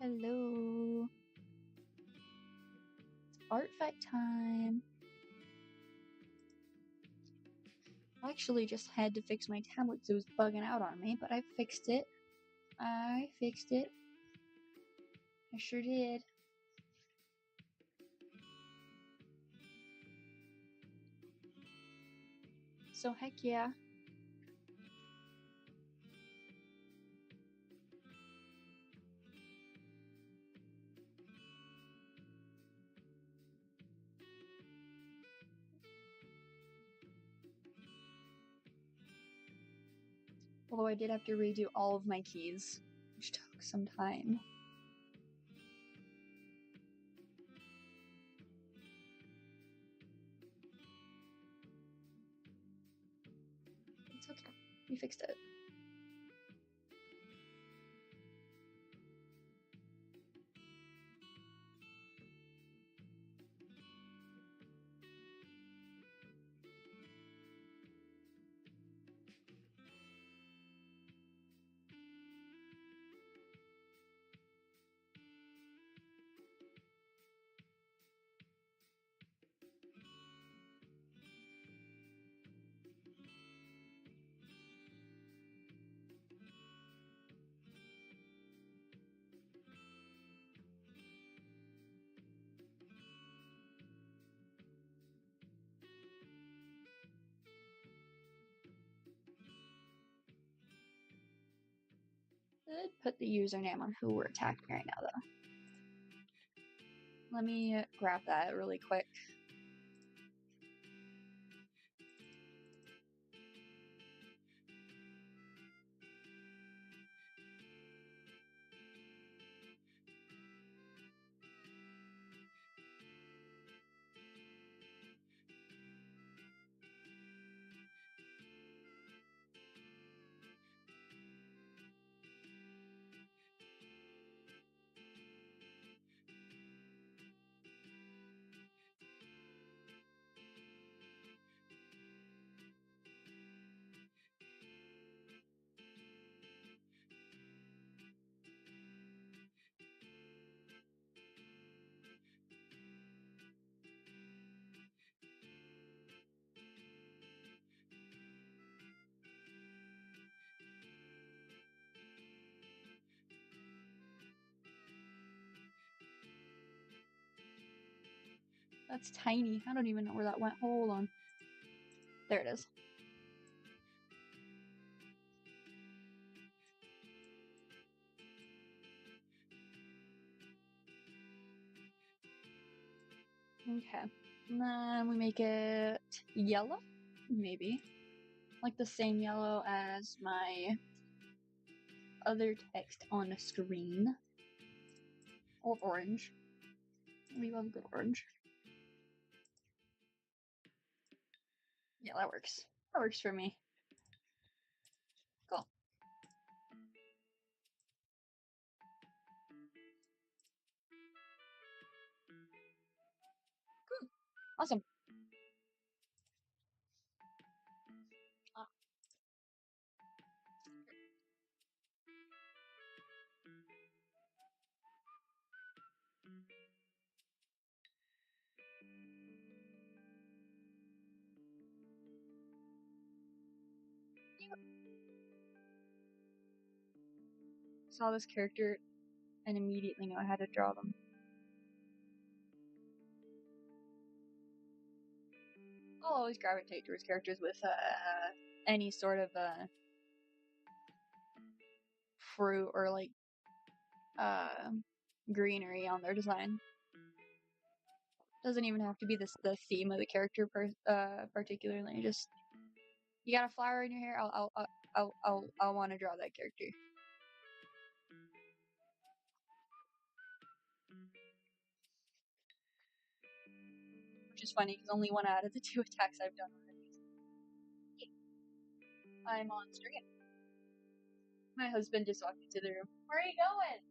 Hello. It's art fight time. I actually just had to fix my tablet because it was bugging out on me, but I fixed it. I sure did. So heck yeah. Although I did have to redo all of my keys, which took some time. It's okay. We fixed it. Could put the username on who we're attacking right now, though. Let me grab that really quick. That's tiny. I don't even know where that went. Hold on. There it is. Okay. And then we make it yellow? Maybe. Like the same yellow as my other text on the screen. Or orange. We love good orange. Yeah, that works. That works for me. Cool. Cool. Awesome. Saw this character and immediately knew I had to draw them. I'll always gravitate towards characters with any sort of fruit or like greenery on their design. Doesn't even have to be the theme of the character particularly. Just you got a flower in your hair. I'll want to draw that character. Which is funny because only one out of the 2 attacks I've done already. I'm on stream. My husband just walked into the room. Where are you going?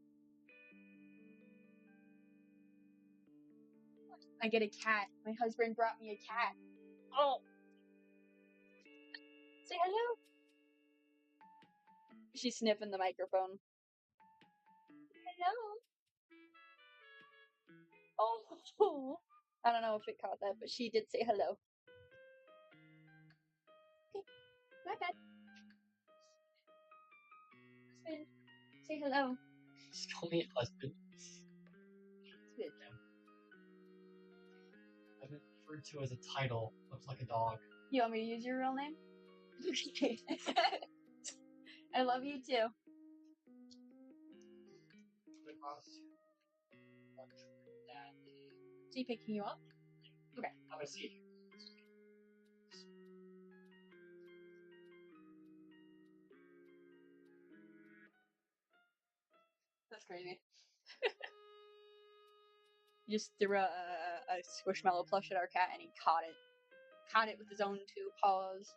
I get a cat. My husband brought me a cat. Oh. Say hello. She's sniffing the microphone. Hello. Oh, I don't know if it caught that, but she did say hello. Okay, bye, Dad. Husband, say hello. Just call me husband. It's good. I've been referred to as a title. Looks like a dog. You want me to use your real name? Okay. I love you too. Is he picking you up? Okay. Have a seat. That's crazy. You just threw a squishmallow plush at our cat and he caught it. Caught it with his own two paws.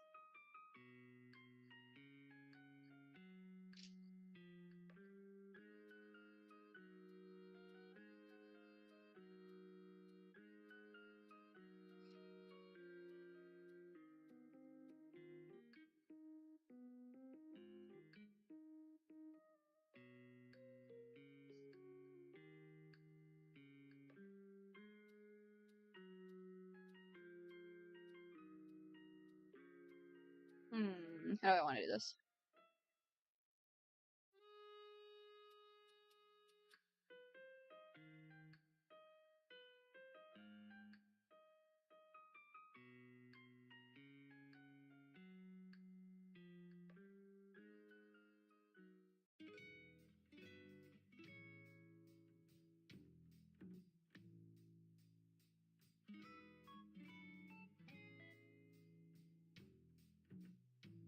How do I want to do this?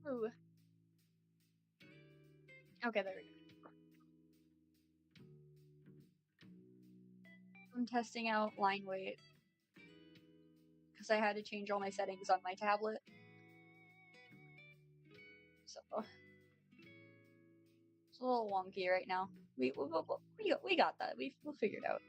Ooh. Okay, there we go. I'm testing out line weight because I had to change all my settings on my tablet. So it's a little wonky right now. We got that. We'll figure it out.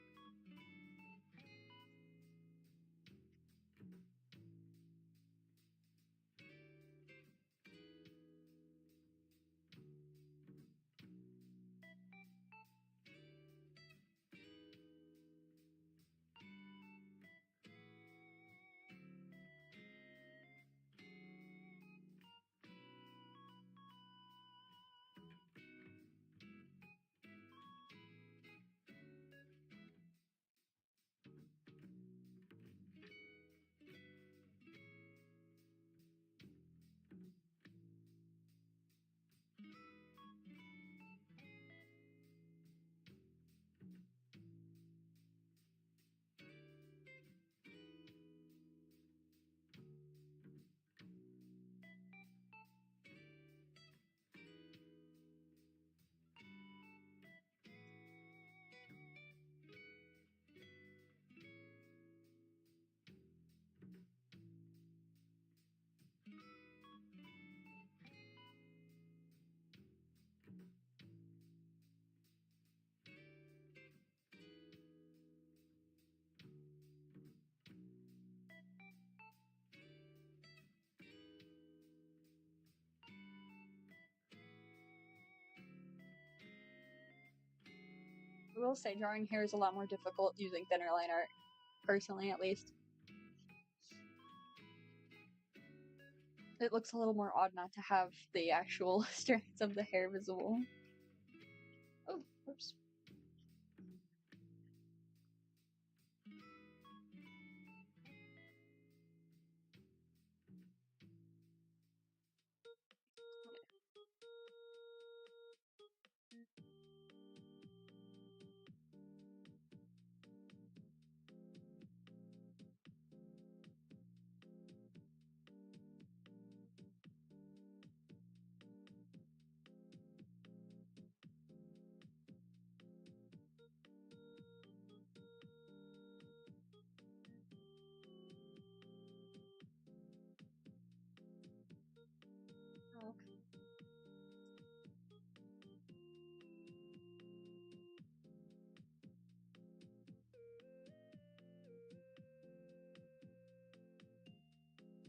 I will say drawing hair is a lot more difficult using thinner line art, personally at least. It looks a little more odd not to have the actual strands of the hair visible. Oh, whoops.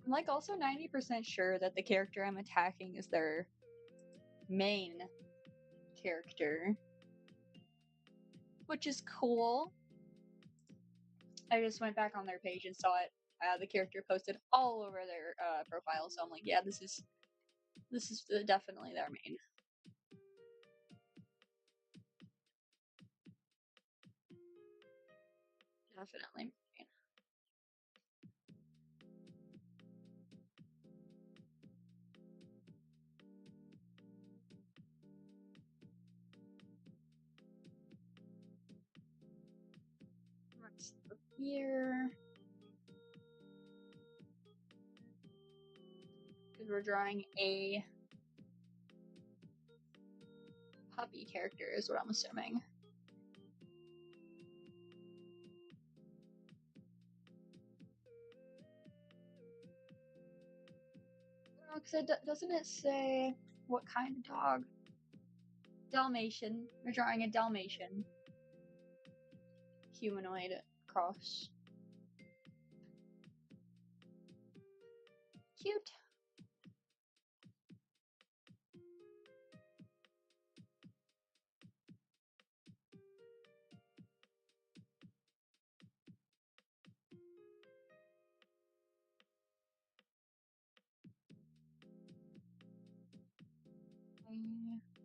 I'm like also 90% sure that the character I'm attacking is their main character, which is cool. I just went back on their page and saw it. The character posted all over their profile, so I'm like, yeah, this is definitely their main. Definitely main. Rest of here. Because we're drawing a puppy character, is what I'm assuming. Because doesn't it say what kind of dog? Dalmatian. We're drawing a Dalmatian. Humanoid cross. Cute.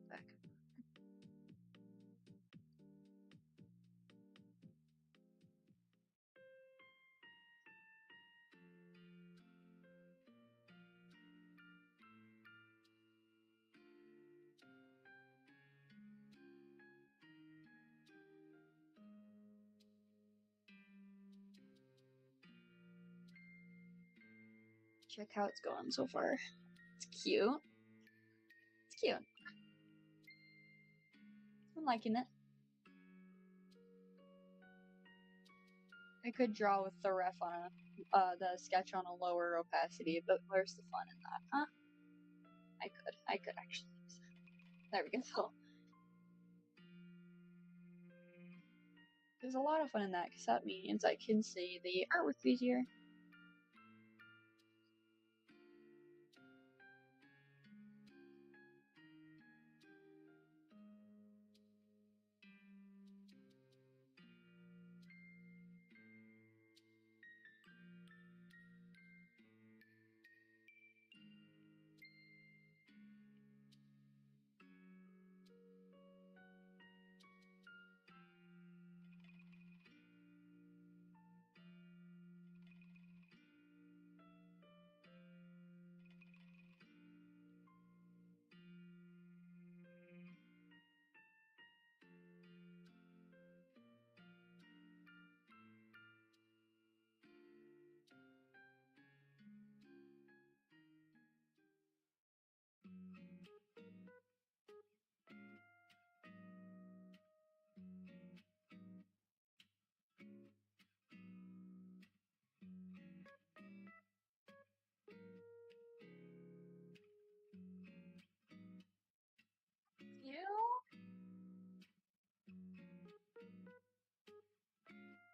Back. Check how it's going so far. It's cute. It's cute. I'm liking it. I could draw with the ref on the sketch on a lower opacity, but where's the fun in that, huh? I could actually. There we go. There's a lot of fun in that, because that means I can see the artwork easier.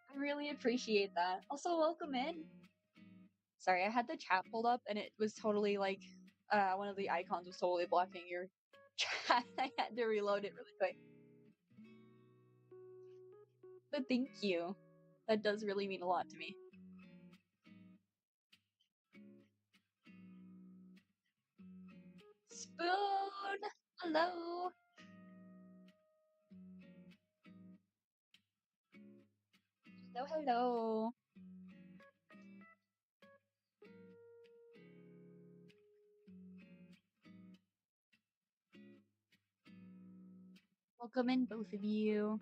I really appreciate that. Also, welcome in. Sorry, I had the chat pulled up and it was totally like one of the icons was totally blocking your chat. I had to reload it really quick. But thank you. That does really mean a lot to me. Spoon! Hello! Hello, hello. Welcome in, both of you.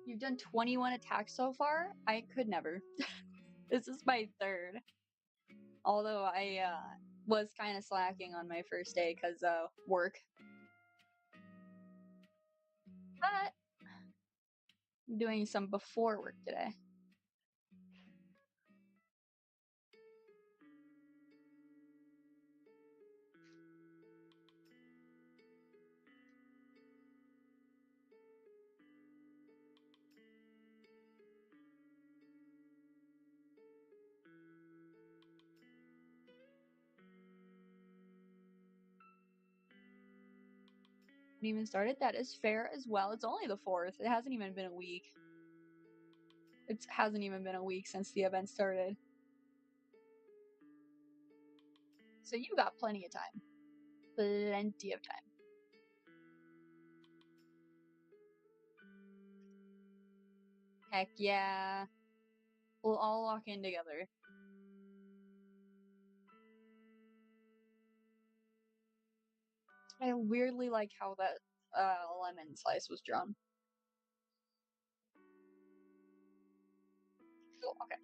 You've done 21 attacks so far? I could never. This is my third. Although I was kind of slacking on my first day because work. But I'm doing some before work today. haven't even started. That is fair as well. It's only the 4th. It hasn't even been a week. It hasn't even been a week since the event started. So you got plenty of time. Plenty of time. Heck yeah. We'll all lock in together. I weirdly like how that lemon slice was drawn. Cool, okay.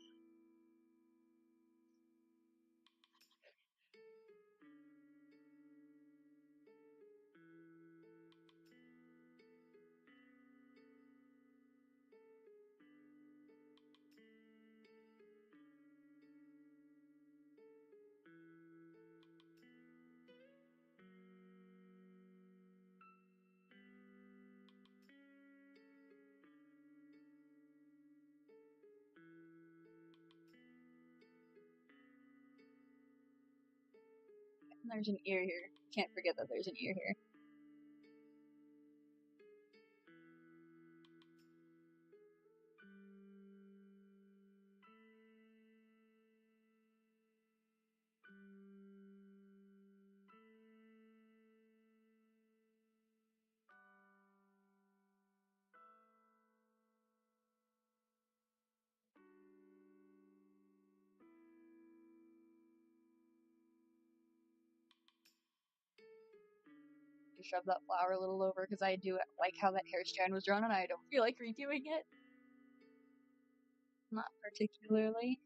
And there's an ear here. Can't forget that there's an ear here. To shove that flower a little over because I do like how that hair strand was drawn and I don't feel like redoing it. Not particularly.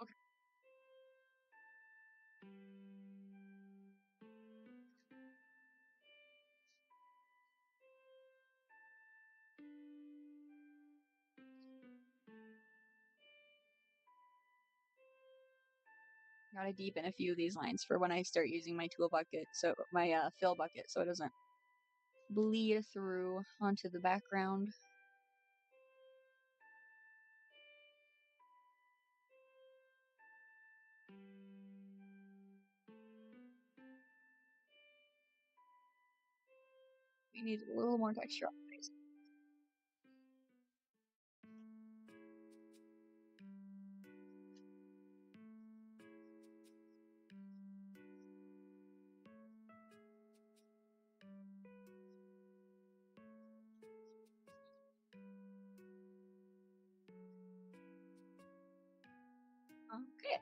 Okay. Gotta deepen a few of these lines for when I start using my tool bucket, so my fill bucket, so it doesn't bleed through onto the background. We need a little more texture on the face. Okay.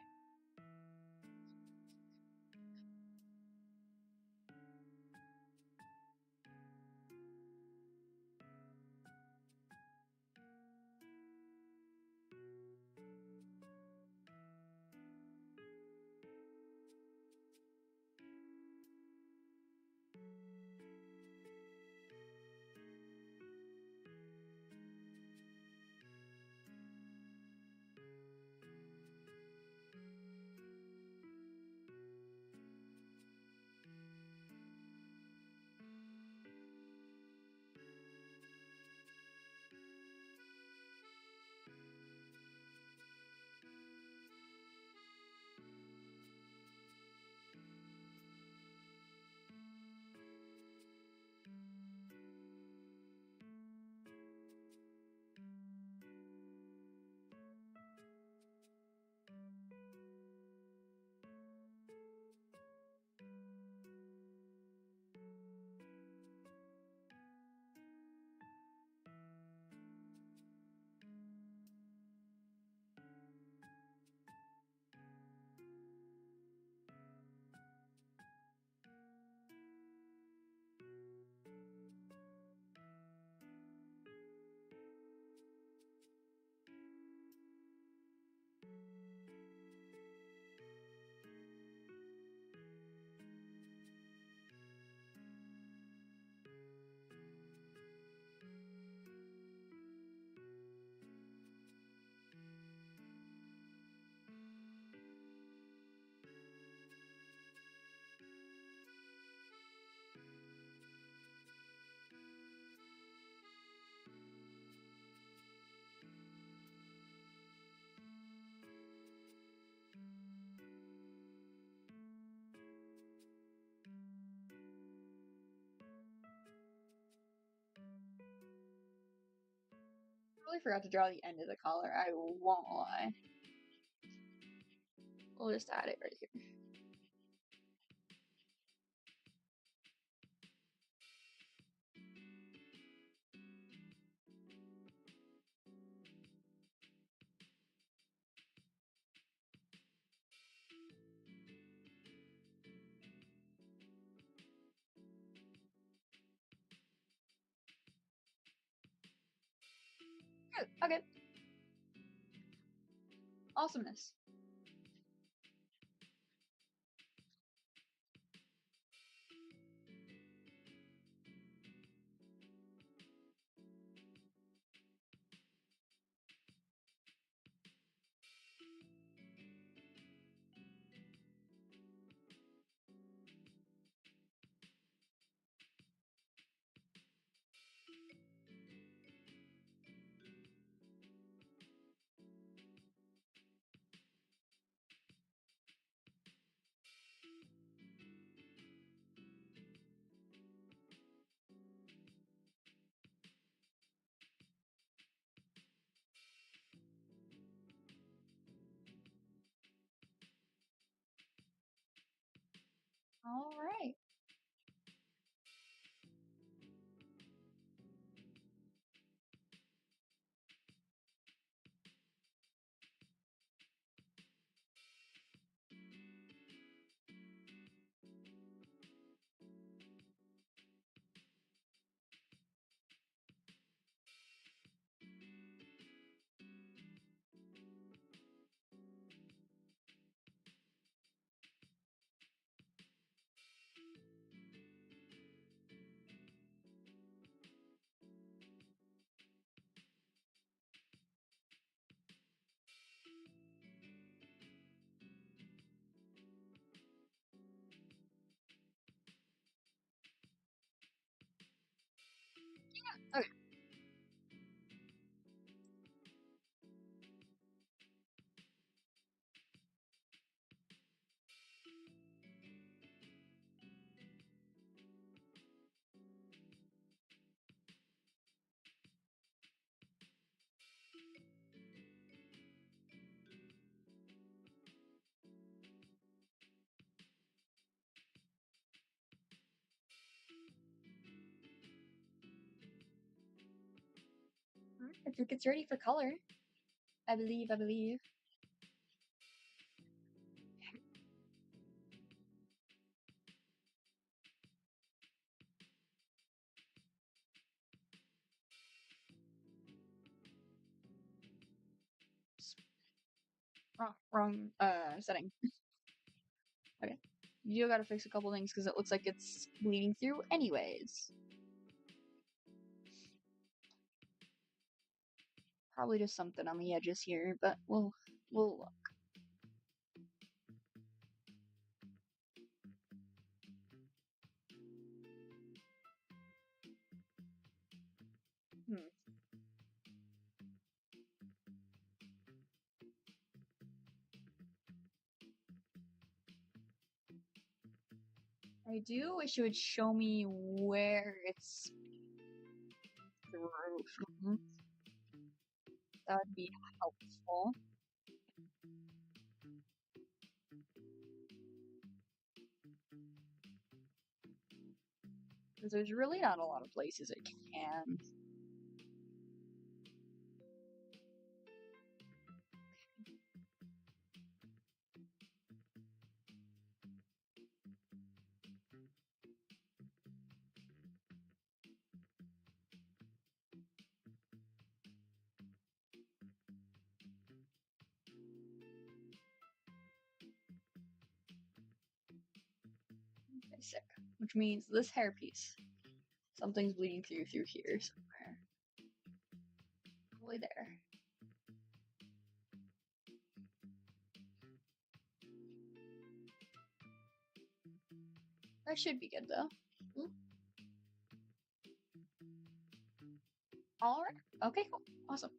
Really forgot to draw the end of the collar, I won't lie. We'll just add it right here. Good. Okay. Awesomeness. All right. Okay. If it gets ready for color, I believe. Wrong setting. Okay. You gotta fix a couple things because it looks like it's bleeding through anyways. Probably just something on the edges here, but we'll look. Hmm. I do wish it would show me where it's through. That would be helpful. Because there's really not a lot of places it can. Okay, sick. Which means this hairpiece. Something's bleeding through here somewhere. Probably there. That should be good though. Alright. Okay, cool. Awesome.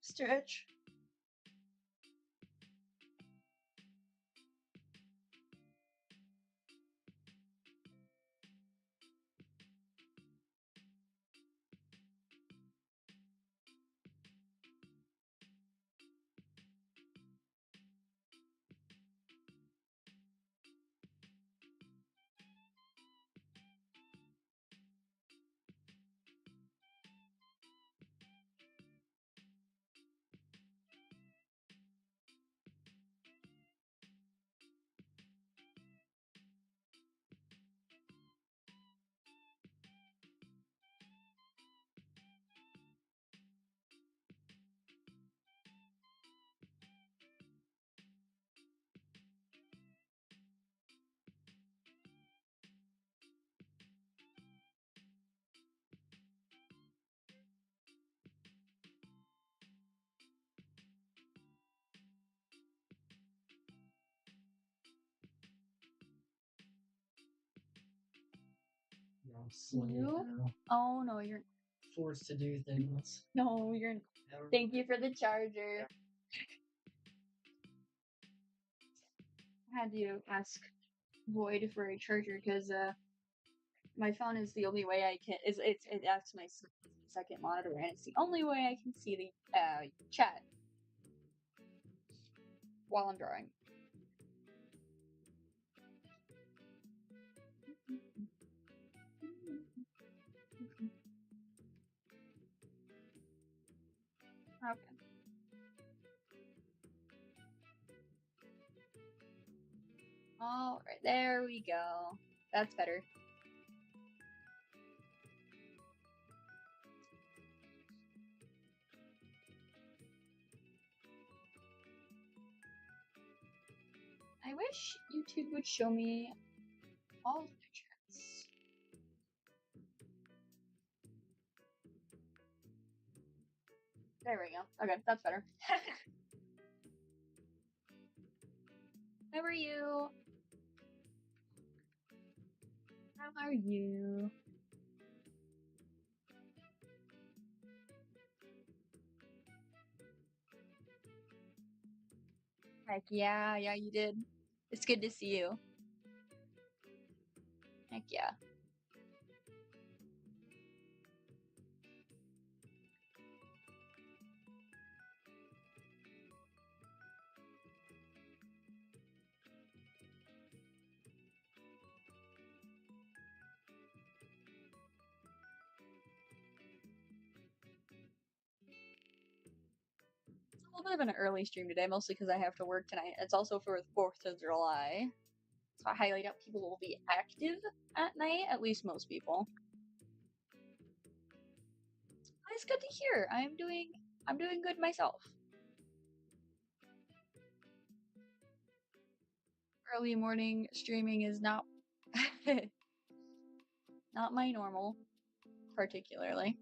Stretch. Yeah, I'm slowing You? down. Oh no, you're Forced to do things. no, you're. Thank you for the charger. I had to ask Void for a charger because my phone is the only way I can. It acts my second monitor, and it's the only way I can see the chat while I'm drawing. Okay. All right, there we go. That's better. I wish YouTube would show me all the pictures. There we go. Okay, that's better. How are you? How are you? Heck yeah, you did. It's good to see you. Heck yeah. It's a little bit of an early stream today, mostly because I have to work tonight. It's also for the 4th of July. So I highly doubt people will be active at night, at least most people. It's good to hear. I'm doing good myself. Early morning streaming is not not my normal, particularly.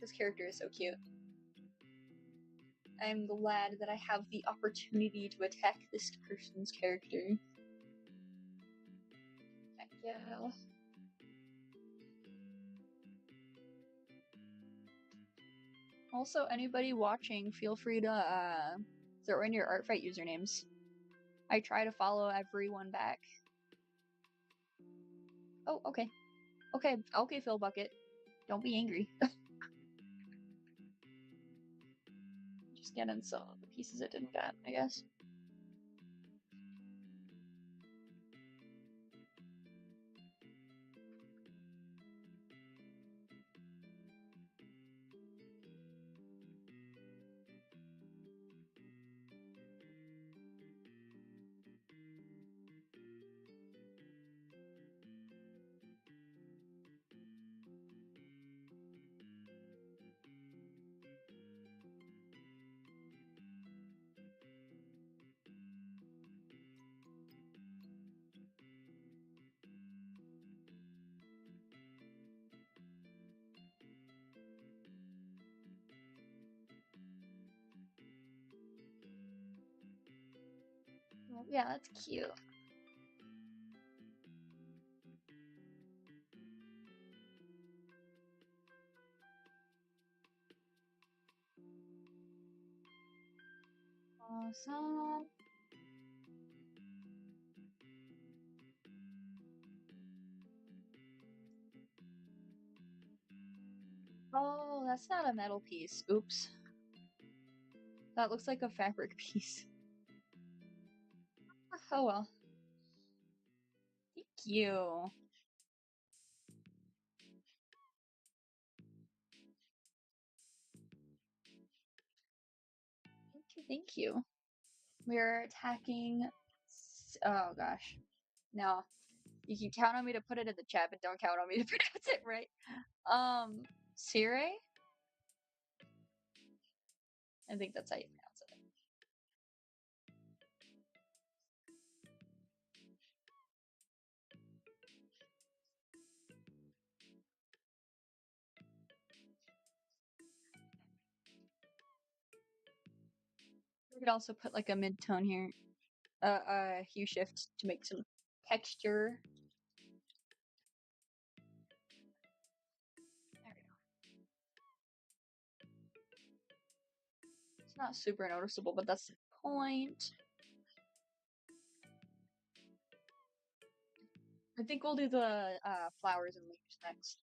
This character is so cute. I'm glad that I have the opportunity to attack this person's character. Heck yeah. Also, anybody watching, feel free to throw in your ARTFIGHT usernames. I try to follow everyone back. Oh, okay. Okay, Phil Bucket. Don't be angry. Just getting some of the pieces it didn't get, I guess. yeah, that's cute. Awesome. Oh, that's not a metal piece. Oops. That looks like a fabric piece. Oh well. Thank you. Thank you, thank you. We're attacking. Oh gosh. No. You can count on me to put it in the chat, but don't count on me to pronounce it right. Sire? I think that's how you pronounce it. We could also put like a mid-tone here. Hue shift to make some texture. There we go. It's not super noticeable, but that's the point. I think we'll do the flowers and leaves next.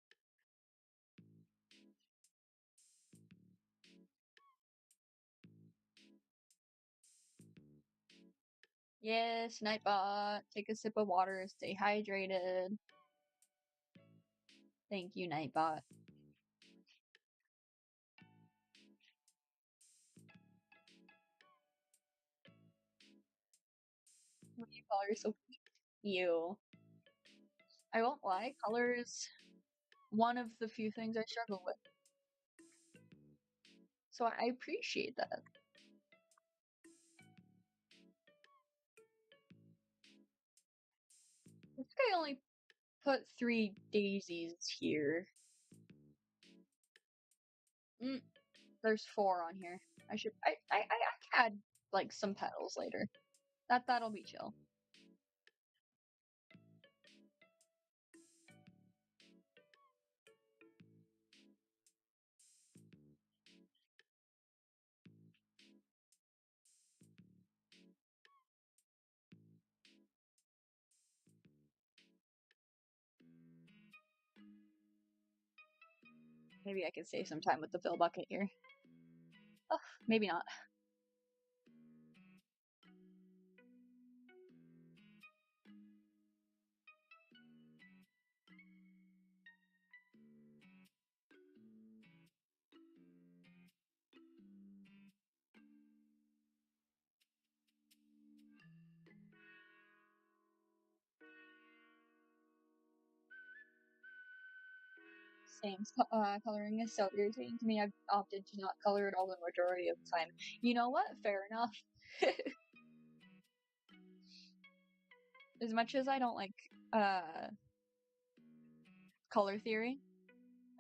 Yes, Nightbot. Take a sip of water. Stay hydrated. Thank you, Nightbot. What do you call her so you? I won't lie, color is one of the few things I struggle with. So I appreciate that. I think I only put 3 daisies here. There's 4 on here. I can add like some petals later. That'll be chill. Maybe I can save some time with the fill bucket here. Oh, maybe not. Same. Coloring is so irritating to me. I've opted to not color at all the majority of the time. You know what? Fair enough. As much as I don't like color theory,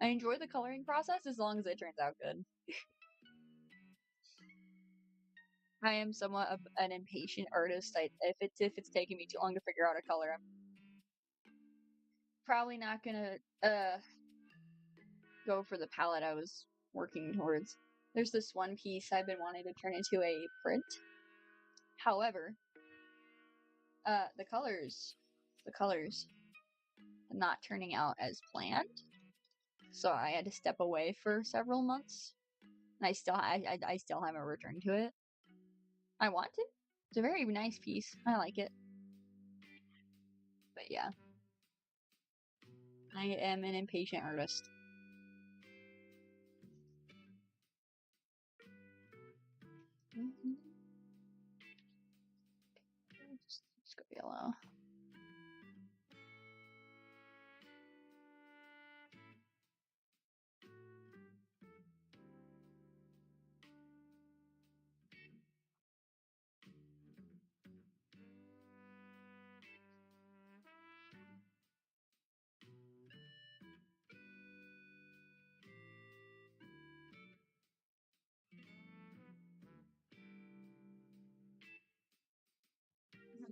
I enjoy the coloring process as long as it turns out good. I am somewhat of an impatient artist. If it's taking me too long to figure out a color, I'm probably not gonna go for the palette I was working towards. There's this one piece I've been wanting to turn into a print. However, the colors not turning out as planned, so I had to step away for several months. And I still haven't returned to it. I want to. It's a very nice piece. I like it. But yeah, I am an impatient artist. Let's go yellow.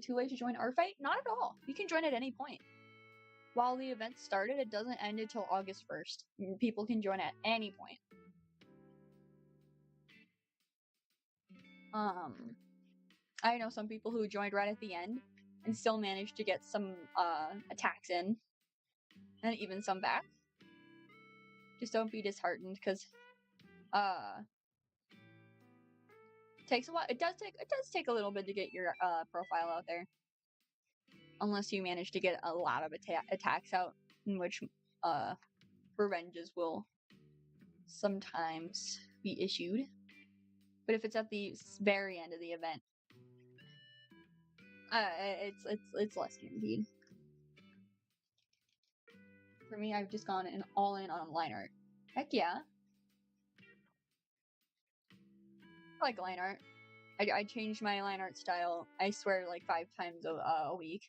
too late to join ARTFIGHT? Not at all. You can join at any point. While the event started, it doesn't end until August 1st. People can join at any point. I know some people who joined right at the end and still managed to get some attacks in, and even some back. Just don't be disheartened, because takes a while. It does take a little bit to get your profile out there, unless you manage to get a lot of attacks out, in which revenges will sometimes be issued. But if it's at the very end of the event, it's less guaranteed. For me, I've just gone all in on line art. Heck yeah. I like line art. I change my line art style, I swear, like 5 times a week.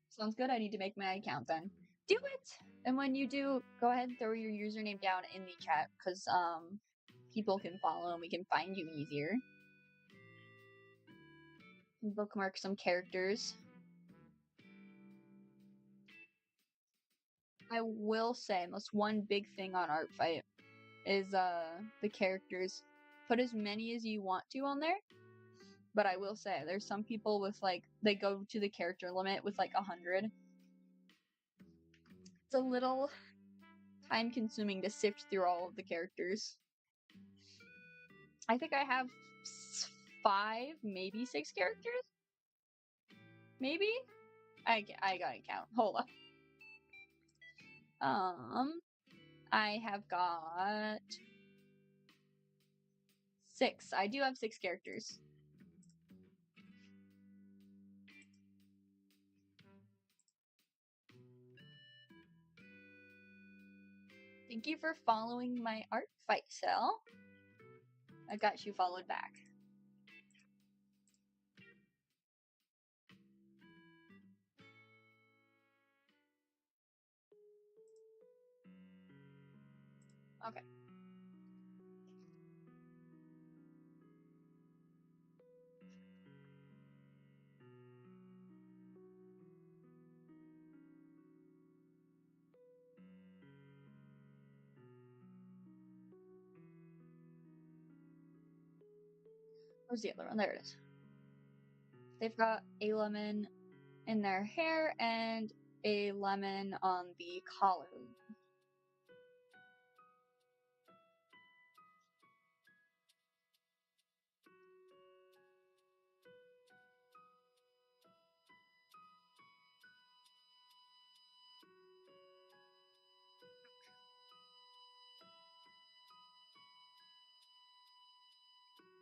Sounds good. I need to make my account then. Do it! And when you do, go ahead and throw your username down in the chat, because people can follow and we can find you easier. Bookmark some characters. I will say, most one big thing on ARTFIGHT is the characters. Put as many as you want to on there. But I will say, there's some people with, like, they go to the character limit with, like, 100. It's a little time-consuming to sift through all of the characters. I think I have 5, maybe 6 characters? Maybe? I gotta count. Hold up. I have got 6. I do have 6 characters. Thank you for following my ARTFIGHT cell. I got you followed back. Okay. Where's the other one? There it is. They've got a lemon in their hair and a lemon on the collar.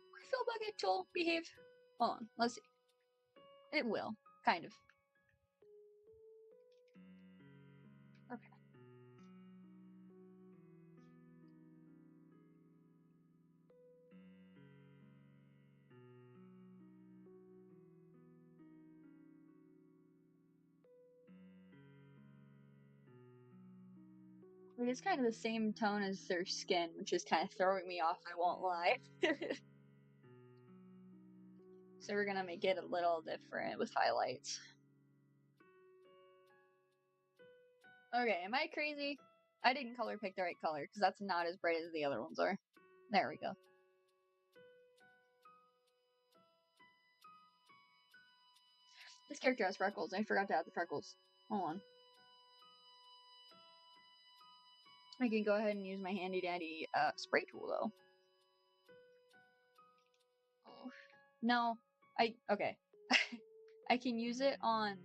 I feel like it will behave. Hold on, let's see. It will, kind of. Okay. It is kind of the same tone as their skin, which is kind of throwing me off, I won't lie. So we're gonna make it a little different with highlights. Okay, am I crazy? I didn't color pick the right color, because that's not as bright as the other ones are. There we go. This character has freckles. I forgot to add the freckles. Hold on. I can go ahead and use my handy dandy spray tool though. Oh. No, okay. I can use it on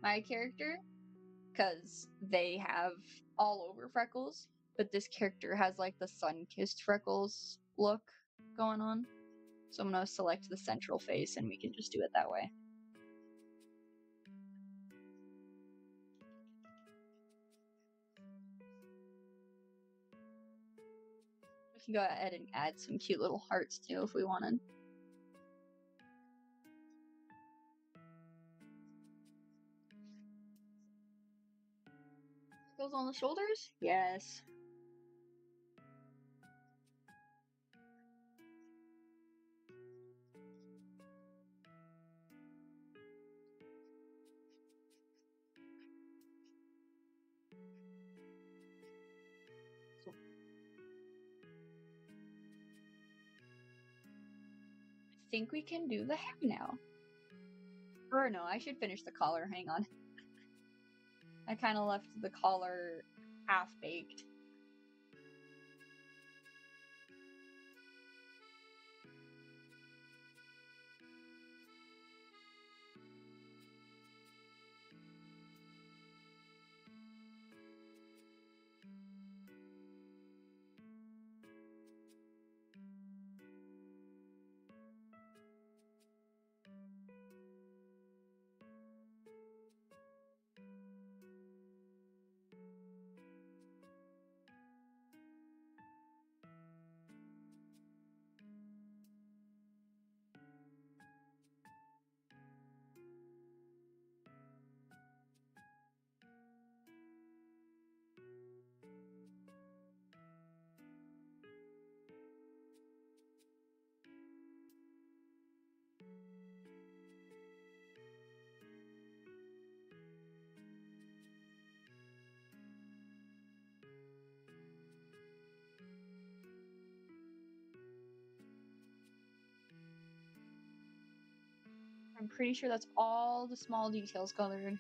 my character because they have all over freckles, but this character has like the sun-kissed freckles look going on. So I'm gonna select the central face and we can just do it that way. We can go ahead and add some cute little hearts too if we wanted. Goes on the shoulders? Yes. I think we can do the hair now. Or no, I should finish the collar. Hang on. I kind of left the collar half-baked. I'm pretty sure that's all the small details colored.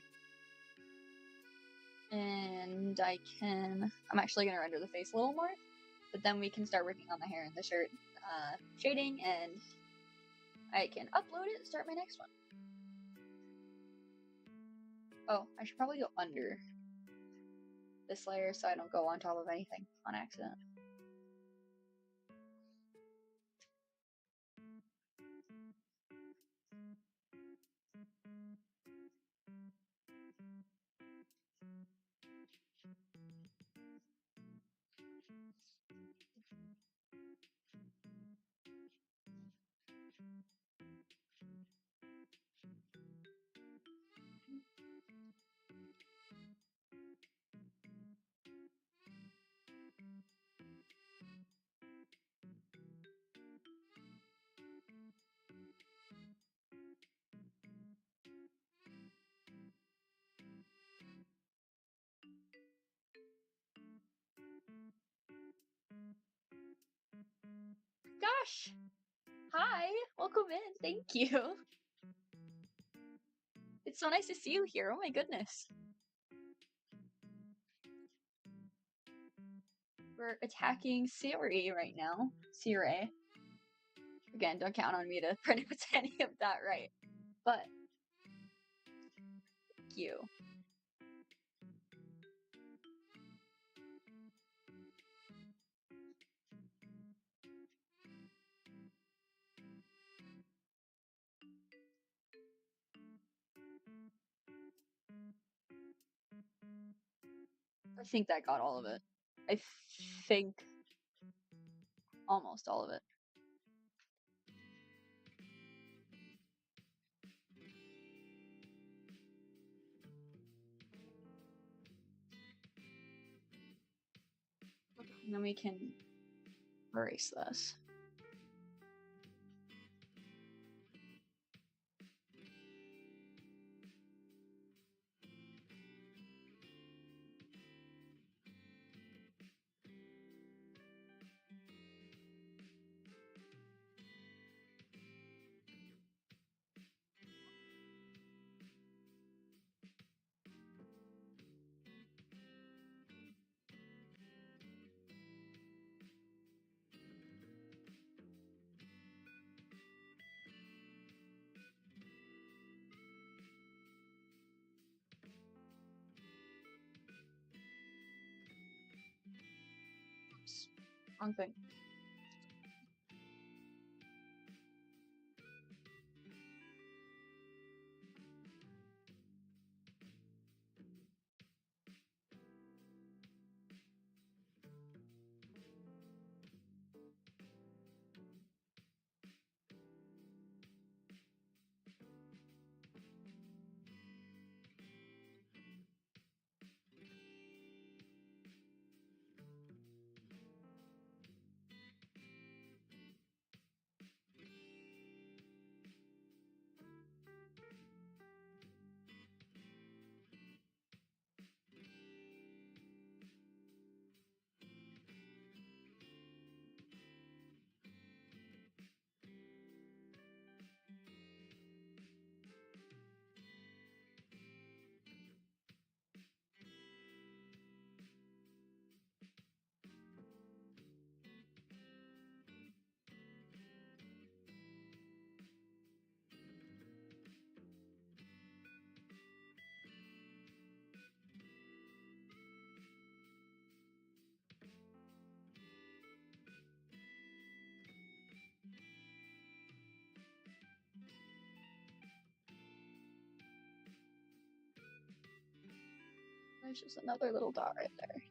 And I'm actually going to render the face a little more, but then we can start working on the hair and the shirt shading, and I can upload it and start my next one. Oh, I should probably go under this layer so I don't go on top of anything on accident. Gosh! Hi! Welcome in! Thank you! It's so nice to see you here, oh my goodness! We're attacking Siri right now. Siri. Again, don't count on me to pronounce any of that right. But, thank you. I think that got all of it. I think almost all of it. Okay, and then we can erase this. Oops, wrong thing. there's just another little dot right there.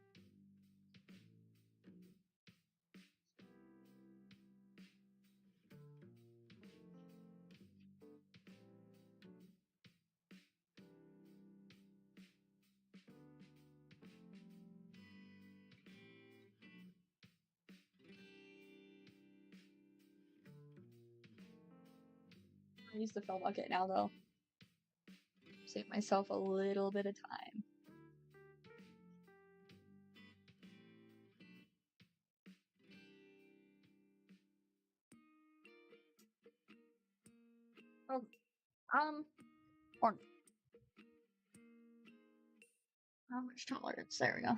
I'll use the fill bucket now, though. Save myself a little bit of time. Oh, orange. How much tolerance? There we go.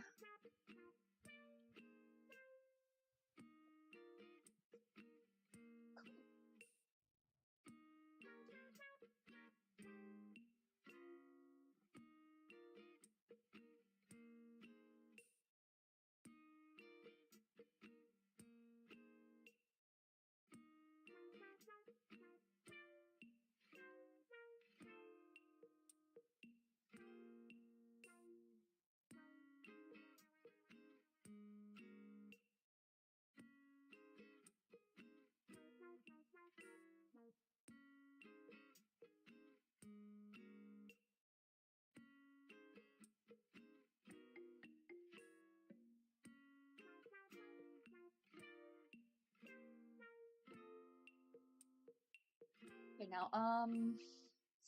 Okay, now, let's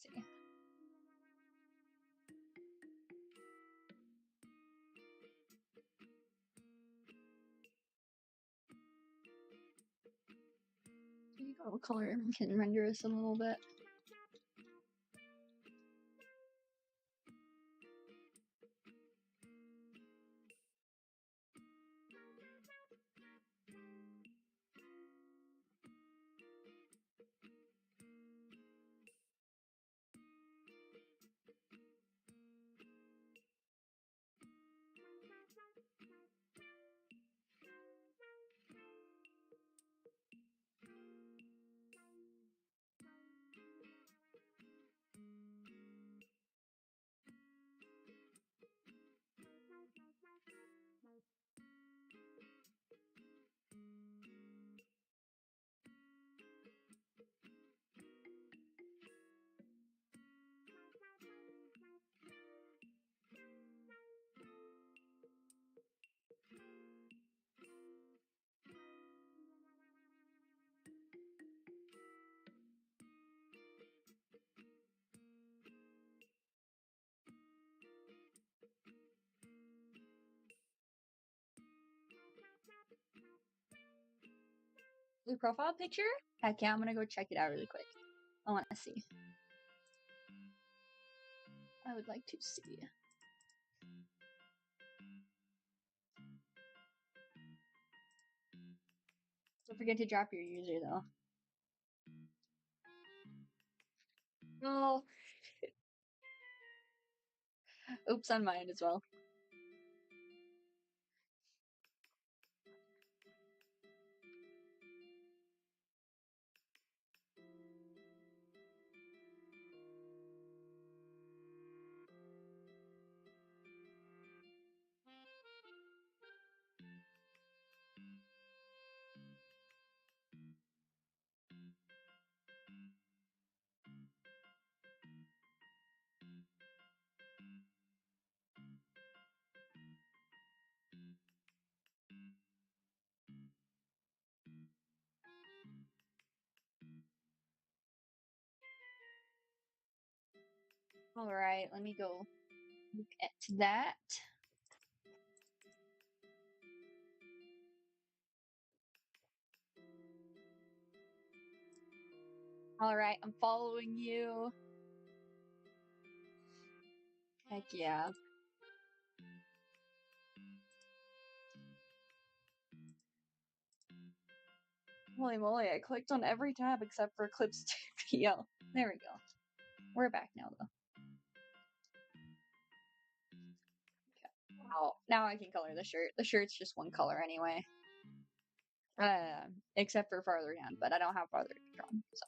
see. What color can render this a little bit? The profile picture? Heck yeah, I'm gonna go check it out really quick. I want to see. I would like to see. Don't forget to drop your user though. Oh, oops on mine as well. Alright, let me go look at that. Alright, I'm following you. Heck yeah. Holy moly, I clicked on every tab except for Clips 2PL. There we go. We're back now, though. Okay. Oh, now I can color the shirt. The shirt's just one color anyway. Except for farther down, but I don't have farther drawn, so.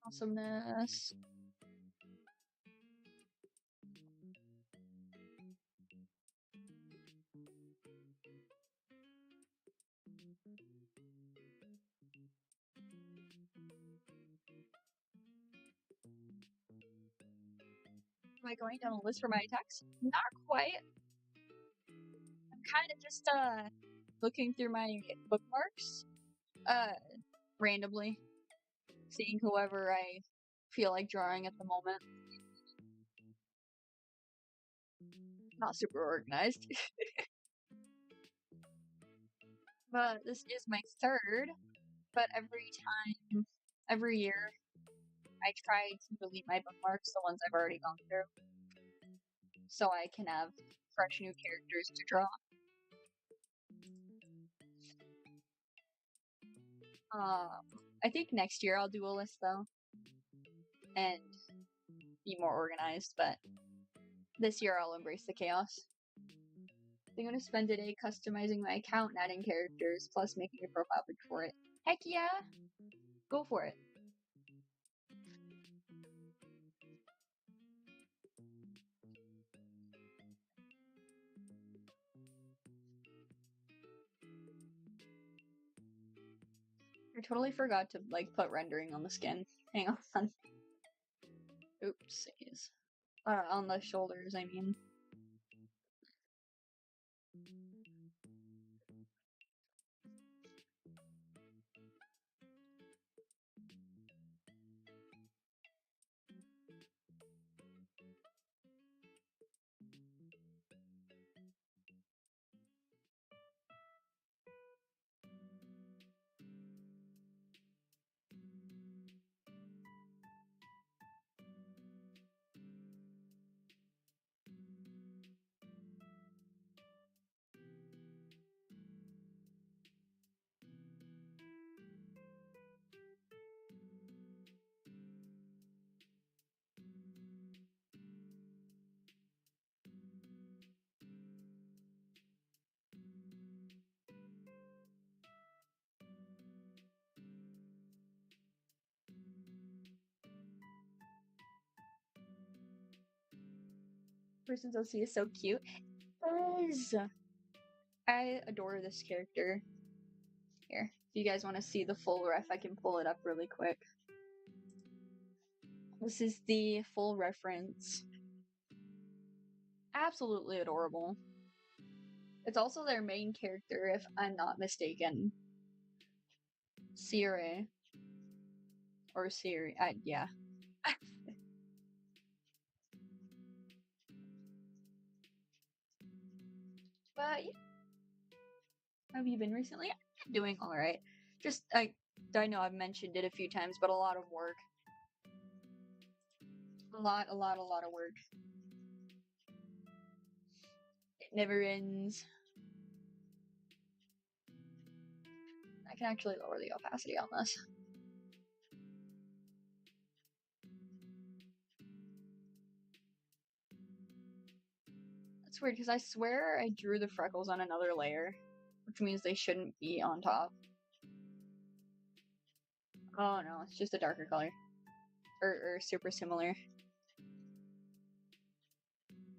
Awesomeness. Am I going down a list for my attacks? Not quite. I'm kind of just looking through my bookmarks randomly, seeing whoever I feel like drawing at the moment. Not super organized. But this is my third, but every year, I try to delete my bookmarks, the ones I've already gone through, so I can have fresh new characters to draw. I think next year I'll do a list though, and be more organized, but this year I'll embrace the chaos. I'm gonna spend a day customizing my account and adding characters, plus making a profile pic for it. Heck yeah! Go for it. I totally forgot to put rendering on the skin. Hang on. Oopsies. On the shoulders, I mean. Person's OC is so cute. Buzz! I adore this character. Here, if you guys want to see the full ref, I can pull it up really quick. This is the full reference. Absolutely adorable. It's also their main character, if I'm not mistaken. Siri. Or Siri. Yeah. But yeah. How have you been recently? I'm doing alright. Just, I know I've mentioned it a few times, but a lot of work. A lot of work. It never ends. I can actually lower the opacity on this. That's weird, because I swear I drew the freckles on another layer, which means they shouldn't be on top. Oh no, it's just a darker color. Or super similar.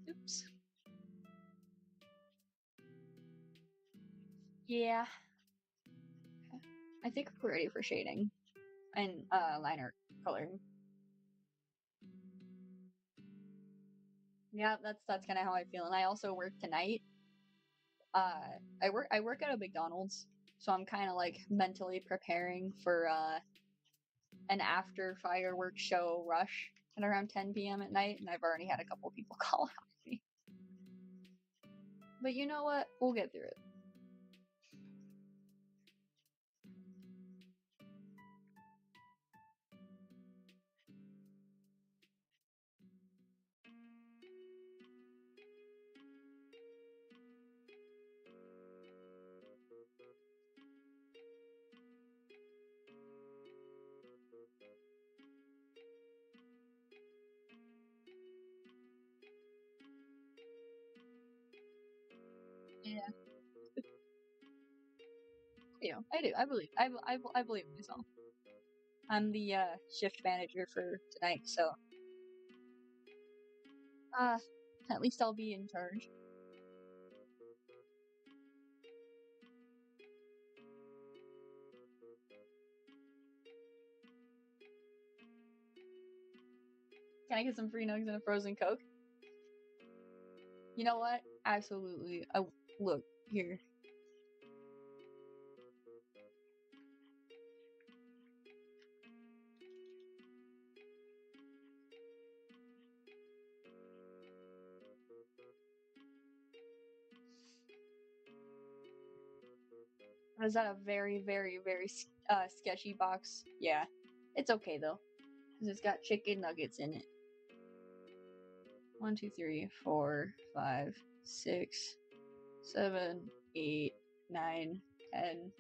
Oops. Yeah. Okay. I think we're ready for shading. And line art coloring. Yeah, that's kind of how I feel. And I also work tonight. I work at a McDonald's, so I'm kind of mentally preparing for an after fireworks show rush at around 10 p.m. at night, and I've already had a couple people call out me. But you know what? We'll get through it. Yeah. I do. I believe in myself. I'm the shift manager for tonight, so at least I'll be in charge. Can I get some free nugs and a frozen Coke? You know what? Absolutely. Look, here. Was that a very, very, very sketchy box? Yeah. It's okay, though. Because it's got chicken nuggets in it. 1, 2, 3, 4, 5, 6, 7, 8, 9, 10.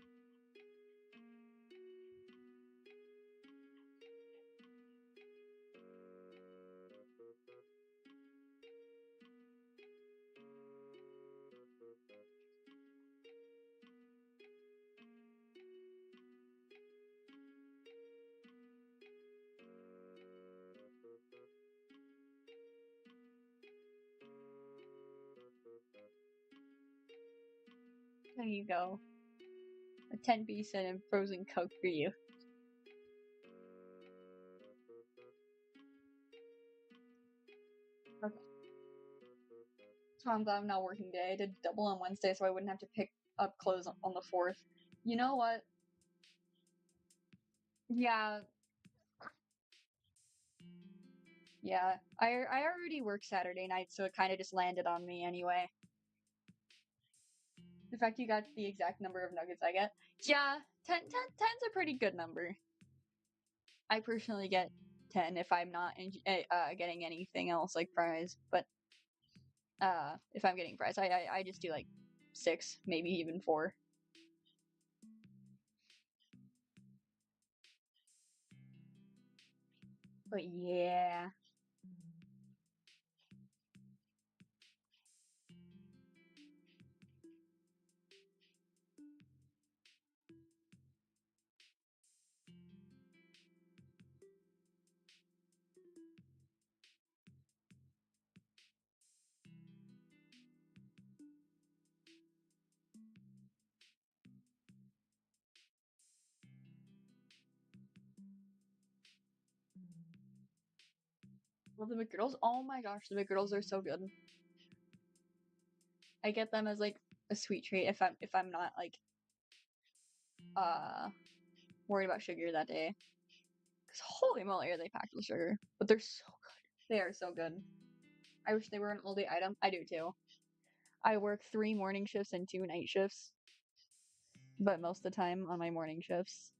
There you go. A 10-piece and a frozen Coke for you. Okay. So I'm glad I'm not working today. I did double on Wednesday so I wouldn't have to pick up clothes on the 4th. You know what? Yeah. Yeah. I already work Saturday night, so it kind of just landed on me anyway. The fact you got the exact number of nuggets I get. Yeah, 10's a pretty good number. I personally get 10 if I'm not getting anything else like fries, but if I'm getting fries, I just do like 6, maybe even 4. But yeah. Well, the McGriddles, oh my gosh, the McGriddles are so good. I get them as like a sweet treat if I'm not like worried about sugar that day. Cause holy moly, are they packed with sugar? But they're so good. They are so good. I wish they were an all-day item. I do too. I work 3 morning shifts and 2 night shifts, but most of the time on my morning shifts,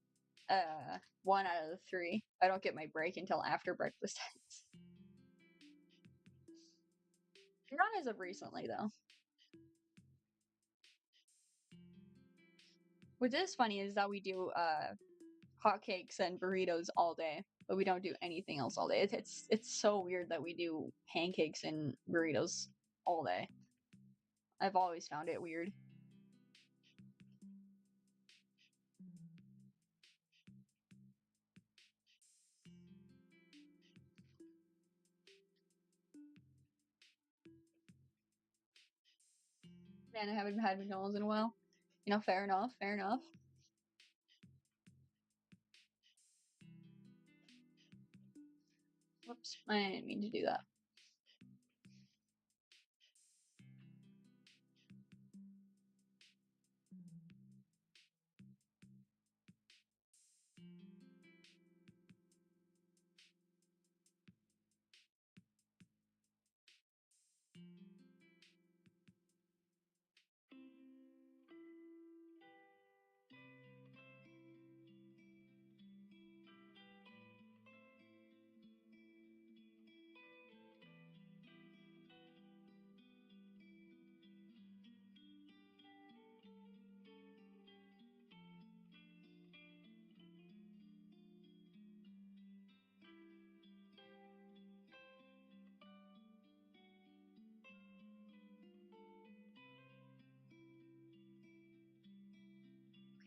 1 out of the 3, I don't get my break until after breakfast ends. Not as of recently though. What is funny is that we do hotcakes and burritos all day, but we don't do anything else all day. It's so weird that we do pancakes and burritos all day. I've always found it weird. Man, I haven't had McDonald's in a while. You know, fair enough, fair enough. Whoops, I didn't mean to do that.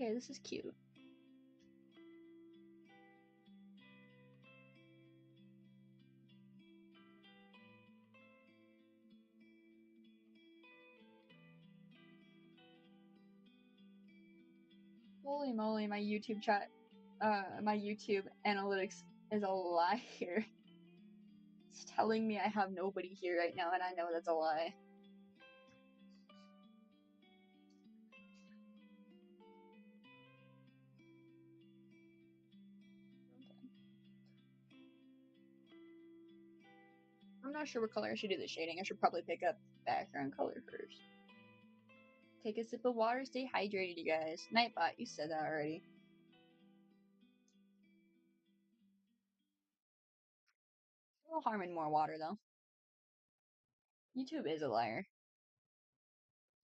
Okay, this is cute. Holy moly, my YouTube chat, my YouTube analytics is a liar. It's telling me I have nobody here right now, and I know that's a lie. I'm not sure what color I should do the shading. I should probably pick up background color first. Take a sip of water, stay hydrated, you guys. Nightbot, you said that already. No harm in more water, though. YouTube is a liar.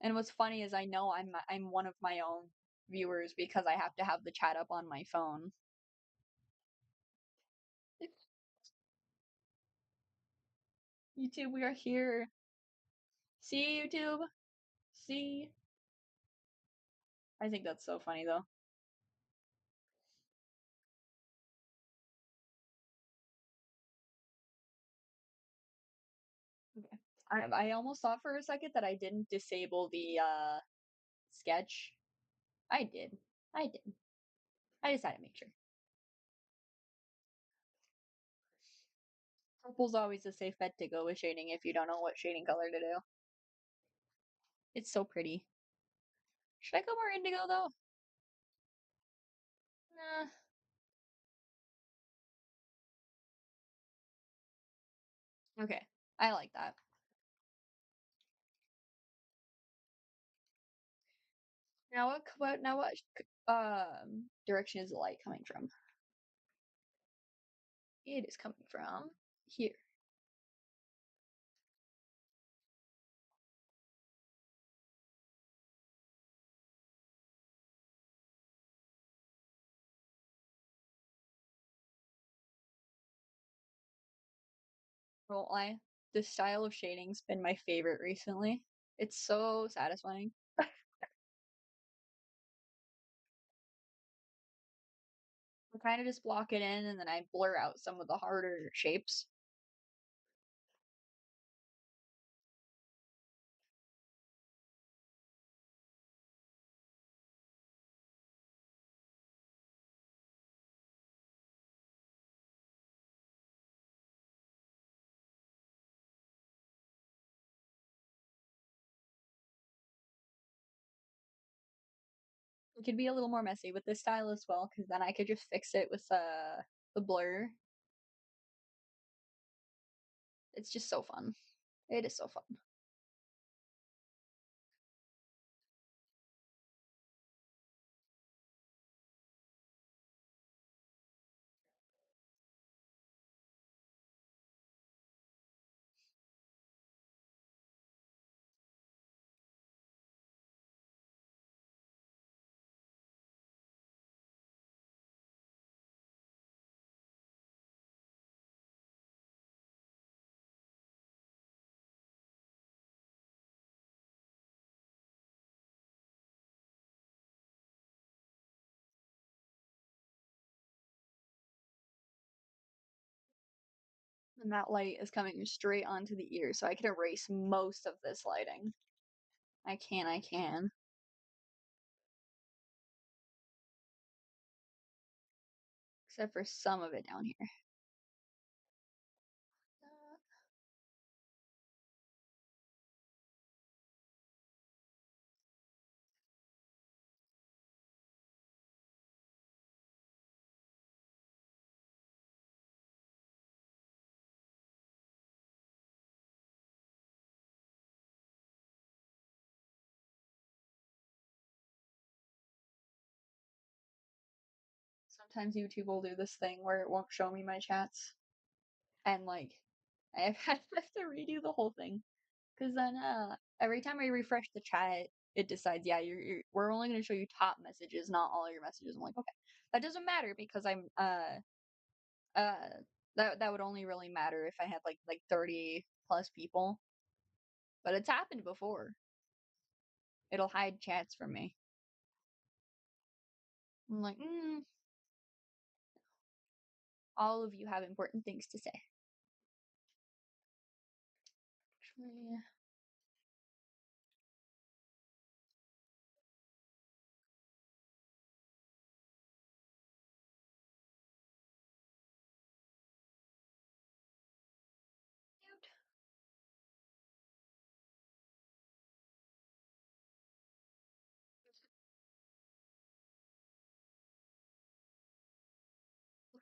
And what's funny is I know I'm one of my own viewers because I have to have the chat up on my phone. YouTube, we are here. See, YouTube? See? I think that's so funny, though. Okay. I almost thought for a second that I didn't disable the sketch. I did. I did. I just had to make sure. Purple's always a safe bet to go with shading if you don't know what shading color to do. It's so pretty. Should I go more indigo though? Nah. Okay. I like that. Now what direction is the light coming from? It is coming from here. Won't lie. This style of shading's been my favorite recently. It's so satisfying. I kind of just block it in and then I blur out some of the harder shapes. It could be a little more messy with this style as well, because then I could just fix it with the blur. It's just so fun. It is so fun. And that light is coming straight onto the ear, so I can erase most of this lighting. I can. Except for some of it down here. Sometimes YouTube will do this thing where it won't show me my chats. And like, I have to redo the whole thing. Because then every time I refresh the chat, it decides, yeah, we're only going to show you top messages, not all your messages. I'm like, okay, that doesn't matter because that would only really matter if I had like 30 plus people. But it's happened before. It'll hide chats from me. I'm like, all of you have important things to say. Actually,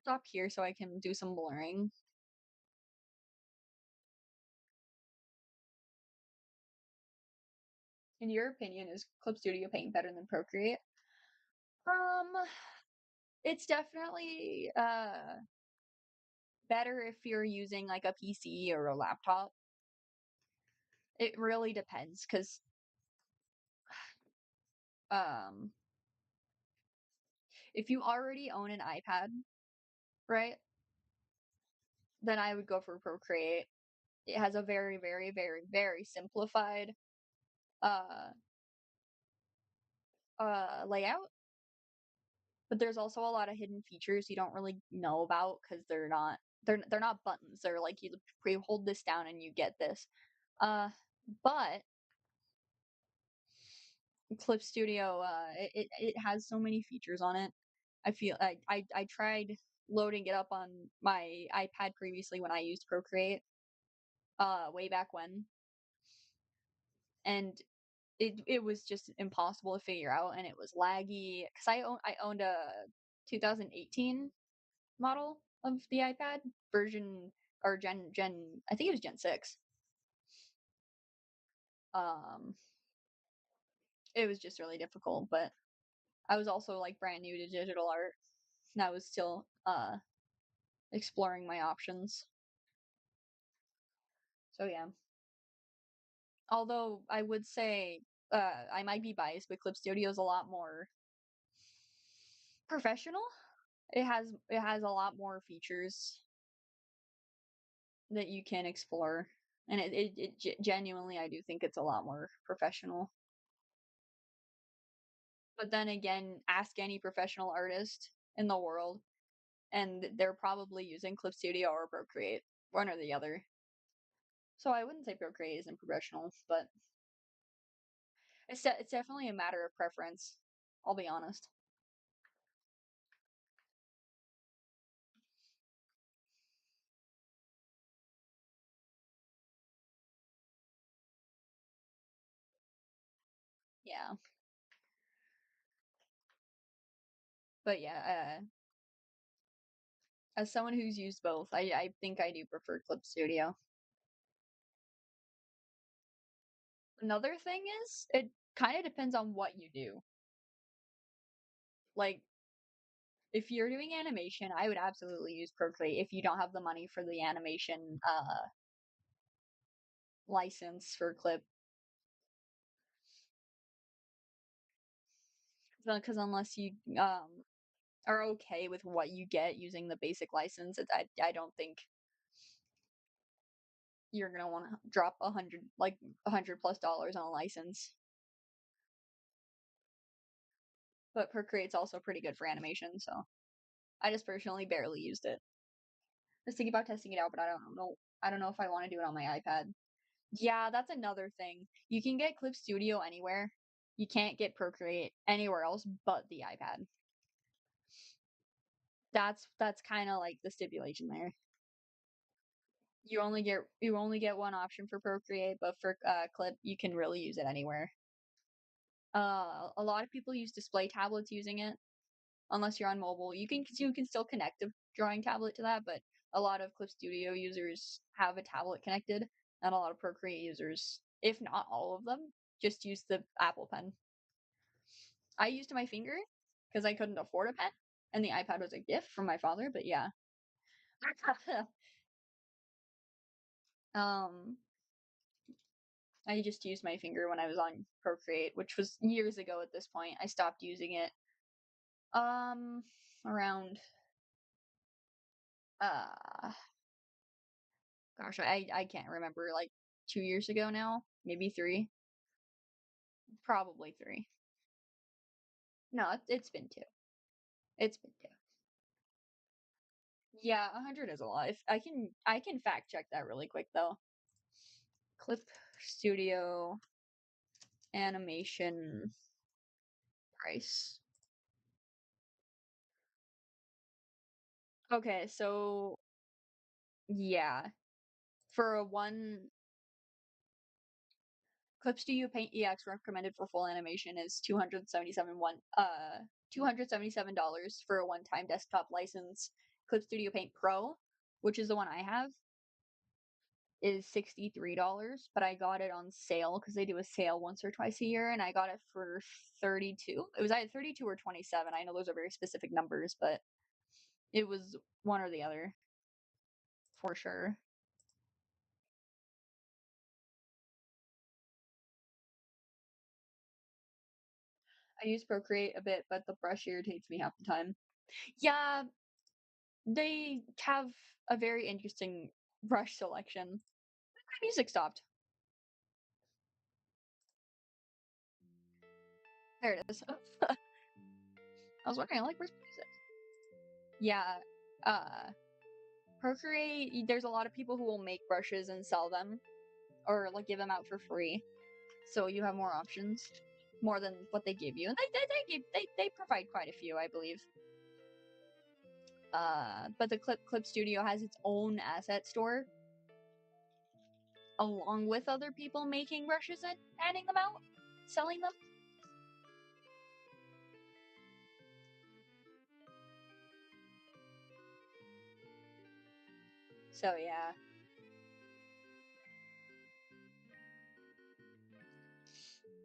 stop here so I can do some blurring. In your opinion, is Clip Studio Paint better than Procreate? Um, it's definitely better if you're using like a PC or a laptop. It really depends because um if you already own an iPad, right, then I would go for Procreate. It has a very, very, very, very simplified uh layout, but there's also a lot of hidden features you don't really know about because they're not buttons. They're like you hold this down and you get this. Uh, but Clip Studio, it has so many features on it. I tried loading it up on my iPad previously when I used Procreate, way back when, and it was just impossible to figure out, and it was laggy because I owned a 2018 model of the iPad version or gen I think it was Gen 6. Um, it was just really difficult, but I was also like brand new to digital art, and I was still exploring my options. So yeah. Although I would say I might be biased, but Clip Studio is a lot more professional. It has a lot more features that you can explore, and genuinely I do think it's a lot more professional. But then again, ask any professional artist in the world, and they're probably using Clip Studio or Procreate, one or the other. So I wouldn't say Procreate isn't professional, but it's definitely a matter of preference. I'll be honest. Yeah, but yeah, as someone who's used both, I think I do prefer Clip Studio. Another thing is, it kind of depends on what you do. Like, if you're doing animation, I would absolutely use Procreate if you don't have the money for the animation license for Clip. Because unless you are okay with what you get using the basic license, I don't think you're gonna want to drop $100+ on a license. But Procreate's also pretty good for animation, so I just personally barely used it. I was thinking about testing it out, but I don't know. I don't know if I want to do it on my iPad. Yeah, that's another thing. You can get Clip Studio anywhere. You can't get Procreate anywhere else but the iPad. That's kind of like the stipulation there. You only get one option for Procreate, but for Clip, you can really use it anywhere. A lot of people use display tablets using it. Unless you're on mobile, you can still connect a drawing tablet to that, but a lot of Clip Studio users have a tablet connected, and a lot of Procreate users, if not all of them, just use the Apple Pen. I used my finger because I couldn't afford a pen, and the iPad was a gift from my father. But yeah, um, I just used my finger when I was on Procreate, which was years ago at this point. I stopped using it around uh gosh, I can't remember, like 2 years ago now, maybe three, probably three. No, it's been two. It's been two. Yeah, 100 is a lot. If I can fact check that really quick though. Clip Studio animation price. Okay, so yeah, for a one Clip Studio Paint EX recommended for full animation is $277 for a one-time desktop license, Clip Studio Paint Pro, which is the one I have, is $63, but I got it on sale because they do a sale once or twice a year, and I got it for 32. It was either 32 or 27. I know those are very specific numbers, but it was one or the other for sure. I use Procreate a bit, but the brush irritates me half the time. Yeah, they have a very interesting brush selection. My music stopped. There it is. I was wondering, like, where's music? Yeah, Procreate, there's a lot of people who will make brushes and sell them, or like give them out for free. So you have more options, more than what they give you. And they provide quite a few, I believe. But the Clip Studio has its own asset store, along with other people making brushes and handing them out, selling them. So yeah.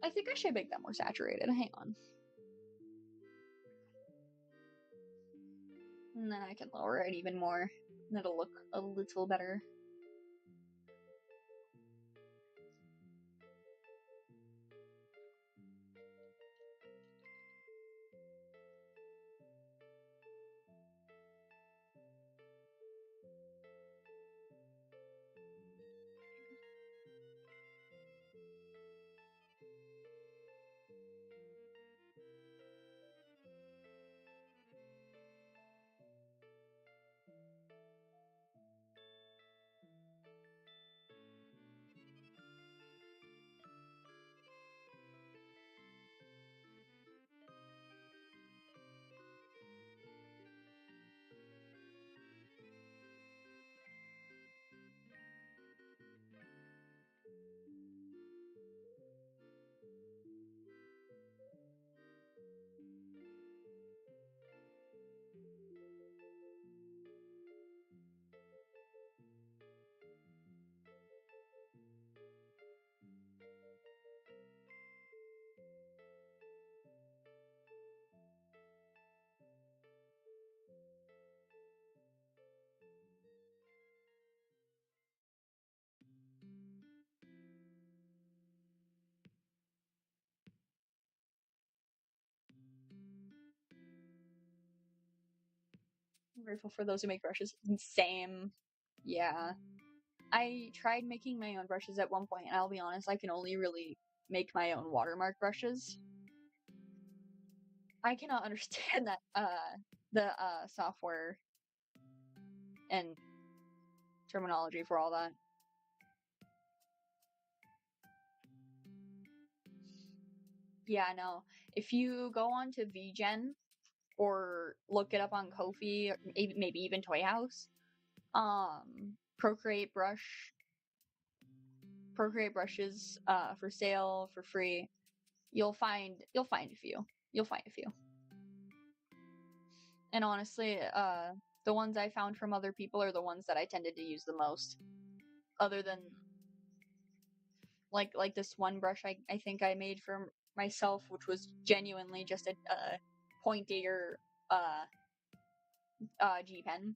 I think I should make that more saturated. Hang on. And then I can lower it even more. And it'll look a little better. I'm grateful for those who make brushes. Same. Yeah. I tried making my own brushes at one point, and I'll be honest, I can only really make my own watermark brushes. I cannot understand that the software and terminology for all that. Yeah, no. If you go on to VGen or look it up on Ko-fi, or maybe even Toy House, Procreate brushes for sale for free. You'll find a few. You'll find a few. And honestly, the ones I found from other people are the ones that I tended to use the most. Other than like this one brush I think I made for myself, which was genuinely just a point digger G pen.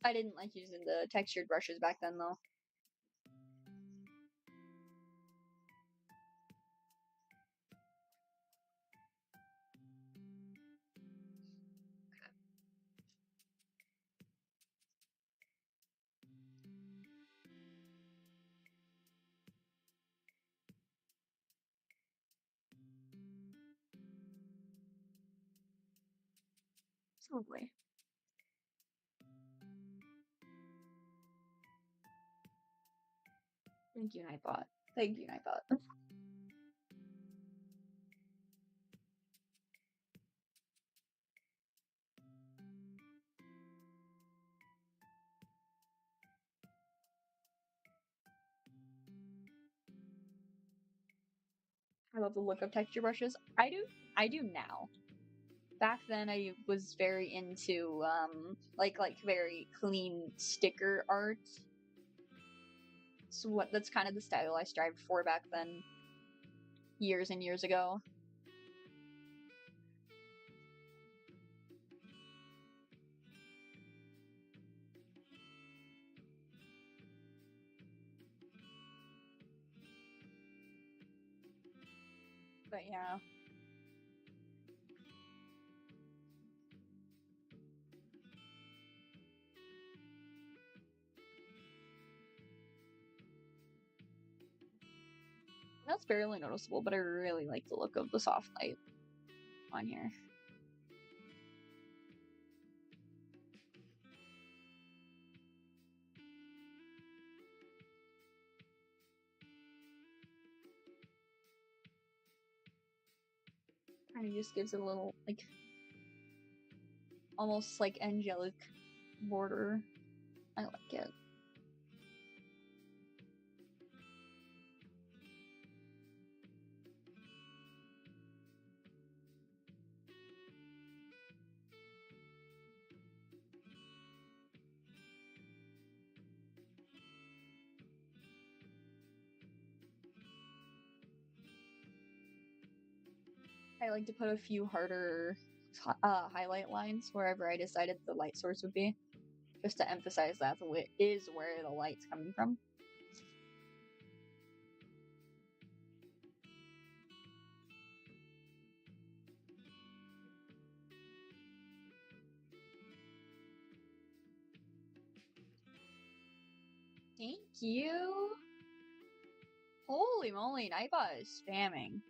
I didn't like using the textured brushes back then though. It's lovely. Thank you, Nightbot. Thank you, Nightbot. I love the look of texture brushes. I do now. back then I was very into like very clean sticker art. So that's kind of the style I strived for back then, years and years ago. But yeah. That's barely noticeable, but I really like the look of the soft light on here. Kind of just gives it a little, like, almost like angelic border. I like it. I like to put a few harder highlight lines wherever I decided the light source would be, just to emphasize that is where the light's coming from. Thank you. Holy moly, Nightbot is spamming.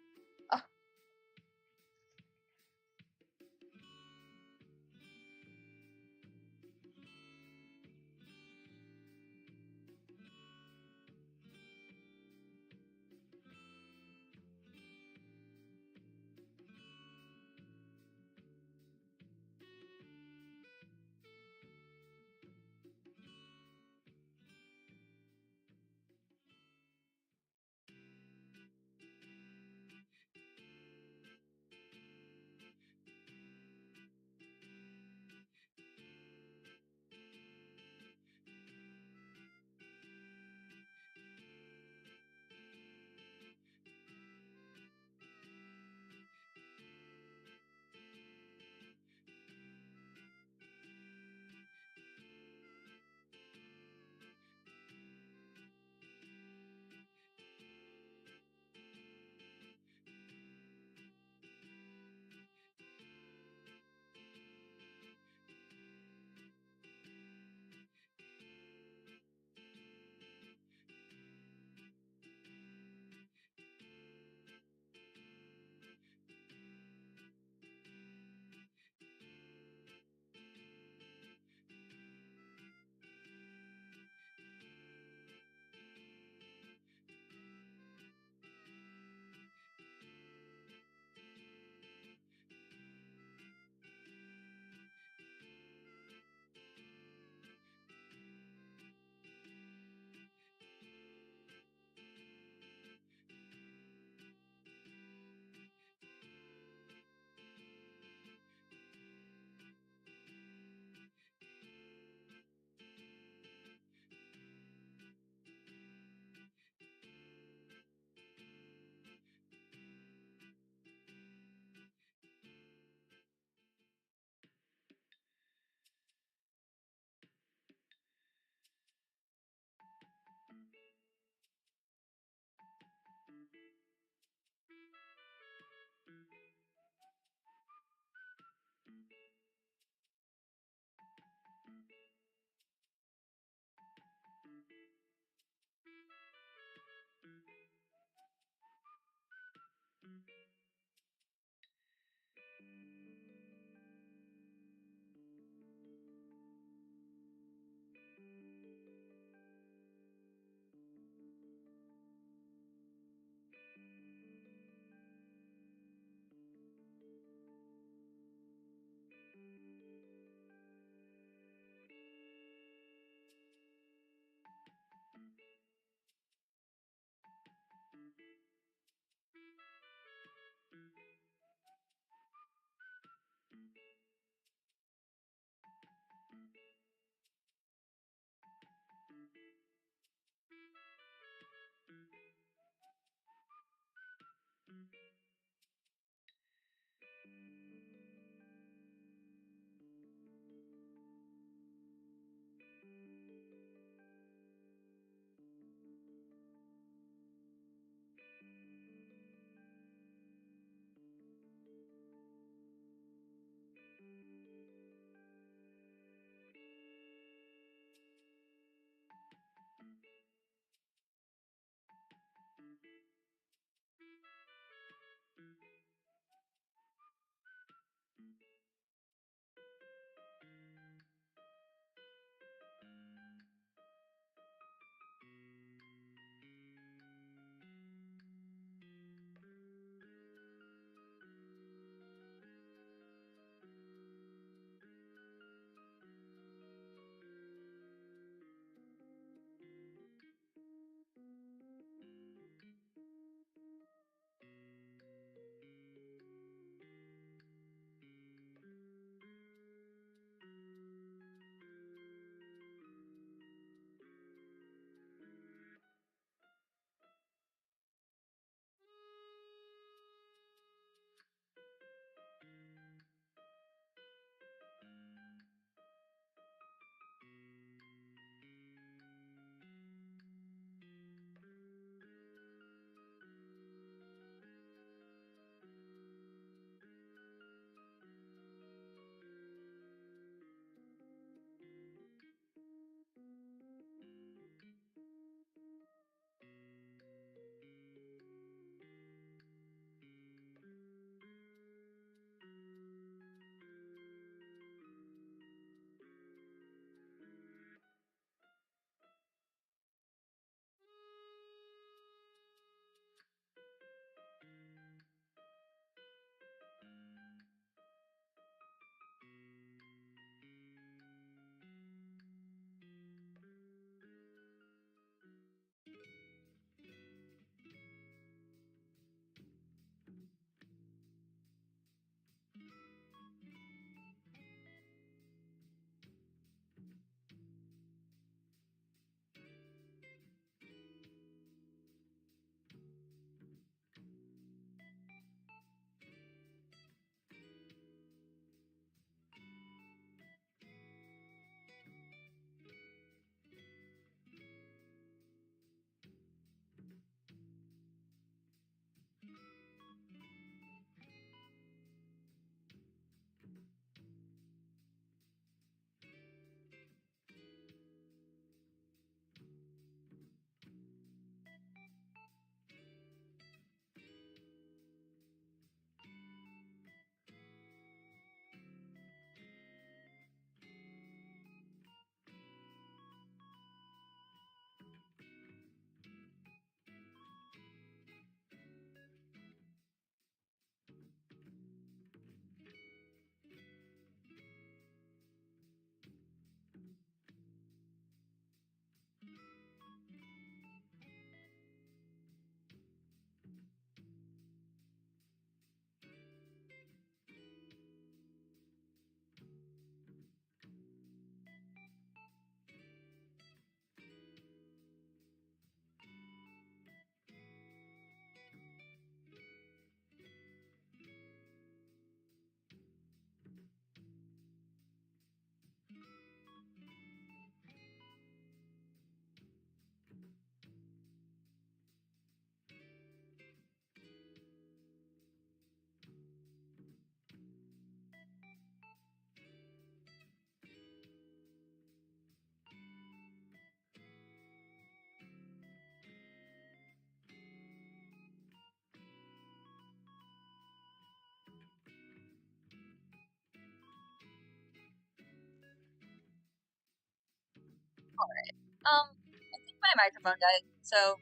my microphone died, so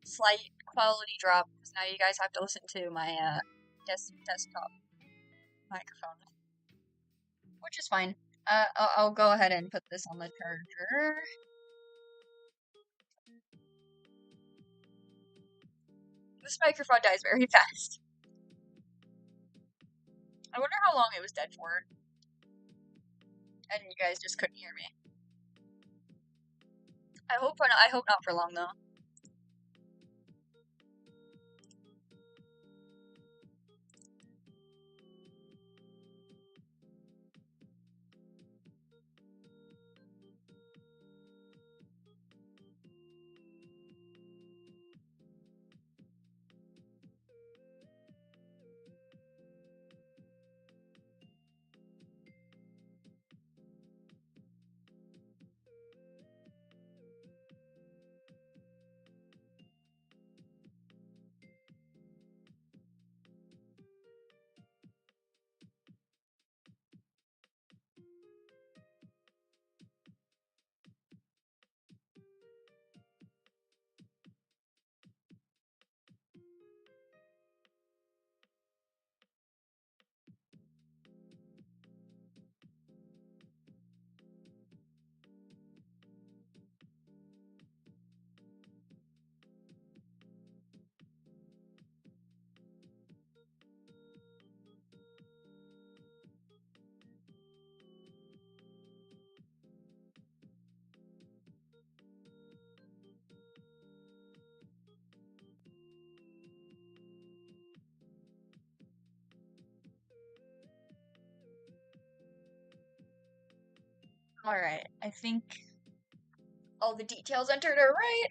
slight quality drop, because now you guys have to listen to my desktop microphone, which is fine. I'll go ahead and put this on the charger. This microphone dies very fast. I wonder how long it was dead for. And you guys just couldn't hear me. I hope not for long though. Alright, I think all the details entered are right.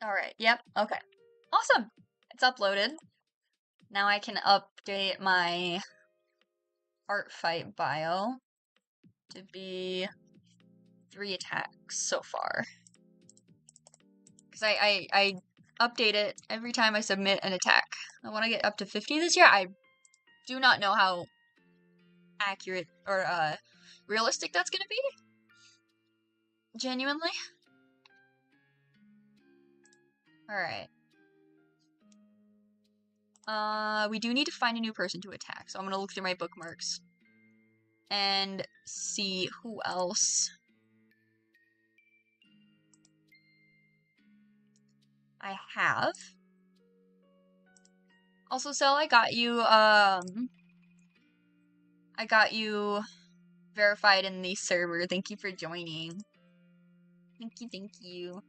Alright, yep, okay. Awesome! It's uploaded. Now I can update my ARTFIGHT bio to be 3 attacks so far. Because I update it every time I submit an attack. I want to get up to 50 this year. I do not know how accurate or realistic that's gonna be. Genuinely. Alright. We do need to find a new person to attack, so I'm gonna look through my bookmarks and see who else I have. Also, Sel, I got you verified in the server. Thank you for joining. Thank you.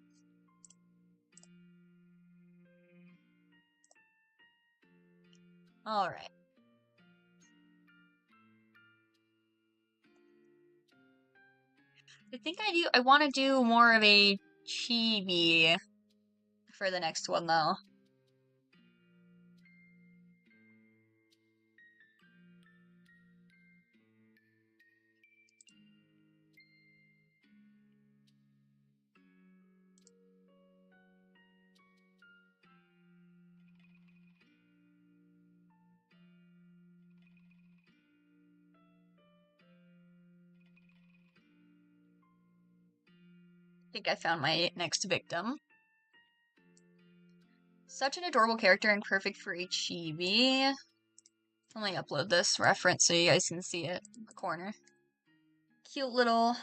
Alright. I think I want to do more of a chibi for the next one, though. I think I found my next victim. Such an adorable character and perfect for a chibi. Let me upload this reference so you guys can see it in the corner. Cute little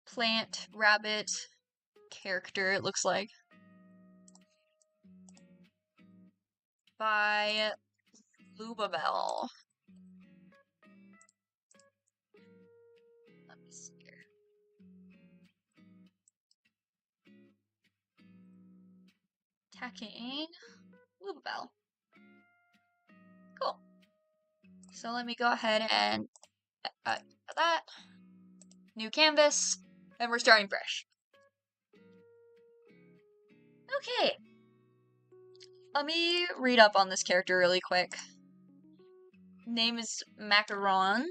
plant rabbit character, it looks like. By Lubabel. Let me see here. Attacking Lubabel. Cool. So let me go ahead and that. New canvas. And we're starting fresh. Okay. Let me read up on this character really quick. Name is Macaron.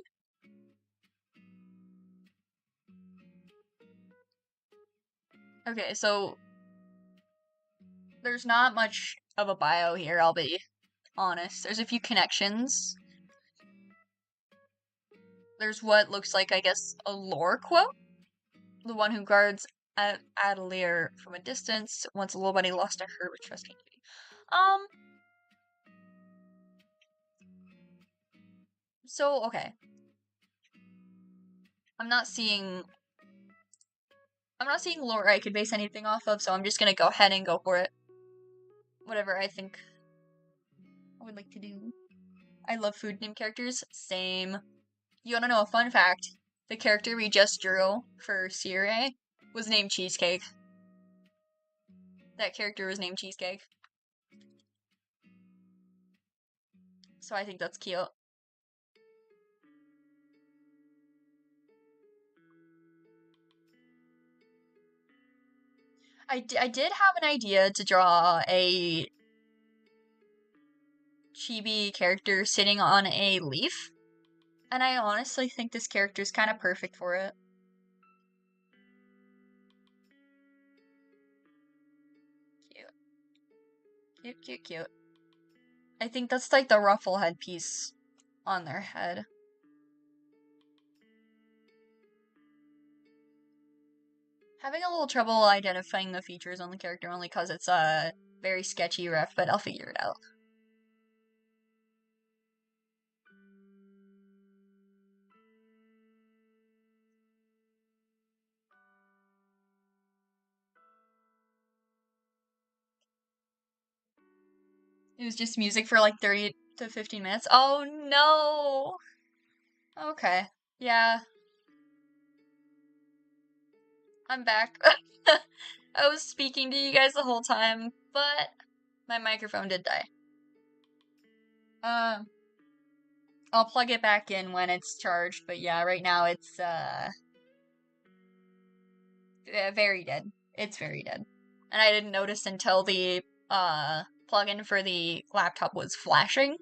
Okay, so there's not much of a bio here, I'll be honest. There's a few connections. There's what looks like, I guess, a lore quote. The one who guards Adelair from a distance. Once a little bunny lost to her with trust and duty. So, okay. I'm not seeing lore I could base anything off of, so I'm just gonna go ahead and go for it. Whatever I think I would like to do. I love food name characters. Same. You wanna know a fun fact? The character we just drew for Sire was named Cheesecake. That character was named Cheesecake. So I think that's cute. I did have an idea to draw a chibi character sitting on a leaf, and I honestly think this character is kind of perfect for it. Cute. Cute, cute, cute. I think that's like the ruffle headpiece on their head. Having a little trouble identifying the features on the character only because it's a very sketchy ref, but I'll figure it out. It was just music for like 30 to 15 minutes. Oh no! Okay. Yeah. I'm back. I was speaking to you guys the whole time, but my microphone did die. I'll plug it back in when it's charged, but yeah, right now it's, very dead. It's very dead. And I didn't notice until the, plugin for the laptop was flashing.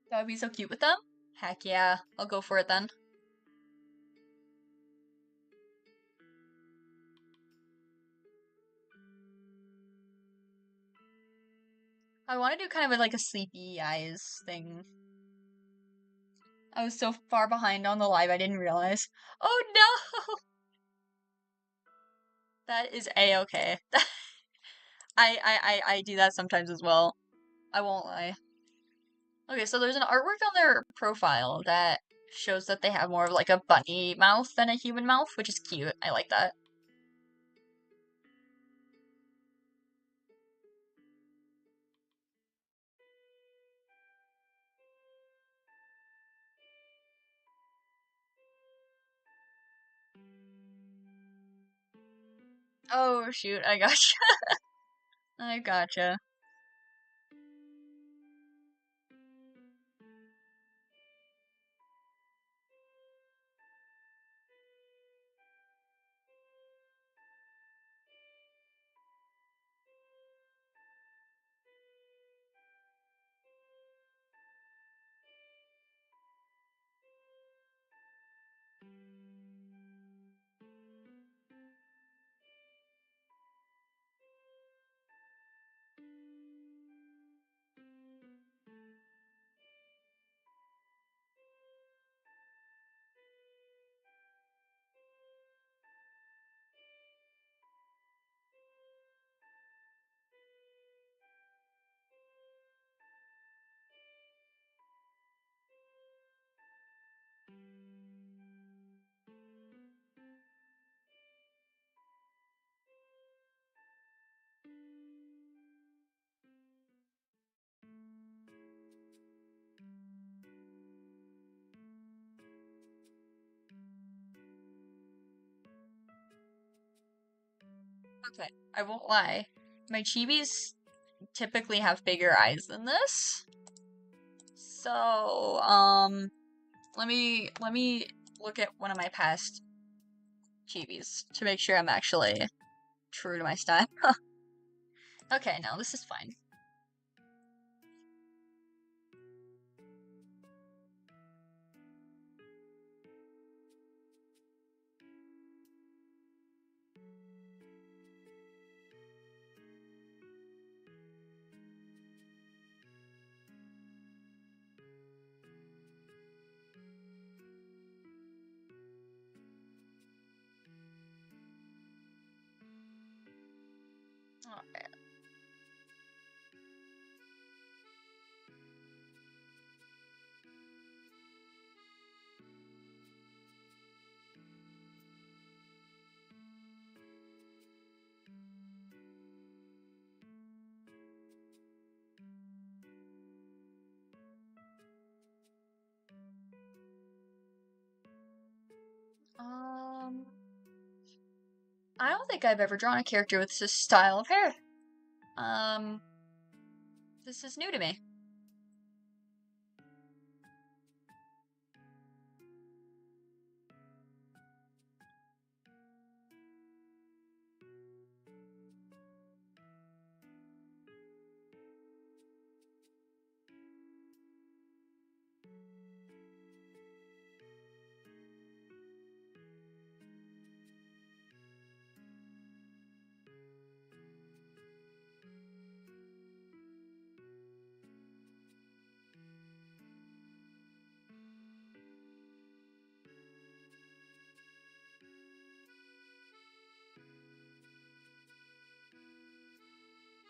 That would be so cute with them. Heck yeah, I'll go for it then. I want to do kind of like a sleepy eyes thing. I was so far behind on the live I didn't realize. Oh no! That is a-okay. I do that sometimes as well. I won't lie. Okay, so there's an artwork on their profile that shows that they have more of like a bunny mouth than a human mouth, which is cute. I like that. Oh shoot, I gotcha. I gotcha. Okay, I won't lie. My chibis typically have bigger eyes than this. So, let me look at one of my past chibis to make sure I'm actually true to my style. Okay, no, this is fine. I don't think I've ever drawn a character with this style of hair. This is new to me.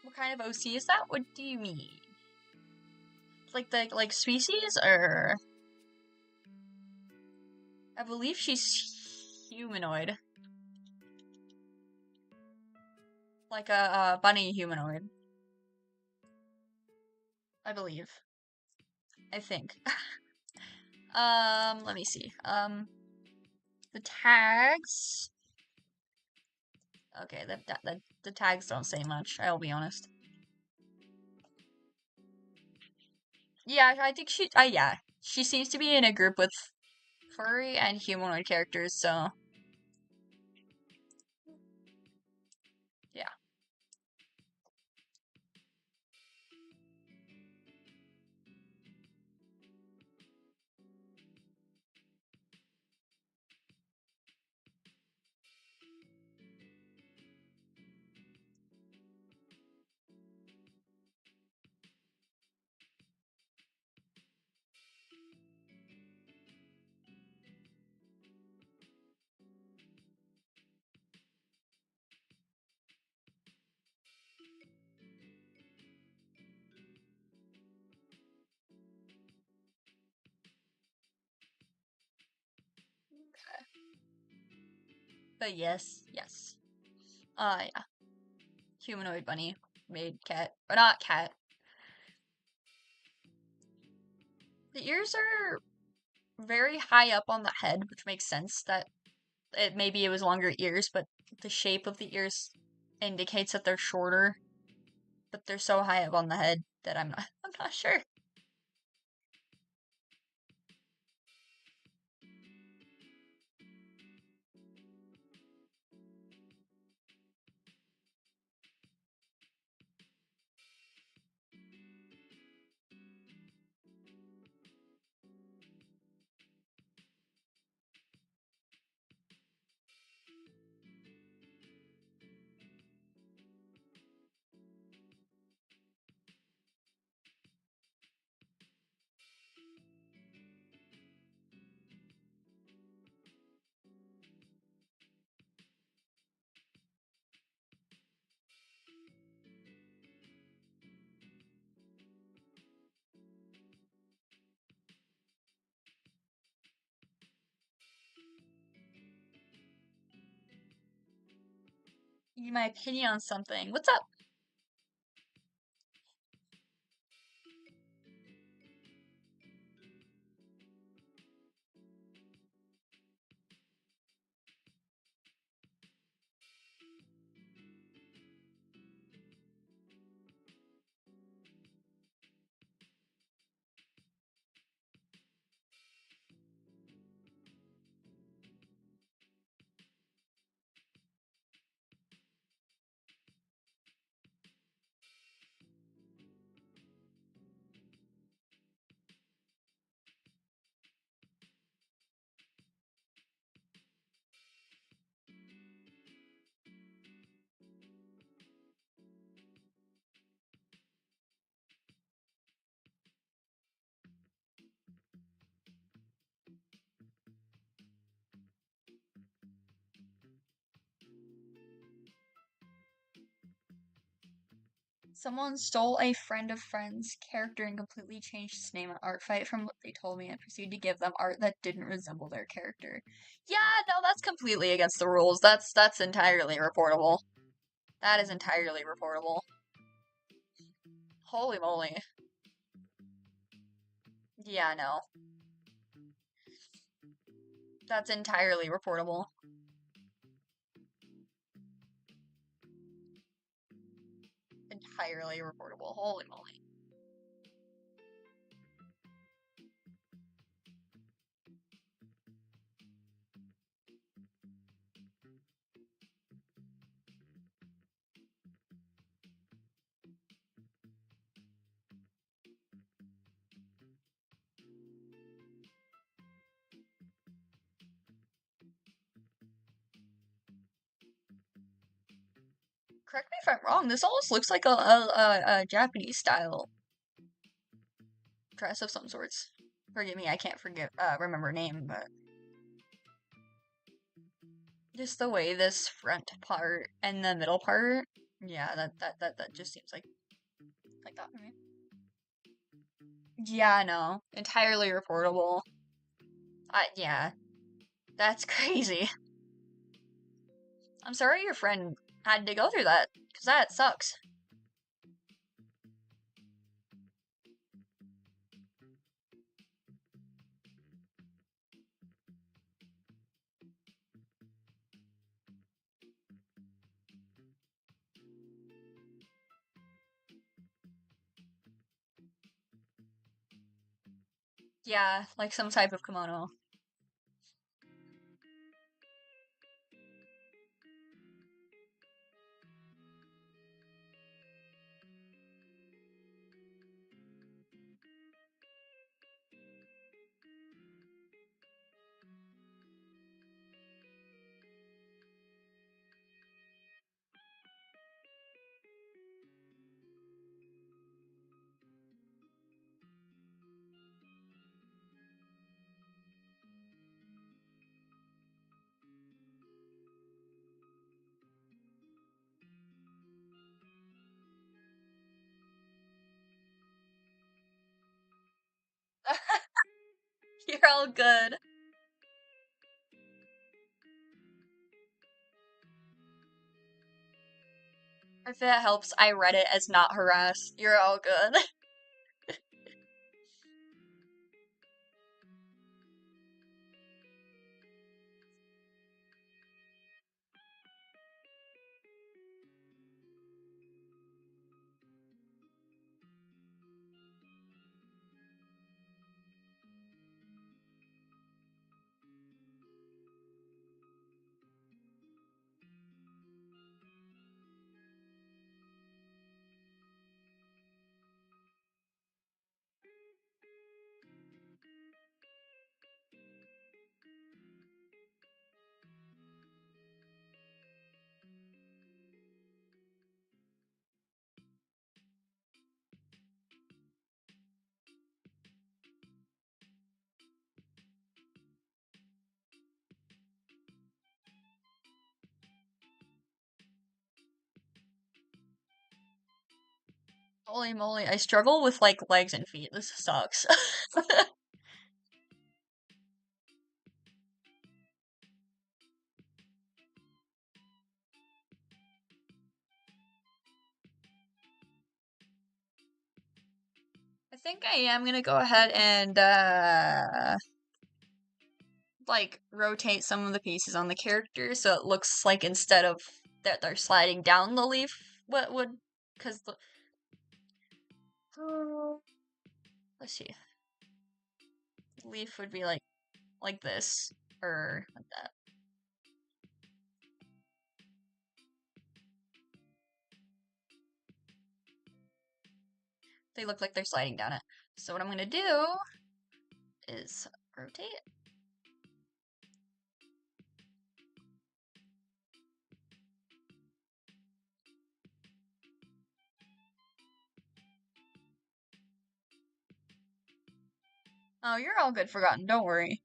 What kind of OC is that? What do you mean? Like the species, or I believe she's humanoid, like a bunny humanoid. I believe. I think. Let me see. The tags. Okay, the tags don't say much. I'll be honest. Yeah, I think yeah, she seems to be in a group with furry and humanoid characters, so yeah. But yes. Yeah. Humanoid bunny made cat, but not cat. The ears are very high up on the head, which makes sense that maybe it was longer ears, but the shape of the ears indicates that they're shorter, but they're so high up on the head that I'm not sure. Need my opinion on something. What's up? Someone stole a friend of friend's character and completely changed his name on ARTFIGHT from what they told me and proceeded to give them art that didn't resemble their character. Yeah, no, that's completely against the rules. That's entirely reportable. That is entirely reportable. Holy moly. Yeah, no. That's entirely reportable. entirely reportable. Holy moly. Correct me if I'm wrong, this almost looks like a Japanese style dress of some sorts. Forgive me, I can't remember her name, but just the way this front part and the middle part, yeah, that just seems like that for me. Yeah, no, entirely reportable. Yeah, that's crazy. I'm sorry your friend had to go through that, because that sucks. Yeah, like some type of kimono. You're all good. If it helps, I read it as not harass. You're all good. Holy moly, I struggle with like legs and feet. This sucks. I think I am gonna go ahead and like rotate some of the pieces on the character so it looks like instead of that they're sliding down the leaf, what would because the let's see, leaf would be like this or like that. They look like they're sliding down it. So what I'm gonna do is rotate. Oh, you're all good, Forgotten. Don't worry.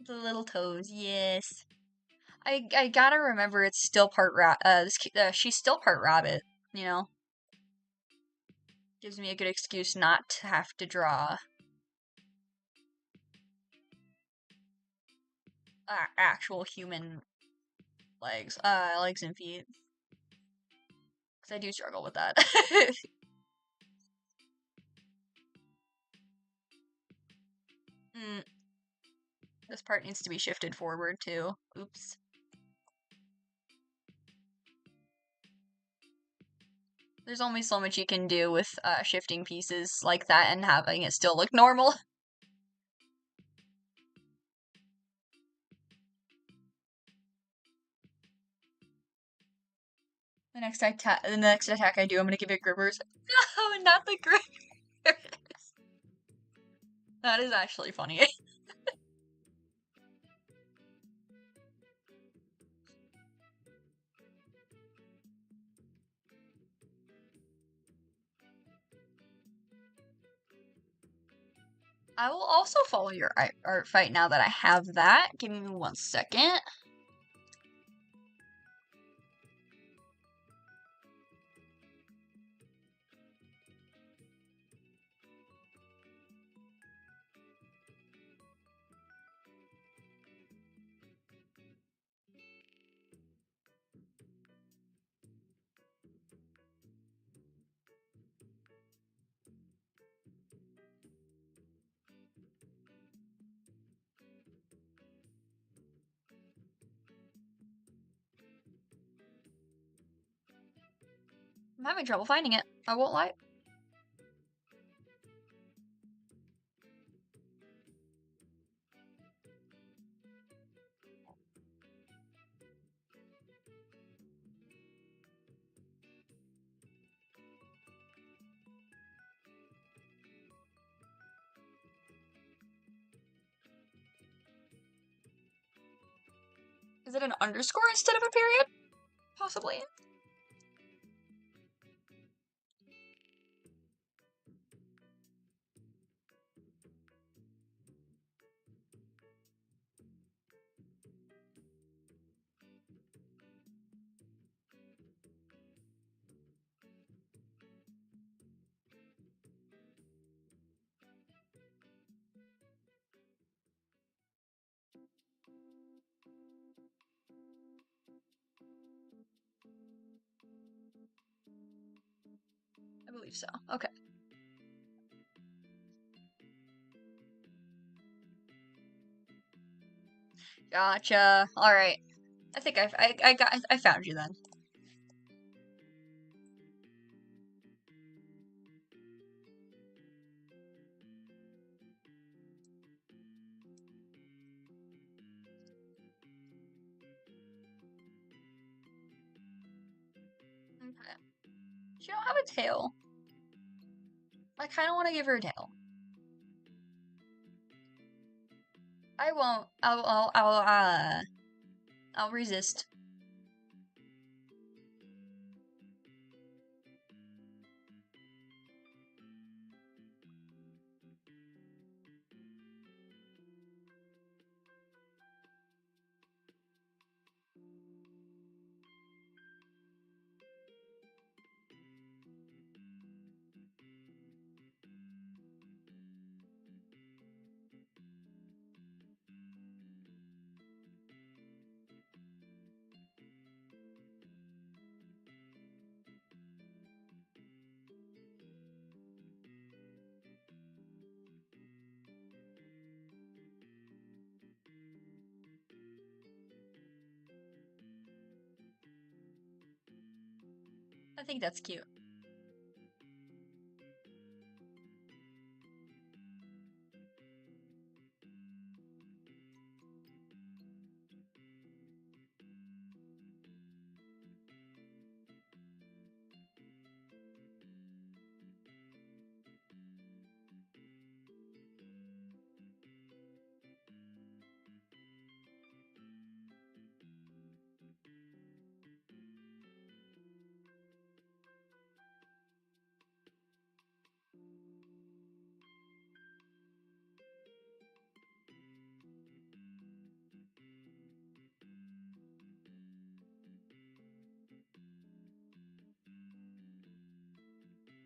The little toes, yes. I gotta remember it's still part she's still part rabbit, you know? Gives me a good excuse not to have to draw actual human legs and feet. Because I do struggle with that. mm. This part needs to be shifted forward too. Oops. There's only so much you can do with shifting pieces like that and having it still look normal. The next attack I do, I'm gonna give it grippers. No, not the grippers. That is actually funny. I will also follow your art fight now that I have that. Give me 1 second. I'm having trouble finding it. I won't lie. Is it an underscore instead of a period? Possibly. I believe so. Okay. Gotcha. All right. I think I found you then. Okay. She don't have a tail. I kind of want to give her a tail. I won't. I'll resist. I think that's cute.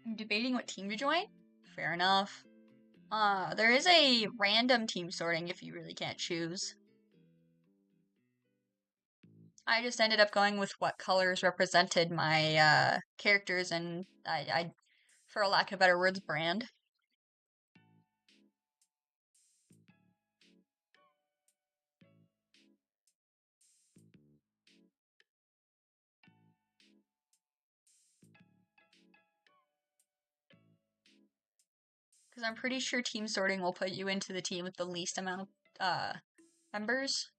I'm debating what team to join. Fair enough. There is a random team sorting if you really can't choose. I just ended up going with what colors represented my characters and I, for a lack of better words, brand. Because I'm pretty sure team sorting will put you into the team with the least amount of members,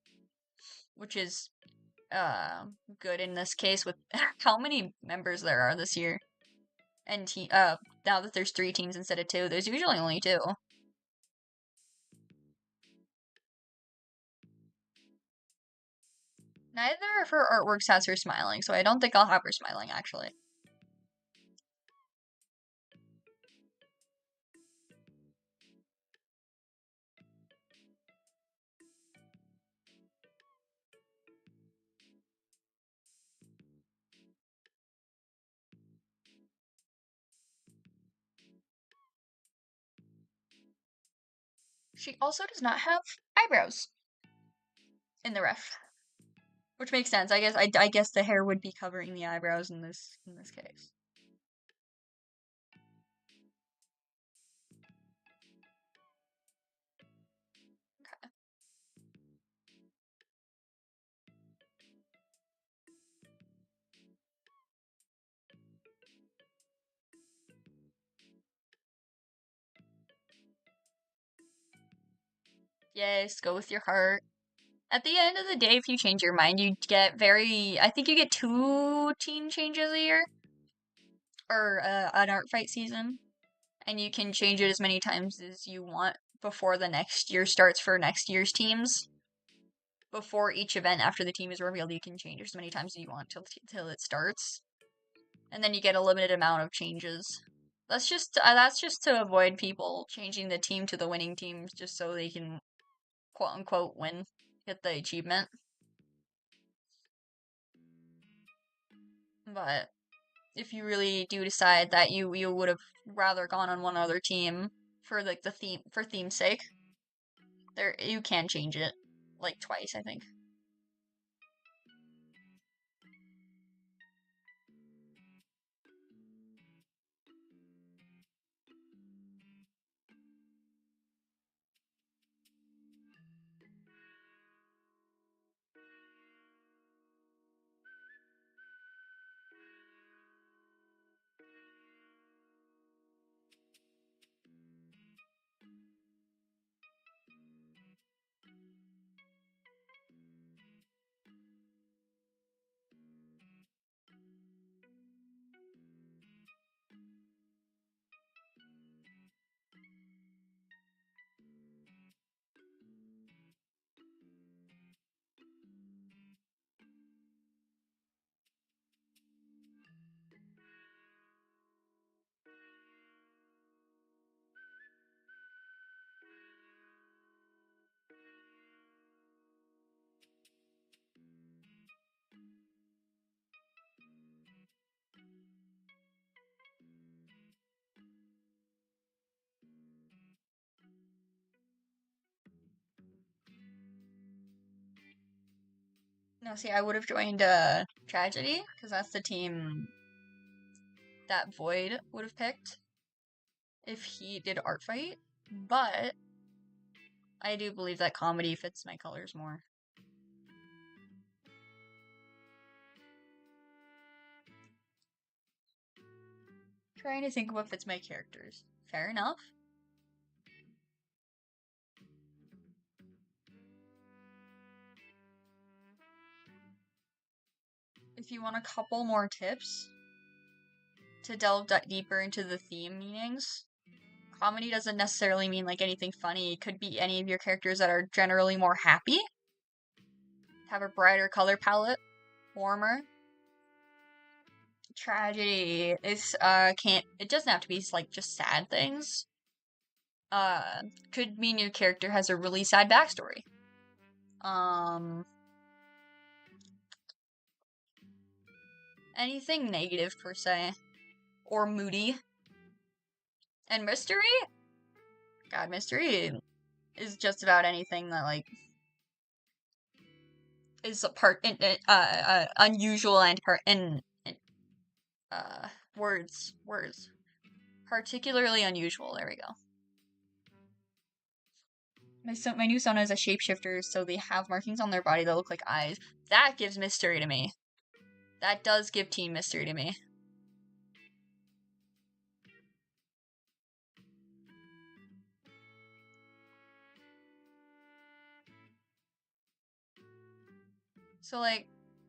which is good in this case with how many members there are this year. And now that there's 3 teams instead of 2, there's usually only 2. Neither of her artworks has her smiling, so I don't think I'll have her smiling, actually. She also does not have eyebrows in the ref, which makes sense. I guess the hair would be covering the eyebrows in this case. Okay. Yes, go with your heart. At the end of the day, if you change your mind, you get I think you get 2 team changes a year. Or an art fight season. And you can change it as many times as you want before the next year starts for next year's teams. Before each event after the team is revealed, you can change as many times as you want till it starts. And then you get a limited amount of changes. That's just to avoid people changing the team to the winning team just so they can quote unquote win, get the achievement. But if you really do decide that you would have rather gone on one other team for like theme's sake, you can change it like twice, I think. No, see, I would have joined Tragedy, because that's the team that Void would have picked if he did Art Fight, but I do believe that comedy fits my colors more. Trying to think of what fits my characters. Fair enough. If you want a couple more tips to delve deeper into the theme meanings, comedy doesn't necessarily mean like anything funny. It could be any of your characters that are generally more happy, have a brighter color palette, warmer. Tragedy is it doesn't have to be like just sad things. Could mean your character has a really sad backstory. Anything negative per se, or moody. And mystery? God, mystery is just about anything that like is a part unusual and words particularly unusual. There we go. My new Sona is a shapeshifter, so they have markings on their body that look like eyes. That gives mystery to me. That does give teen mystery to me. So, like,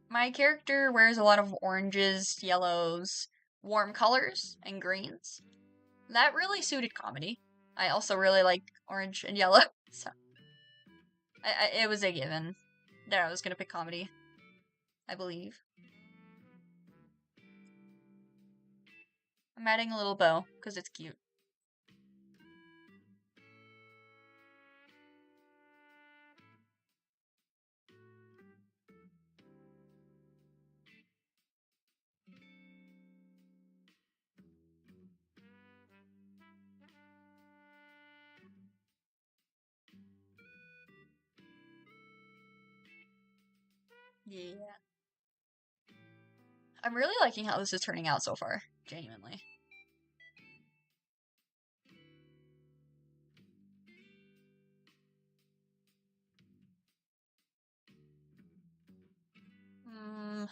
my character wears a lot of oranges, yellows, warm colors, and greens. That really suited comedy. I also really like orange and yellow, so it was a given that I was gonna pick comedy, I believe. I'm adding a little bow, because it's cute. Yeah. I'm really liking how this is turning out so far, genuinely. Hmm.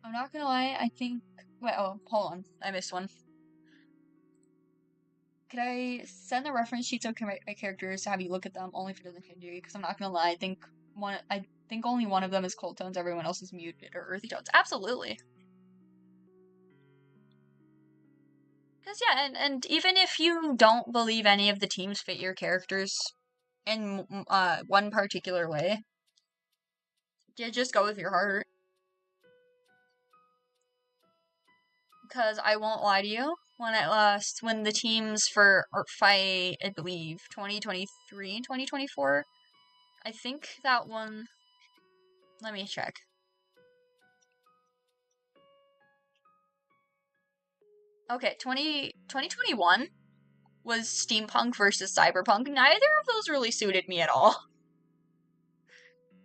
I'm not gonna lie, I think... Wait, oh, hold on. I missed one. Could I send the reference sheets of my characters to have you look at them, only if it doesn't hinder you? Because I'm not gonna lie, I think only one of them is cold tones, everyone else is muted or earthy tones. Absolutely. Because, yeah, and even if you don't believe any of the teams fit your characters in one particular way, yeah, just go with your heart. Because I won't lie to you, when the teams for ARTFIGHT, I believe, 2023 and 2024, I think that one, let me check. Okay, 2021 was steampunk versus cyberpunk. Neither of those really suited me at all.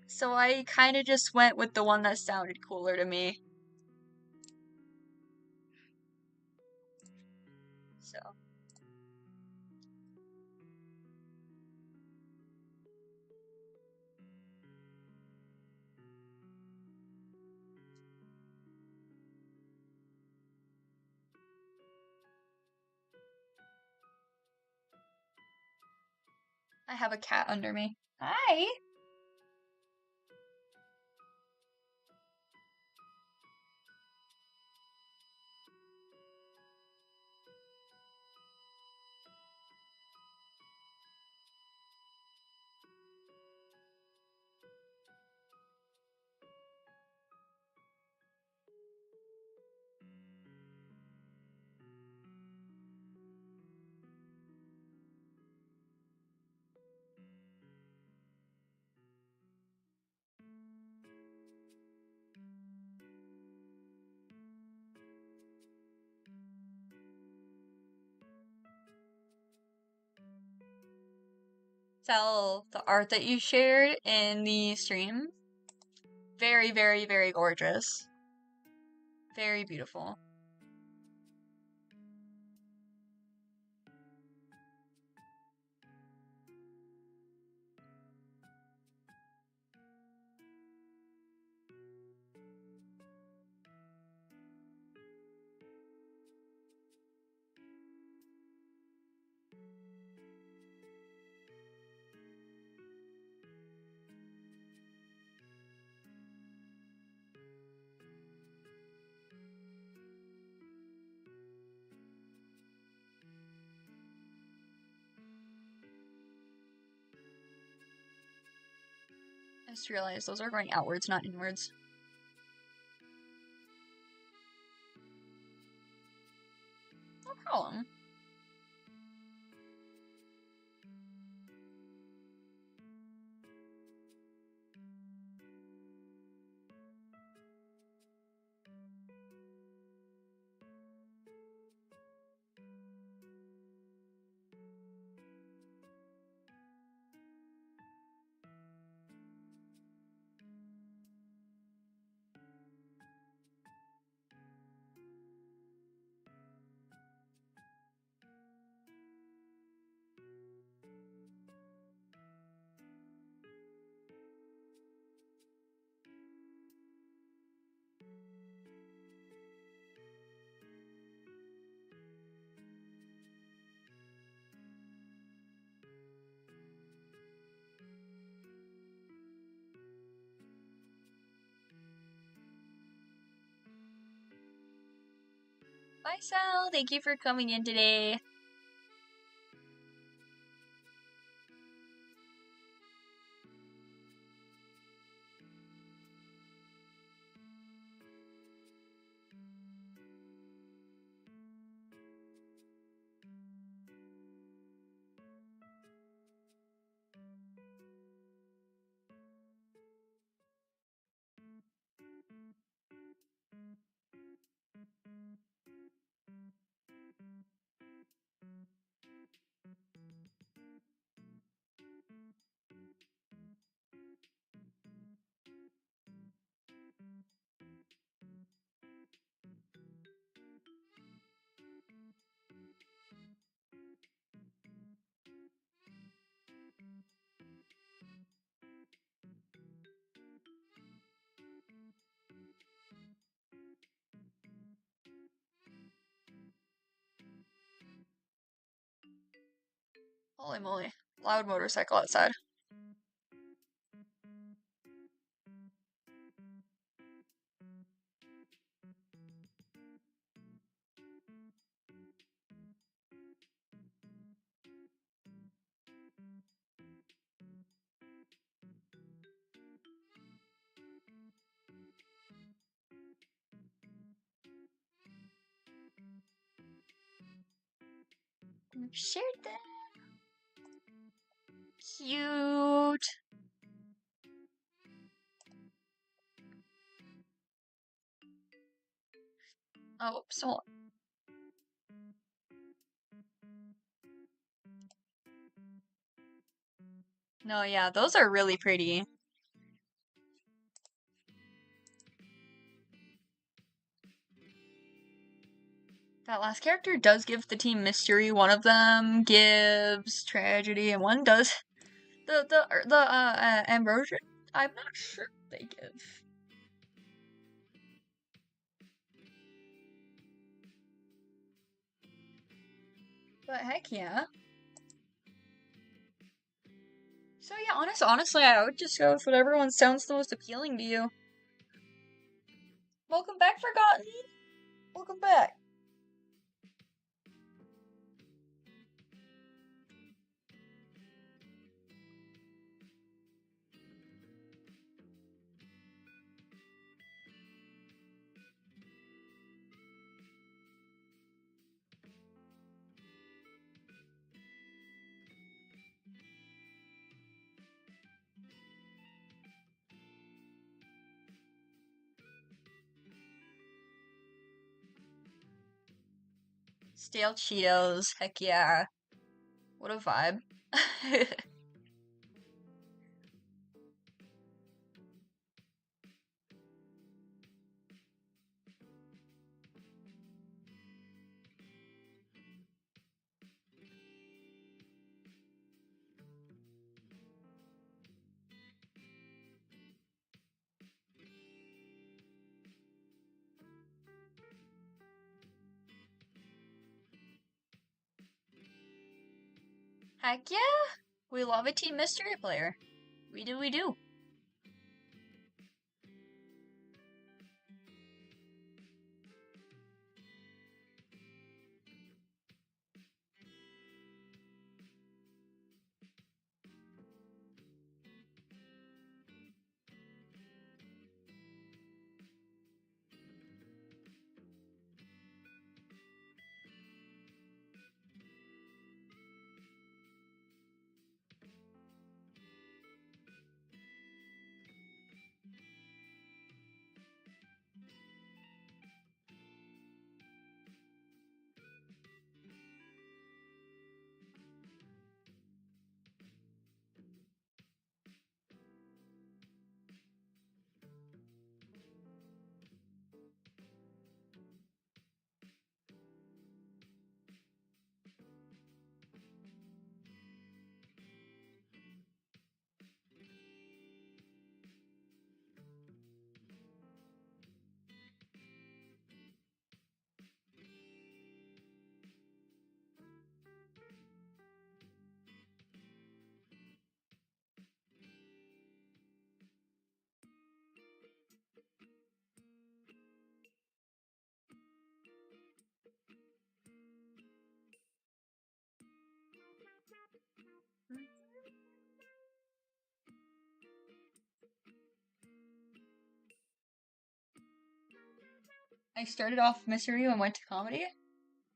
So I kind of just went with the one that sounded cooler to me. So. I have a cat under me. Hi! Sell the art that you shared in the stream. Very, very, very gorgeous. Very beautiful. I just realized those are going outwards, not inwards. No problem. Hi, Sal. Thank you for coming in today. Holy moly. Loud motorcycle outside. Shared that. Cute. Oh, so. No, yeah, those are really pretty. That last character does give the team mystery. One of them gives tragedy, and one does the ambrosia. I'm not sure they give. But heck yeah. So yeah, honestly, I would just go with whatever one sounds the most appealing to you. Welcome back, Forgotten. Welcome back. Stale Cheetos, heck yeah. What a vibe. Heck yeah! We love a team mystery player. We do, we do. I started off mystery and went to comedy.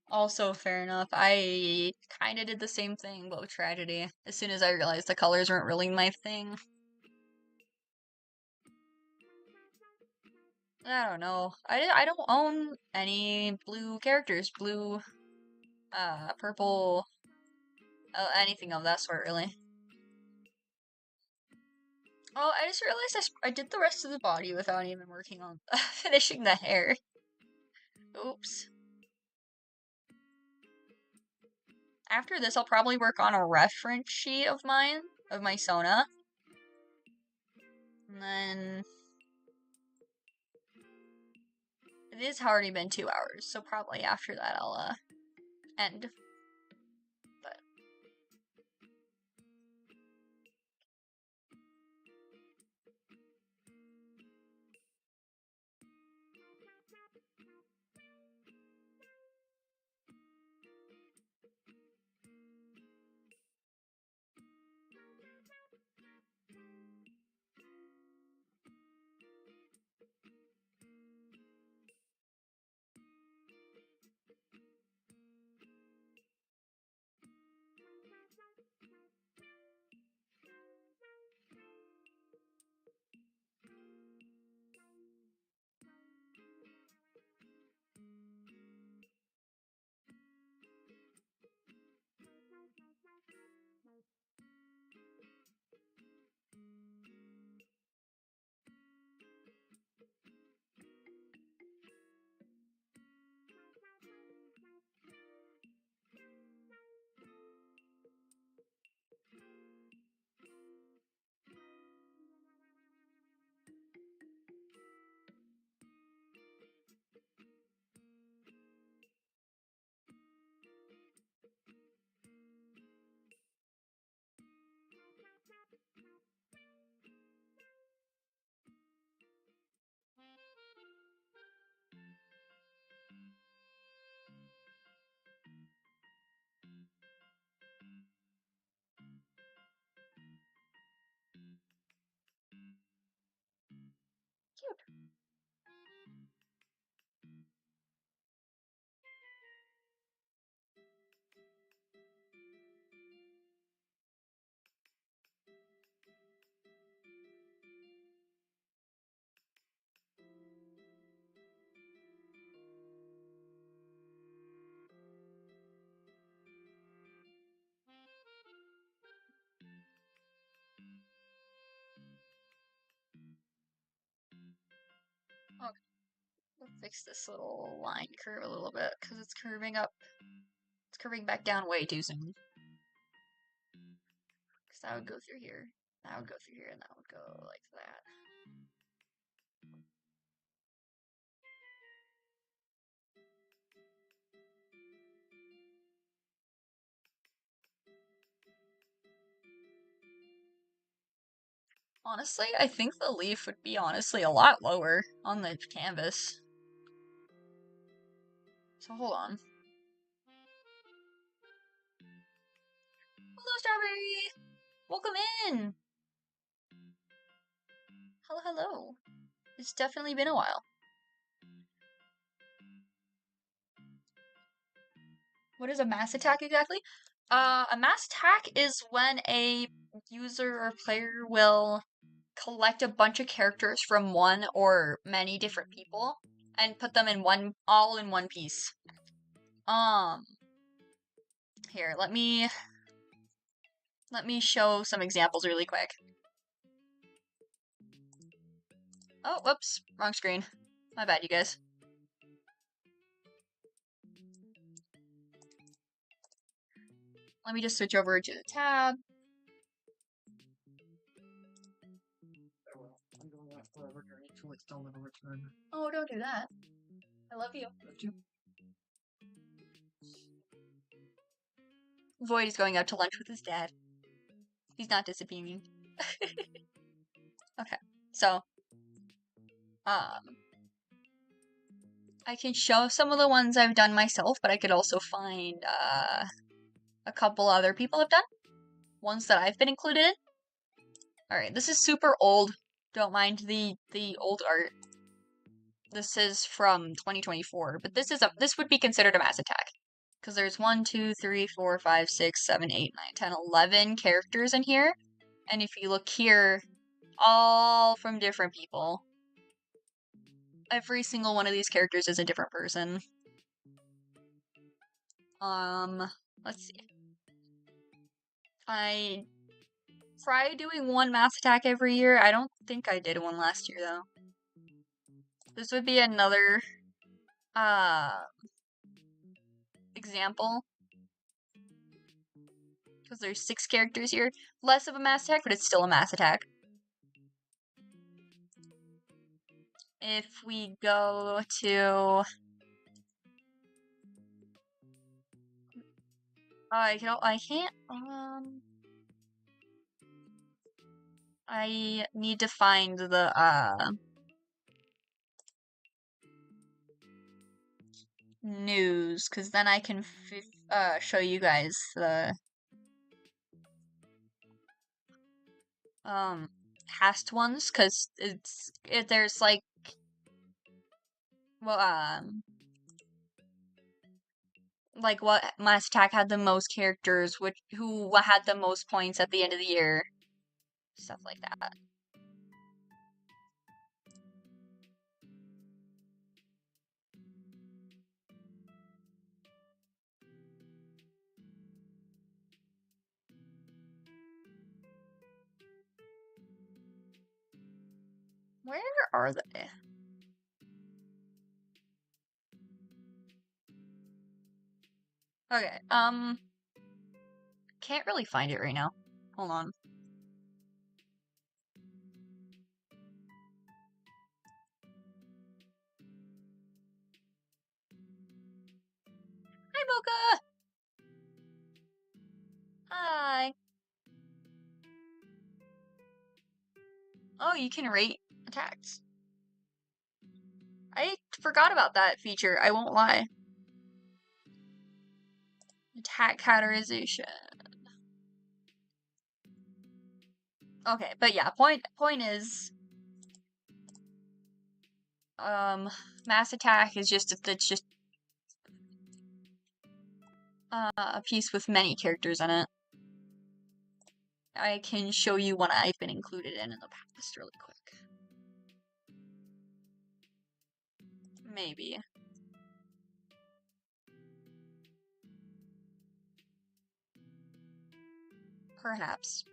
Also, fair enough. I kind of did the same thing, but with tragedy. As soon as I realized the colors weren't really my thing. I don't know. I don't own any blue characters. Blue, purple, anything of that sort, really. Oh, I just realized I did the rest of the body without even working on finishing the hair. Oops. After this, I'll probably work on a reference sheet of mine, of my Sona. And then... It has already been 2 hours, so probably after that I'll, end. But... Cute. Okay. We'll fix this little line curve a little bit, because it's curving up. It's curving back down way too soon. Because that would go through here, that would go through here, and that would go like that. Honestly, I think the leaf would be honestly a lot lower on the canvas. So hold on. Hello, Strawberry! Welcome in! Hello, hello. It's definitely been a while. What is a mass attack exactly? A mass attack is when a user or player will collect a bunch of characters from one or many different people and put them in all in one piece. Here, let me show some examples really quick. Oh, whoops, wrong screen. My bad, you guys. Let me just switch over to the tab. I'm going on a forever journey till it's done with a return. Oh, don't do that. I love you. Love you. Void is going out to lunch with his dad. He's not disappearing. Okay, so, I can show some of the ones I've done myself, but I could also find, a couple other people have done. Ones that I've been included in. Alright, this is super old. Don't mind the old art. This is from 2024, but this would be considered a mass attack. Because there's 1, 2, 3, 4, 5, 6, 7, 8, 9, 10, 11 characters in here. And if you look here, all from different people. Every single one of these characters is a different person. Let's see. I try doing one mass attack every year. I don't think I did one last year, though. This would be another, example. Because there's 6 characters here. Less of a mass attack, but it's still a mass attack. If we go to... I can't, I need to find the, news, because then I can show you guys the, past ones, because there's, like, well, like, what mass attack had the most characters, who had the most points at the end of the year, stuff like that. Where are they? Okay, can't really find it right now. Hold on. Hi, Mocha! Hi! Oh, you can rate attacks. I forgot about that feature, I won't lie. Attack categorization. Okay, but yeah, point is, mass attack is just, it's just, a piece with many characters in it. I can show you one I've been included in the past really quick. Maybe. Perhaps.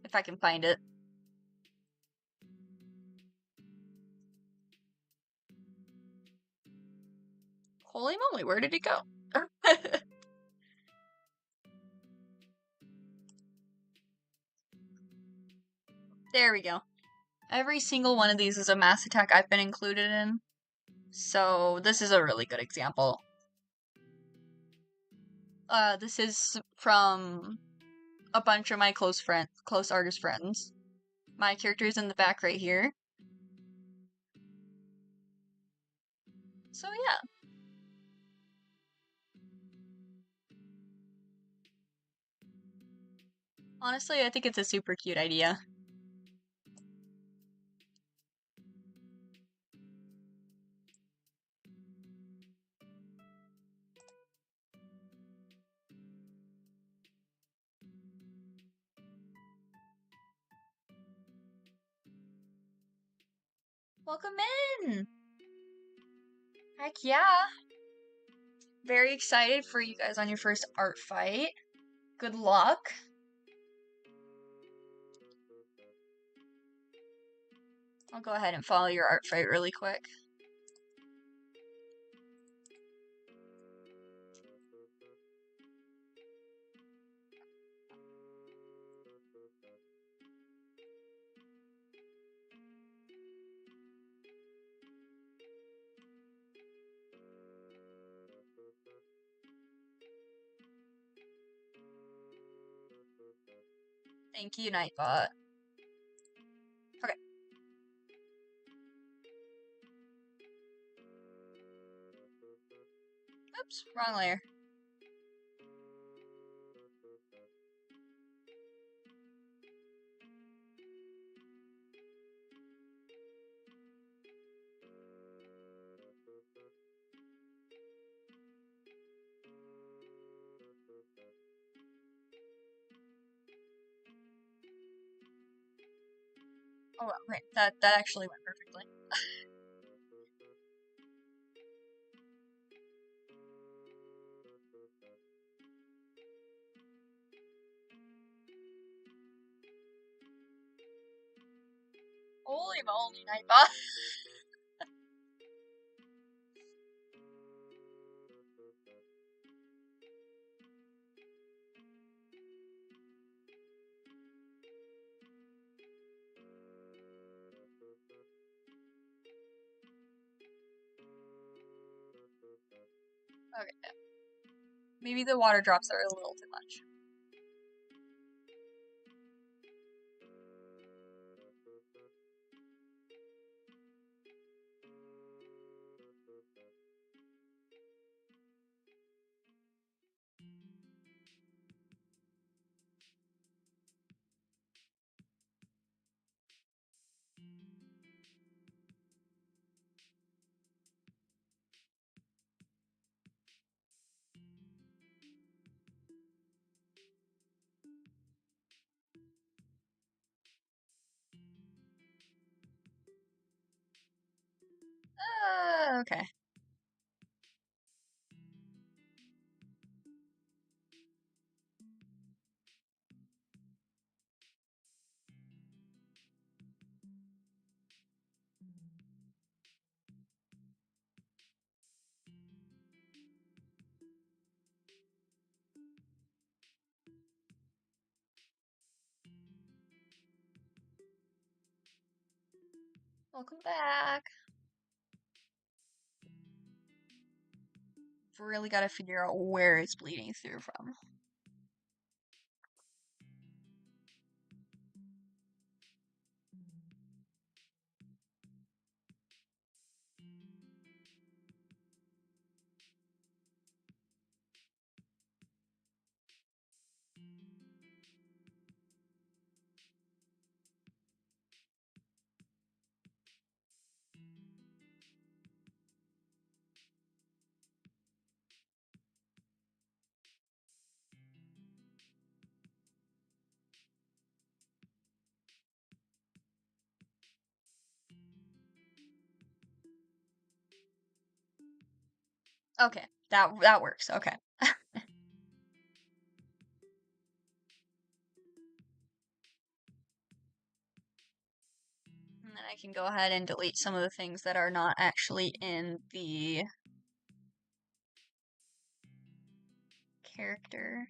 If I can find it. Holy moly, where did it go? There we go. Every single one of these is a mass attack I've been included in. So this is a really good example. This is from a bunch of my close artist friends. My character's in the back right here. So yeah. Honestly, I think it's a super cute idea. Welcome in! Heck yeah! Very excited for you guys on your first art fight. Good luck. I'll go ahead and follow your art fight really quick. Thank you, Nightbot. Okay. Oops, wrong layer. Oh, okay. That actually went perfectly. Holy moly, Nightbot. Okay. Maybe the water drops are a little too much. Okay. Welcome back. Really gotta figure out where it's bleeding through from. Okay, that works. Okay. And then I can go ahead and delete some of the things that are not actually in the character.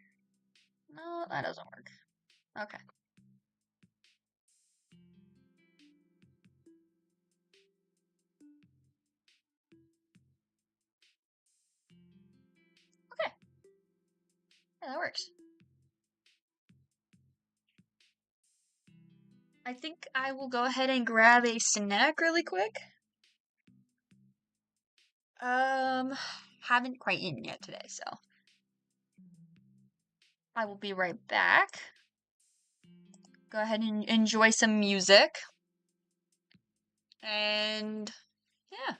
No, that doesn't work. Okay. Okay. Yeah, that works. I think I will go ahead and grab a snack really quick. Haven't quite eaten yet today, so I will be right back. Go ahead and enjoy some music. And yeah.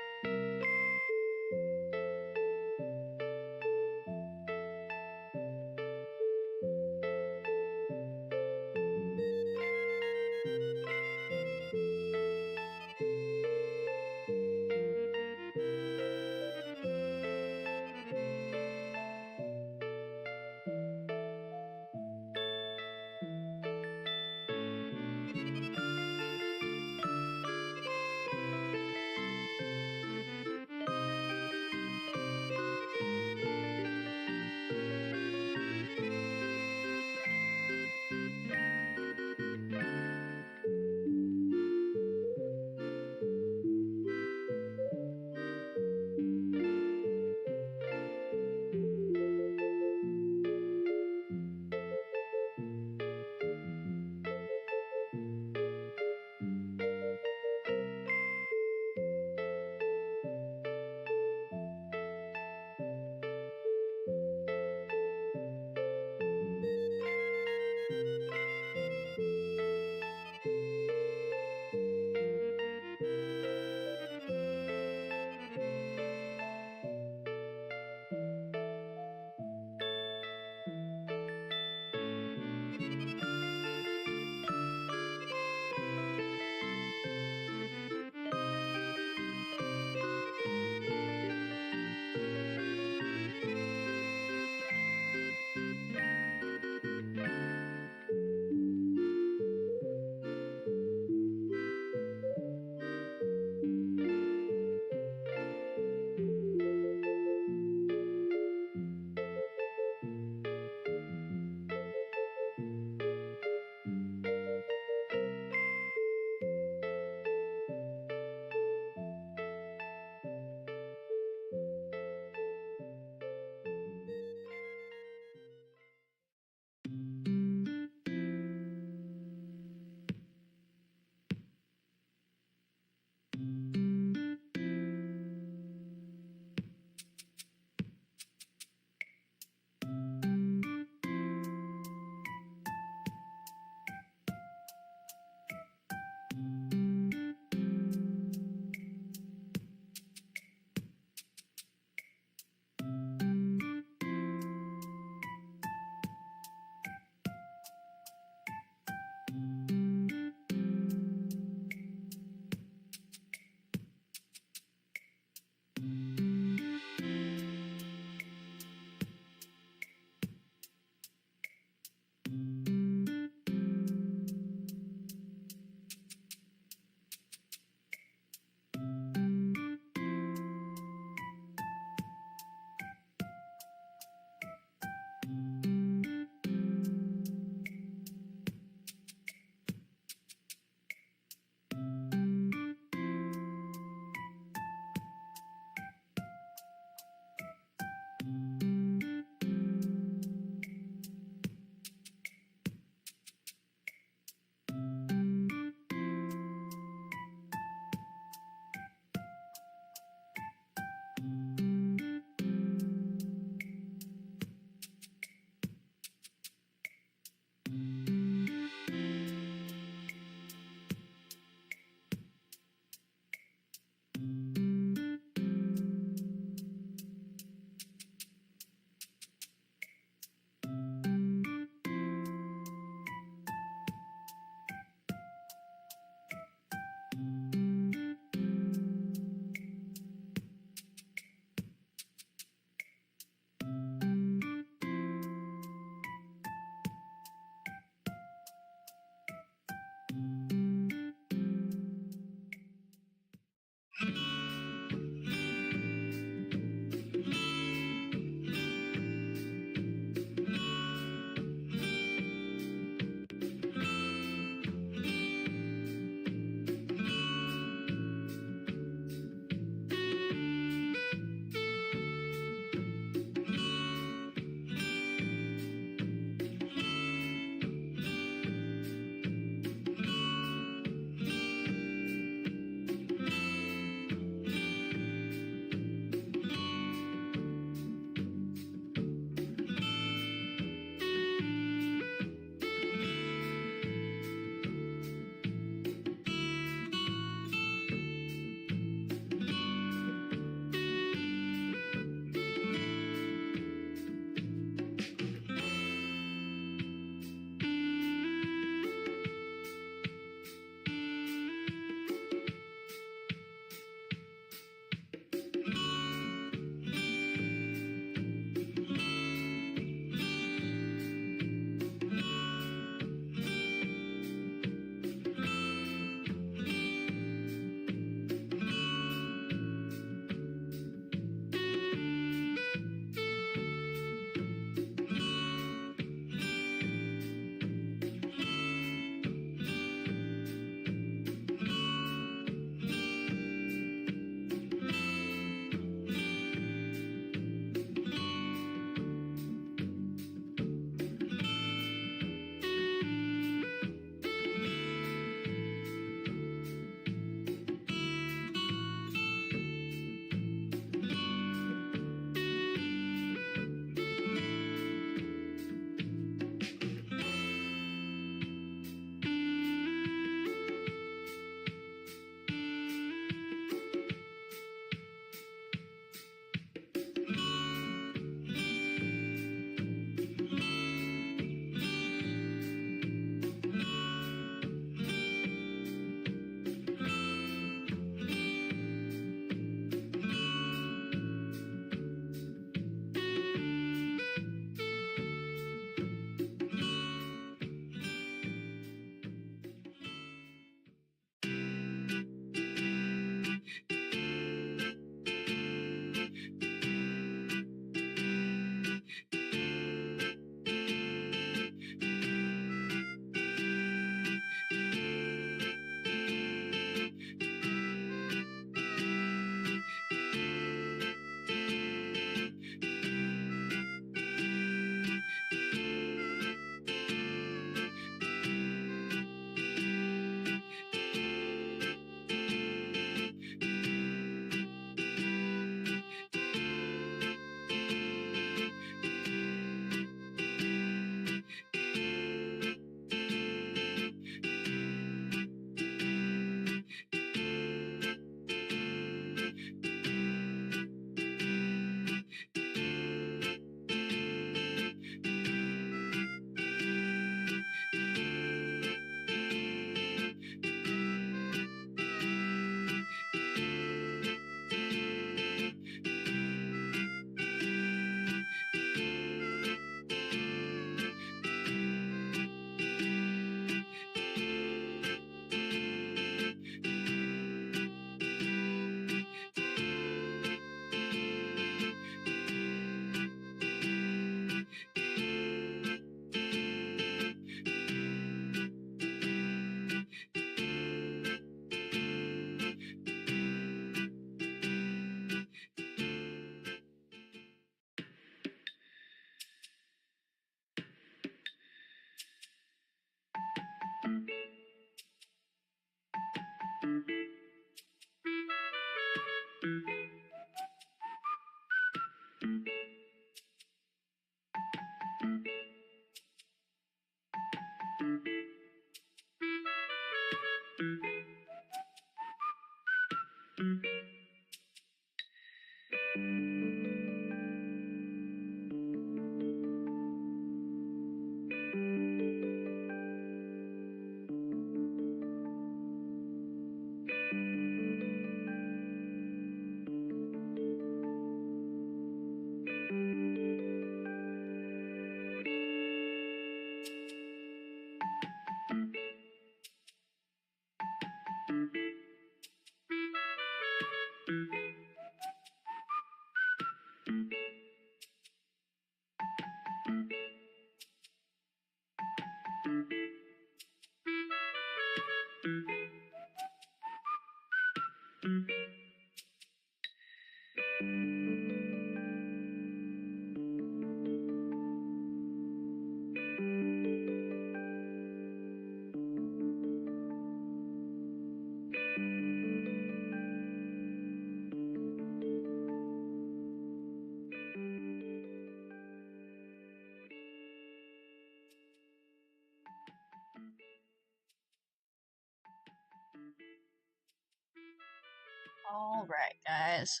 Alright, guys.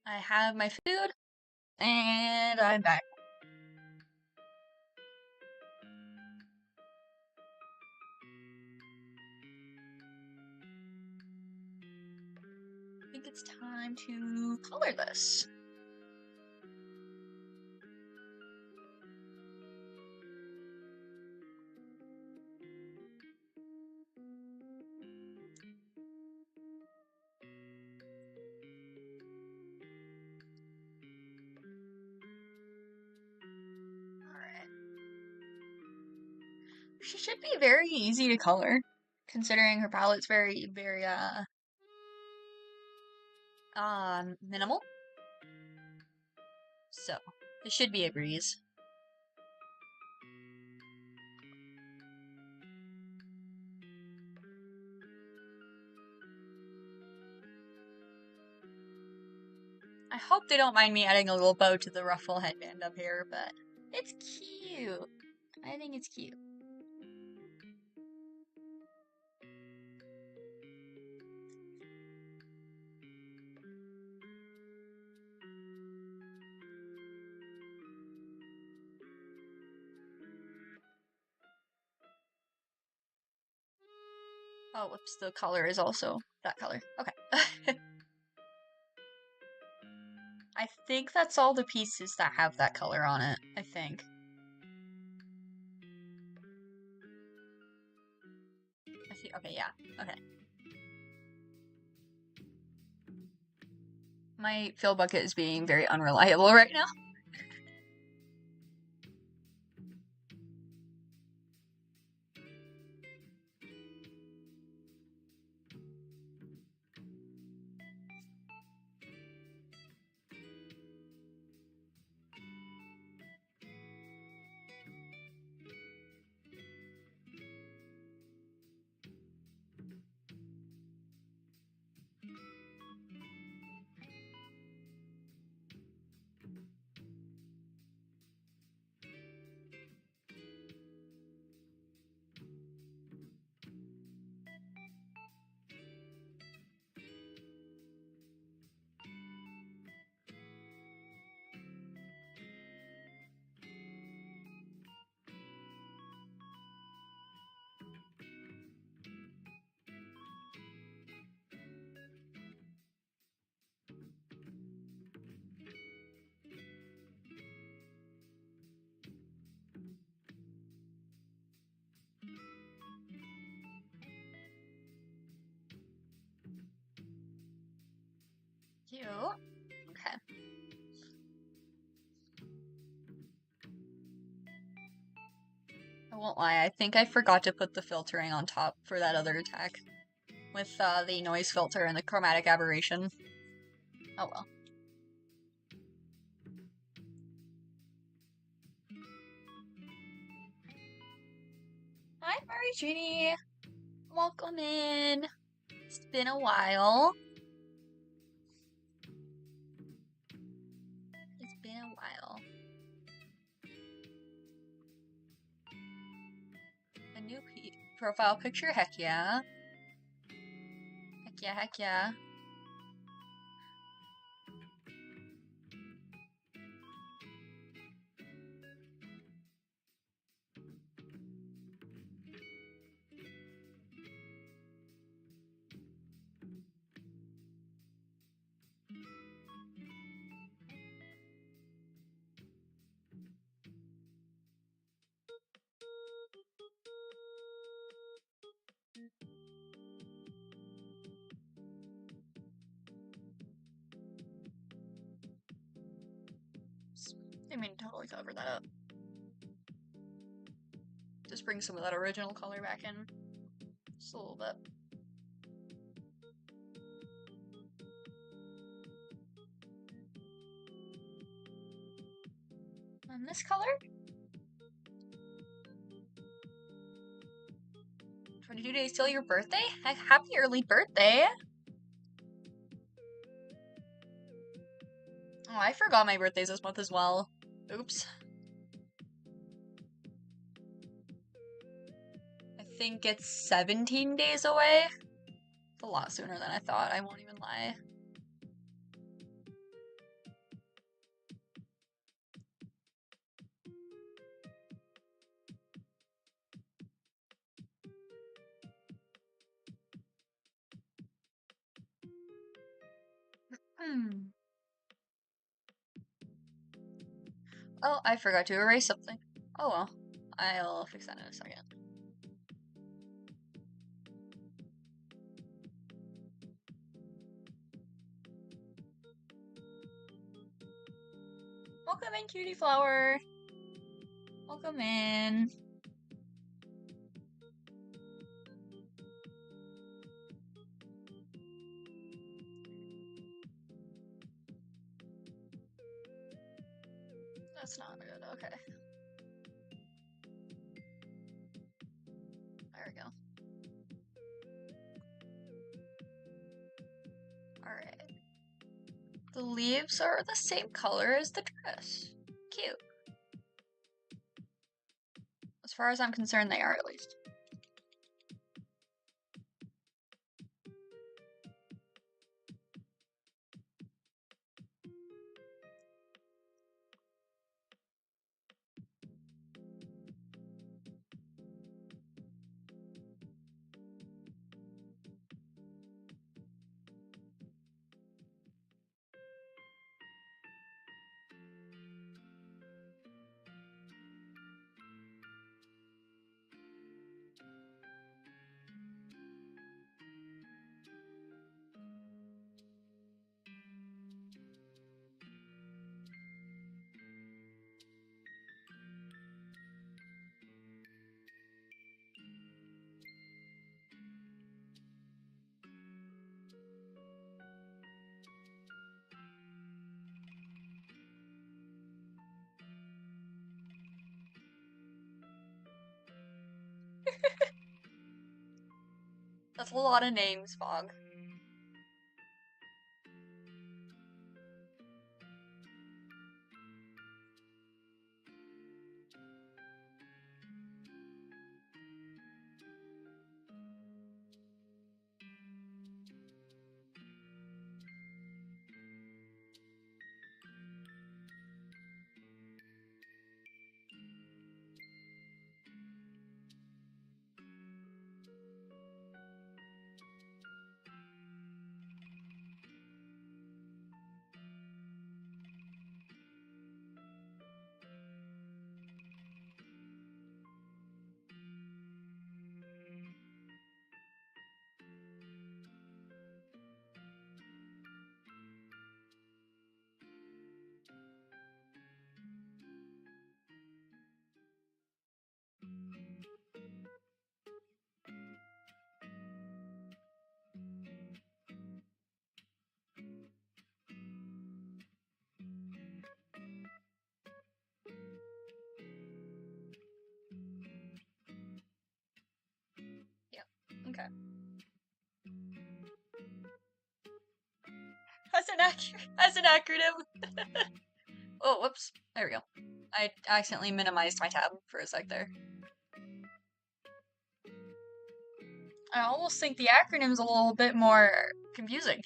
I have my food, and I'm back. I think it's time to color this. She should be very easy to color, considering her palette's very, very, minimal. So, this should be a breeze. I hope they don't mind me adding a little bow to the ruffle headband up here, but it's cute. I think it's cute. Oh, whoops, the color is also that color. Okay. I think that's all the pieces that have that color on it, I think. Okay, yeah, okay. My fill bucket is being very unreliable right now. Cute. Okay. I won't lie, I think I forgot to put the filtering on top for that other attack. With the noise filter and the chromatic aberration. Oh well. Hi, Mary Jeannie! Welcome in! It's been a while. profile picture? Heck yeah. Heck yeah, heck yeah. I mean, totally cover that up. Just bring some of that original color back in. Just a little bit. And this color? 22 days till your birthday? Happy early birthday! Oh, I forgot my birthday's this month as well. Oops. I think it's 17 days away. It's a lot sooner than I thought, I won't even lie. Oh, I forgot to erase something. Oh well. I'll fix that in a second. Welcome in, cutie flower. Welcome in. That's not good. Okay. There we go. Alright. The leaves are the same color as the dress. Cute. As far as I'm concerned, they are at least. That's a lot of names, Fog. Okay. As an acronym. Oh, whoops. There we go. I accidentally minimized my tab for a sec there. I almost think the acronym's a little bit more confusing.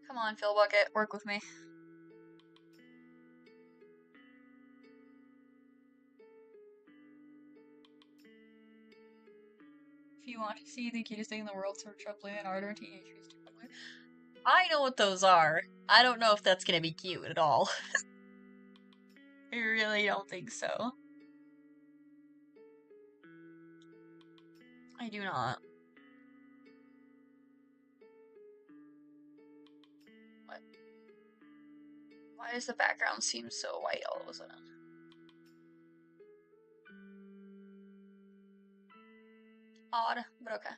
Come on, Phil Bucket, work with me. If you want to see the cutest thing in the world, search up Leonardo and Art Teenage Mutant. I know what those are. I don't know if that's gonna be cute at all. I really don't think so. I do not. What? Why does the background seem so white all of a sudden? Odd, but okay.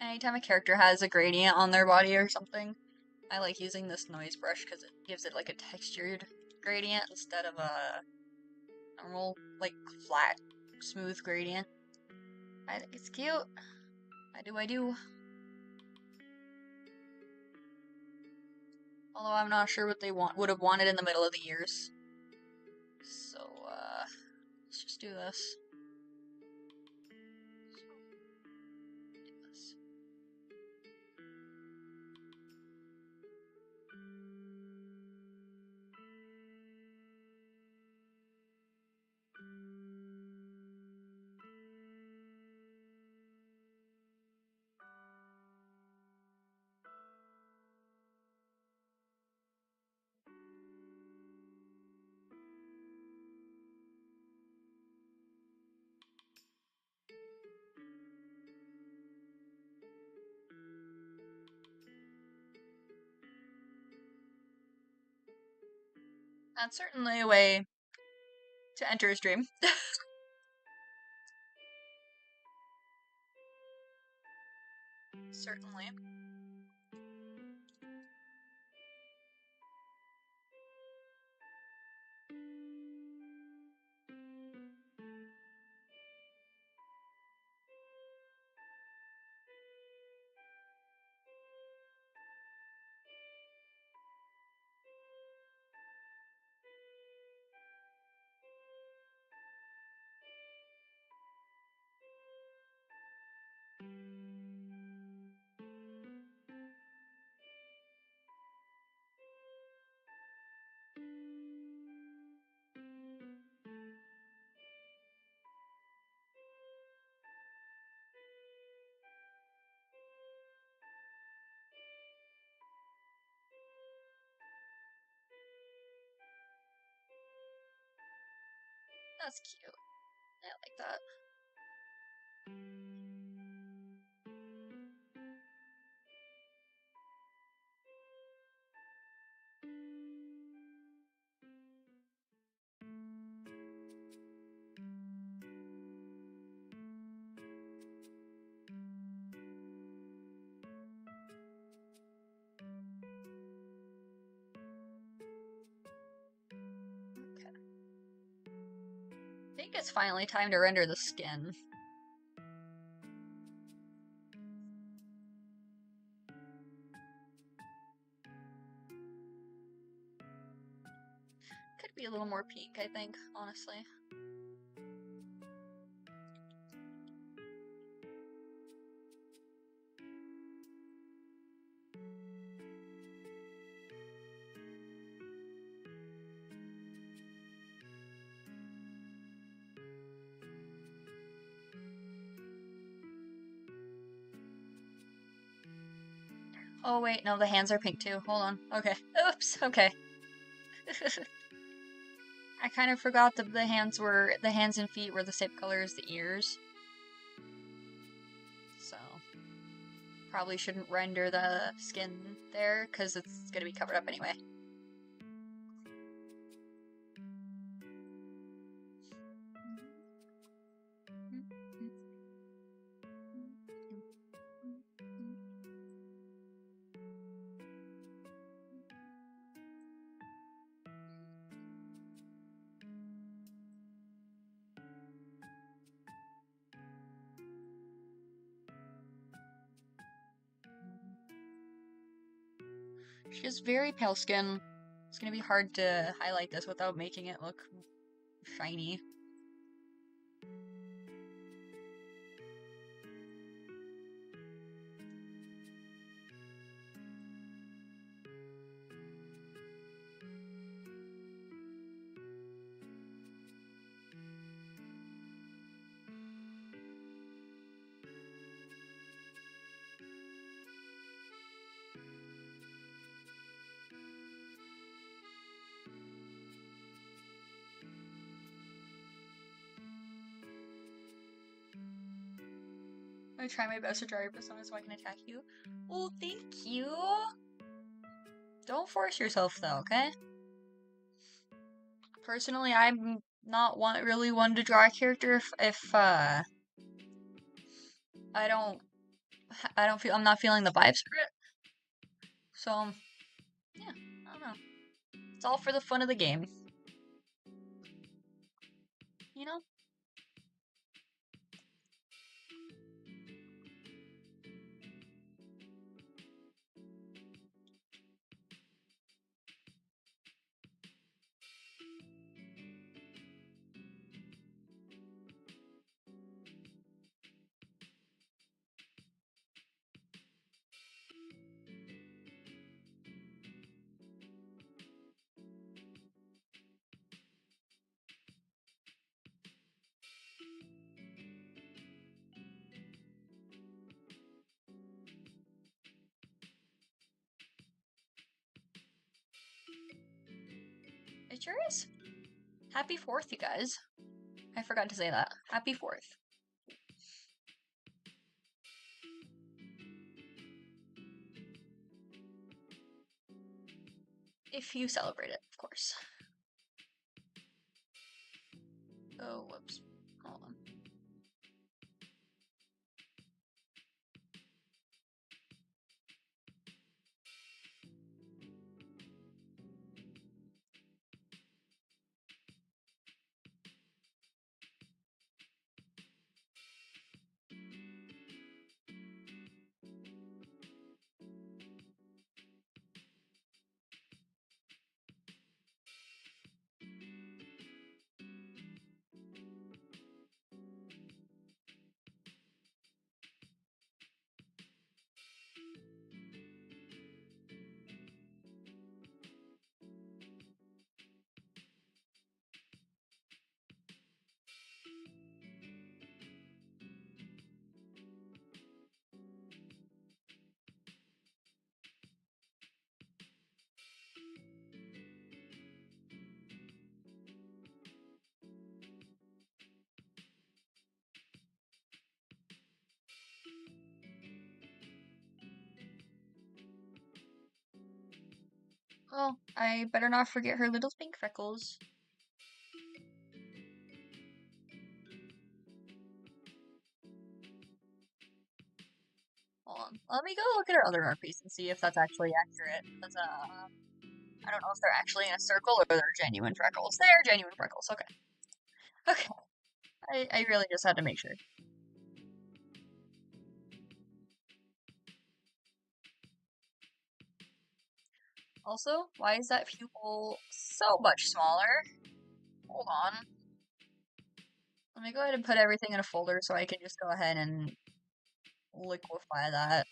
Anytime a character has a gradient on their body or something, I like using this noise brush because it gives it like a textured gradient instead of a normal, like, flat, smooth gradient. I think it's cute. I do. Although I'm not sure what they would have wanted in the middle of the ears. So, let's just do this. That's certainly a way to enter his dream. Certainly. That's cute. I like that. Okay. I think it's finally time to render the skin. more pink, I think, honestly. Oh wait, no, the hands are pink too. Hold on. Okay. Oops, okay. I kind of forgot that the hands and feet were the same color as the ears. So, probably shouldn't render the skin there, because it's gonna be covered up anyway. She has very pale skin. It's gonna be hard to highlight this without making it look shiny. I try my best to draw your persona so I can attack you. Oh, thank you! Don't force yourself though, okay? Personally, I'm not really one to draw a character if I don't feel I'm not feeling the vibes for it. So yeah, I don't know. It's all for the fun of the game. You know? It sure is. Happy 4th, you guys. I forgot to say that. Happy 4th. If you celebrate it, of course. Oh, whoops. Hold on. Well, I better not forget her little pink freckles. Hold on. Let me go look at her other art piece and see if that's actually accurate. Because, I don't know if they're actually in a circle or they're genuine freckles. They are genuine freckles, okay. Okay. I really just had to make sure. Also, why is that pupil so much smaller? Let me go ahead and put everything in a folder so I can just go ahead and liquefy that.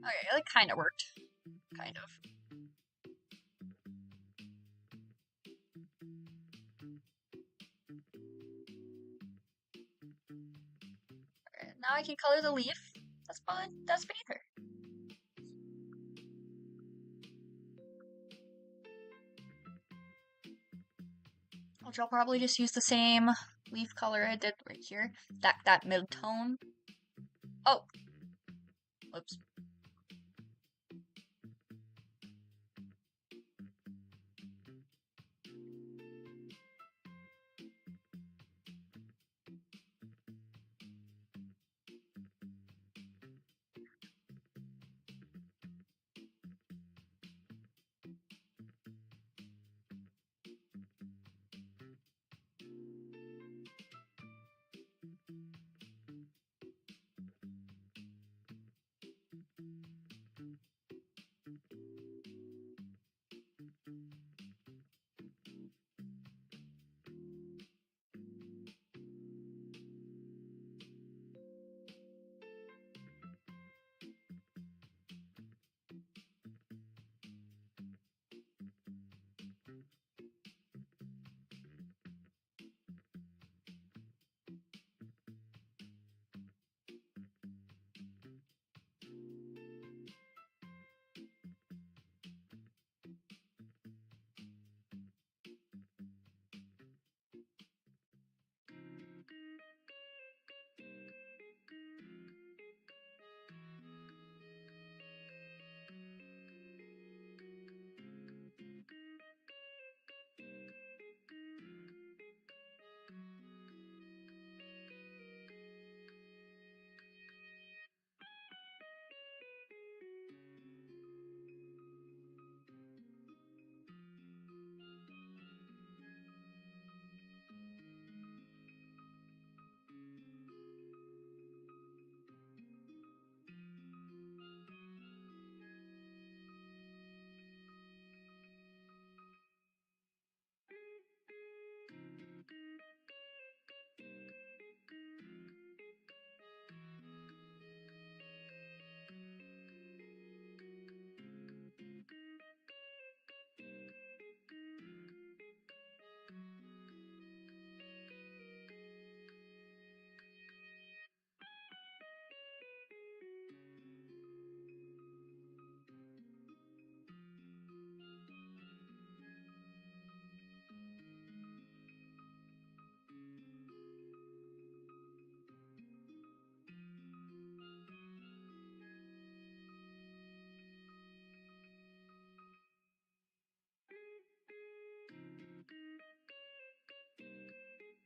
Okay, it kind of worked. Kind of. Alright, now I can color the leaf. That's fine. That's beneath her. Which I'll probably just use the same leaf color I did right here. That mid-tone. Oh! Whoops.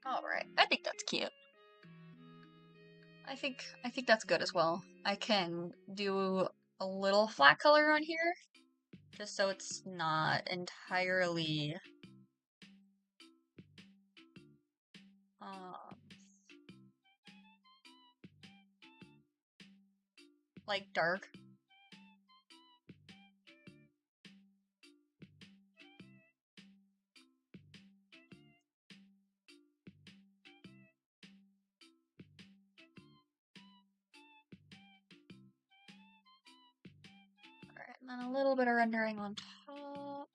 Alright, I think that's cute. I think that's good as well. I can do a little flat color on here, just so it's not entirely like dark. Alright, and then a little bit of rendering on top.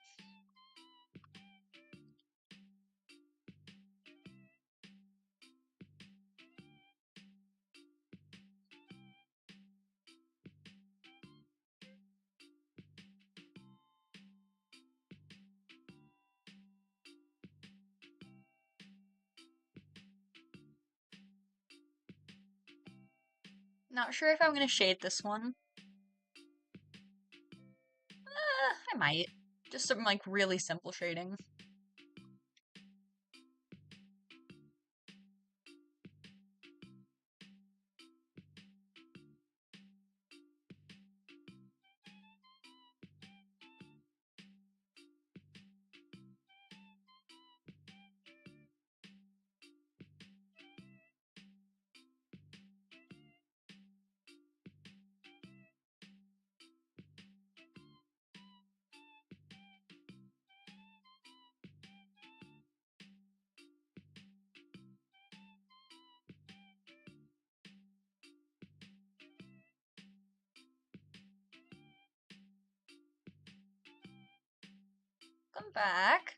Not sure if I'm gonna shade this one. I might. Just some like really simple shading. Welcome back.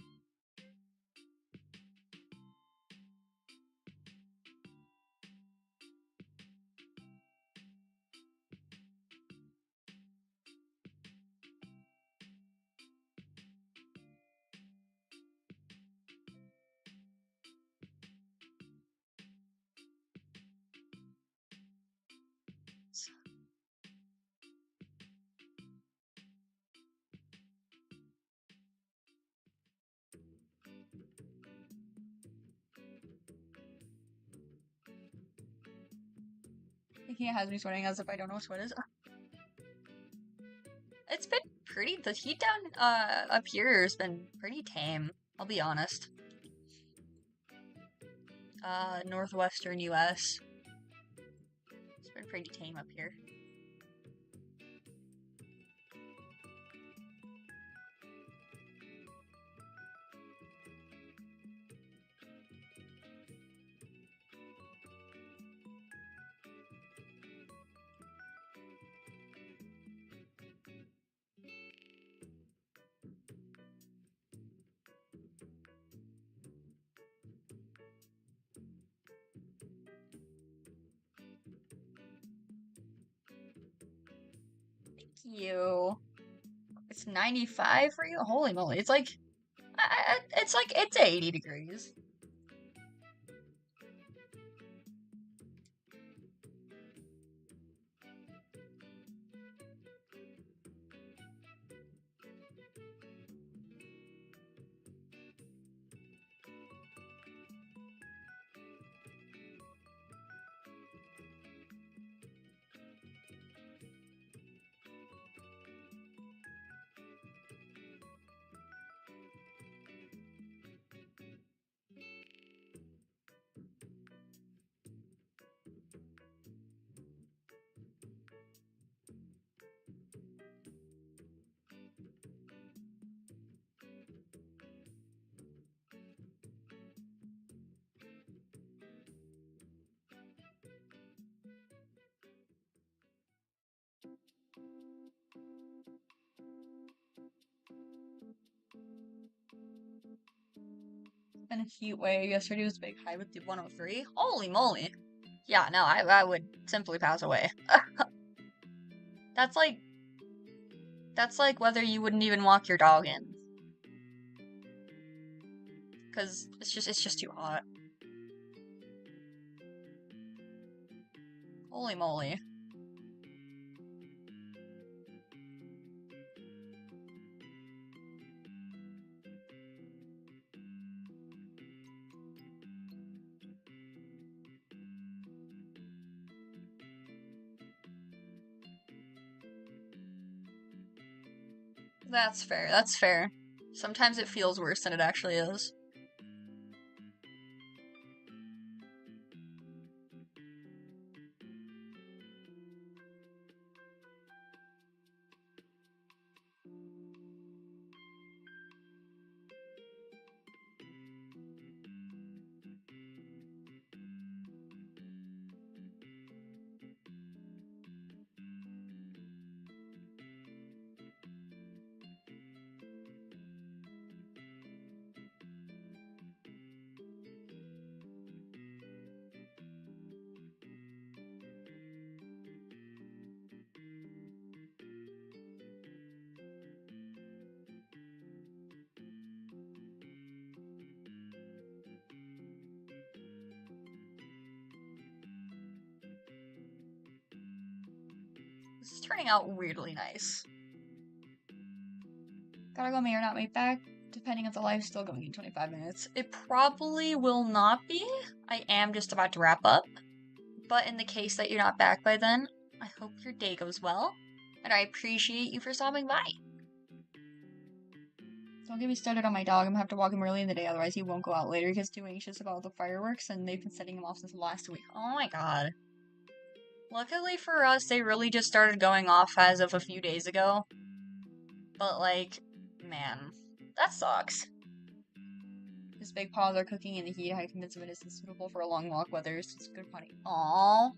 He has me sweating as if I don't know what sweat is. It's been pretty. The heat down up here has been pretty tame. I'll be honest. Northwestern U.S. It's been pretty tame up here. You. It's 95 for you? Holy moly. It's like it's 80 degrees. And a heat wave. Yesterday was a big high with the 103. Holy moly. Yeah, no, I would simply pass away. That's like whether you wouldn't even walk your dog in. Cause it's just too hot. Holy moly. That's fair, that's fair. Sometimes it feels worse than it actually is. This is turning out weirdly nice. Gotta go, may or not make back, depending if the live's still going in 25 minutes. It probably will not be. I am just about to wrap up. But in the case that you're not back by then, I hope your day goes well. And I appreciate you for stopping by. Don't get me started on my dog. I'm gonna have to walk him early in the day, otherwise he won't go out later. He gets too anxious about the fireworks, and they've been setting him off since last week. Oh my god. Luckily for us, they really just started going off as of a few days ago. But, like, man, that sucks. His big paws are cooking in the heat. I convinced him it isn't suitable for a long walk weather. It's good funny. Aww.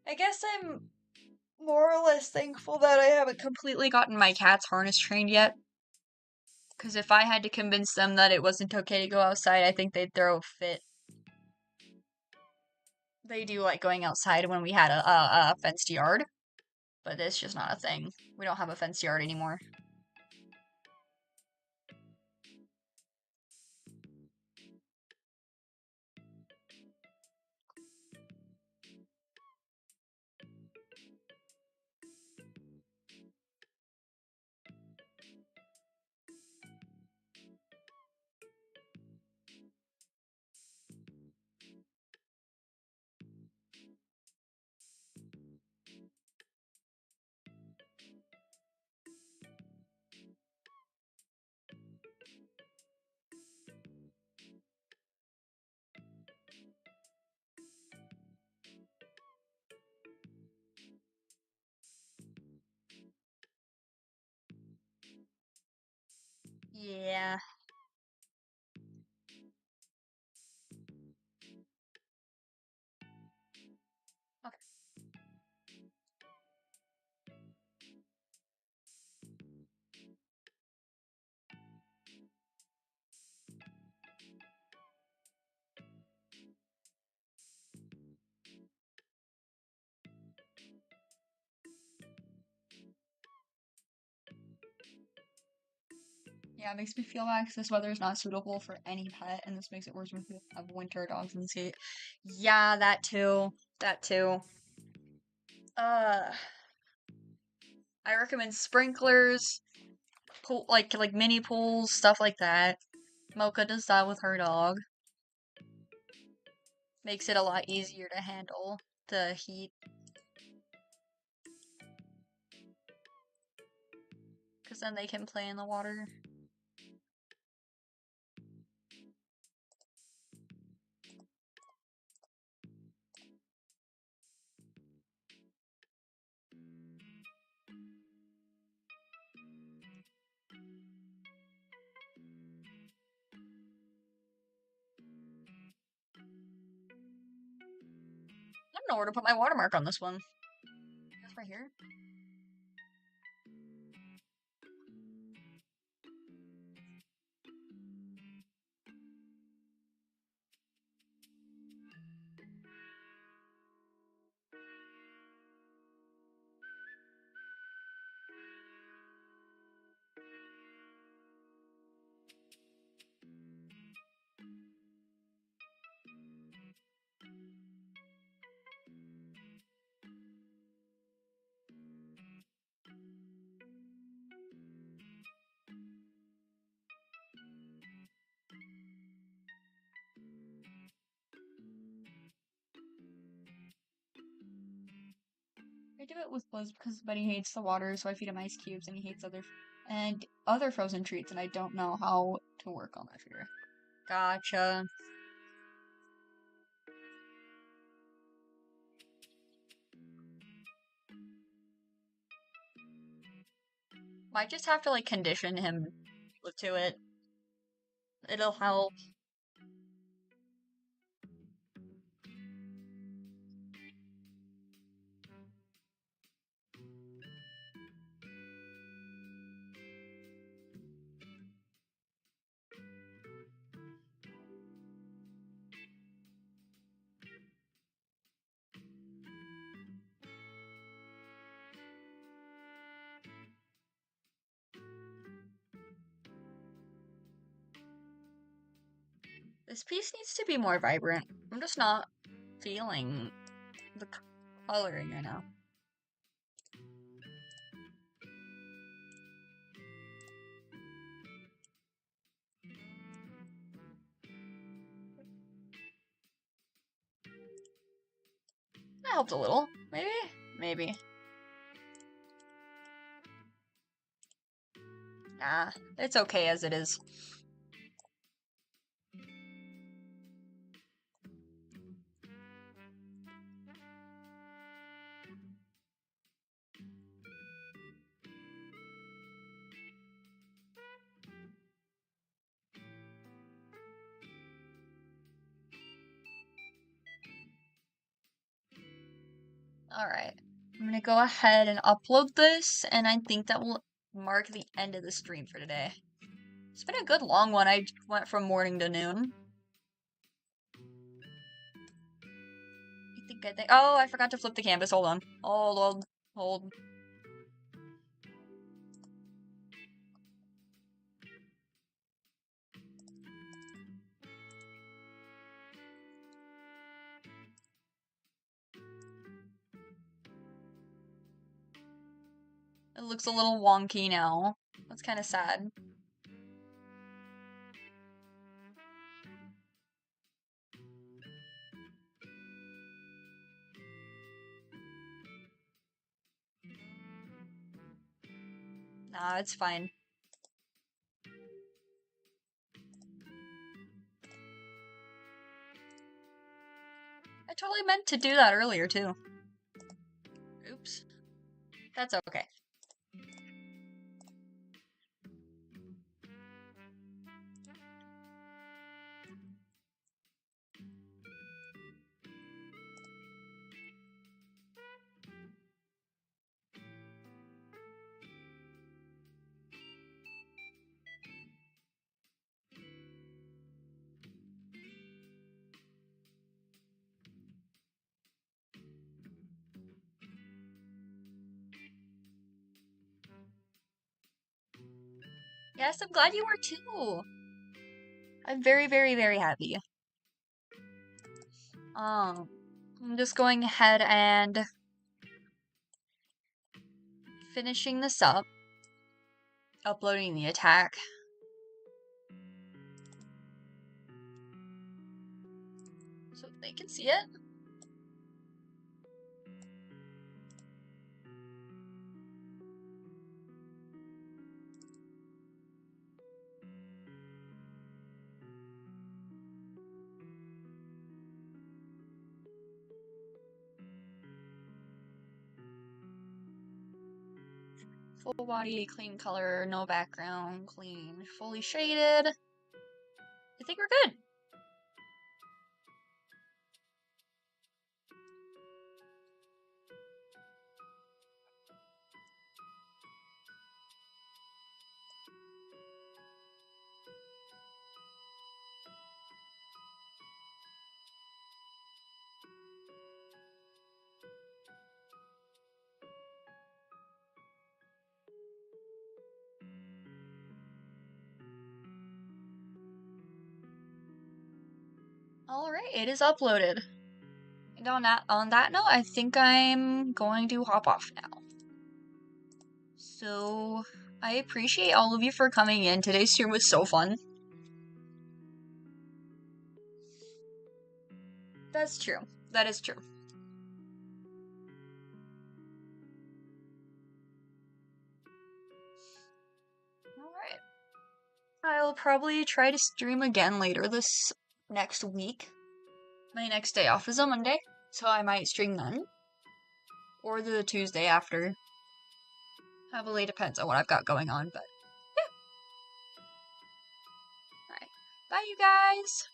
I guess I'm more or less thankful that I haven't completely gotten my cats harness trained yet. Because if I had to convince them that it wasn't okay to go outside, I think they'd throw a fit. They do like going outside when we had a fenced yard, but it's just not a thing. We don't have a fenced yard anymore. Yeah. Okay. Yeah, it makes me feel like this weather is not suitable for any pet, and this makes it worse when we have winter dogs in the state. Yeah, that too. That too. Uh, I recommend sprinklers, pool, like mini pools, stuff like that. Mocha does that with her dog. Makes it a lot easier to handle the heat. Because then they can play in the water. I don't know where to put my watermark on this one. It's right here. I do it with Blizz because Buddy hates the water, so I feed him ice cubes, and he hates other frozen treats, and I don't know how to work on that fear. Gotcha. Might just have to like condition him to it. It'll help. This piece needs to be more vibrant. I'm just not feeling the coloring right now. That helped a little. Maybe? Maybe. Nah, it's okay as it is. Alright. I'm gonna go ahead and upload this, and I think that will mark the end of the stream for today. It's been a good long one. I went from morning to noon. I think. Oh, I forgot to flip the canvas. Hold on. Hold. It looks a little wonky now. That's kind of sad. Nah, it's fine. I totally meant to do that earlier, too. Oops. That's okay. Yes, I'm glad you were too. I'm very, very, very happy. I'm just going ahead and finishing this up. Uploading the attack. So they can see it. Full body, clean color, no background, clean, fully shaded. I think we're good. Alright, it is uploaded. And on that note, I think I'm going to hop off now. So, I appreciate all of you for coming in. Today's stream was so fun. That's true. That is true. Alright. I'll probably try to stream again later this next week. My next day off is a Monday, so I might stream then. Or the Tuesday after. Heavily depends on what I've got going on, but yeah. Alright. Bye, you guys!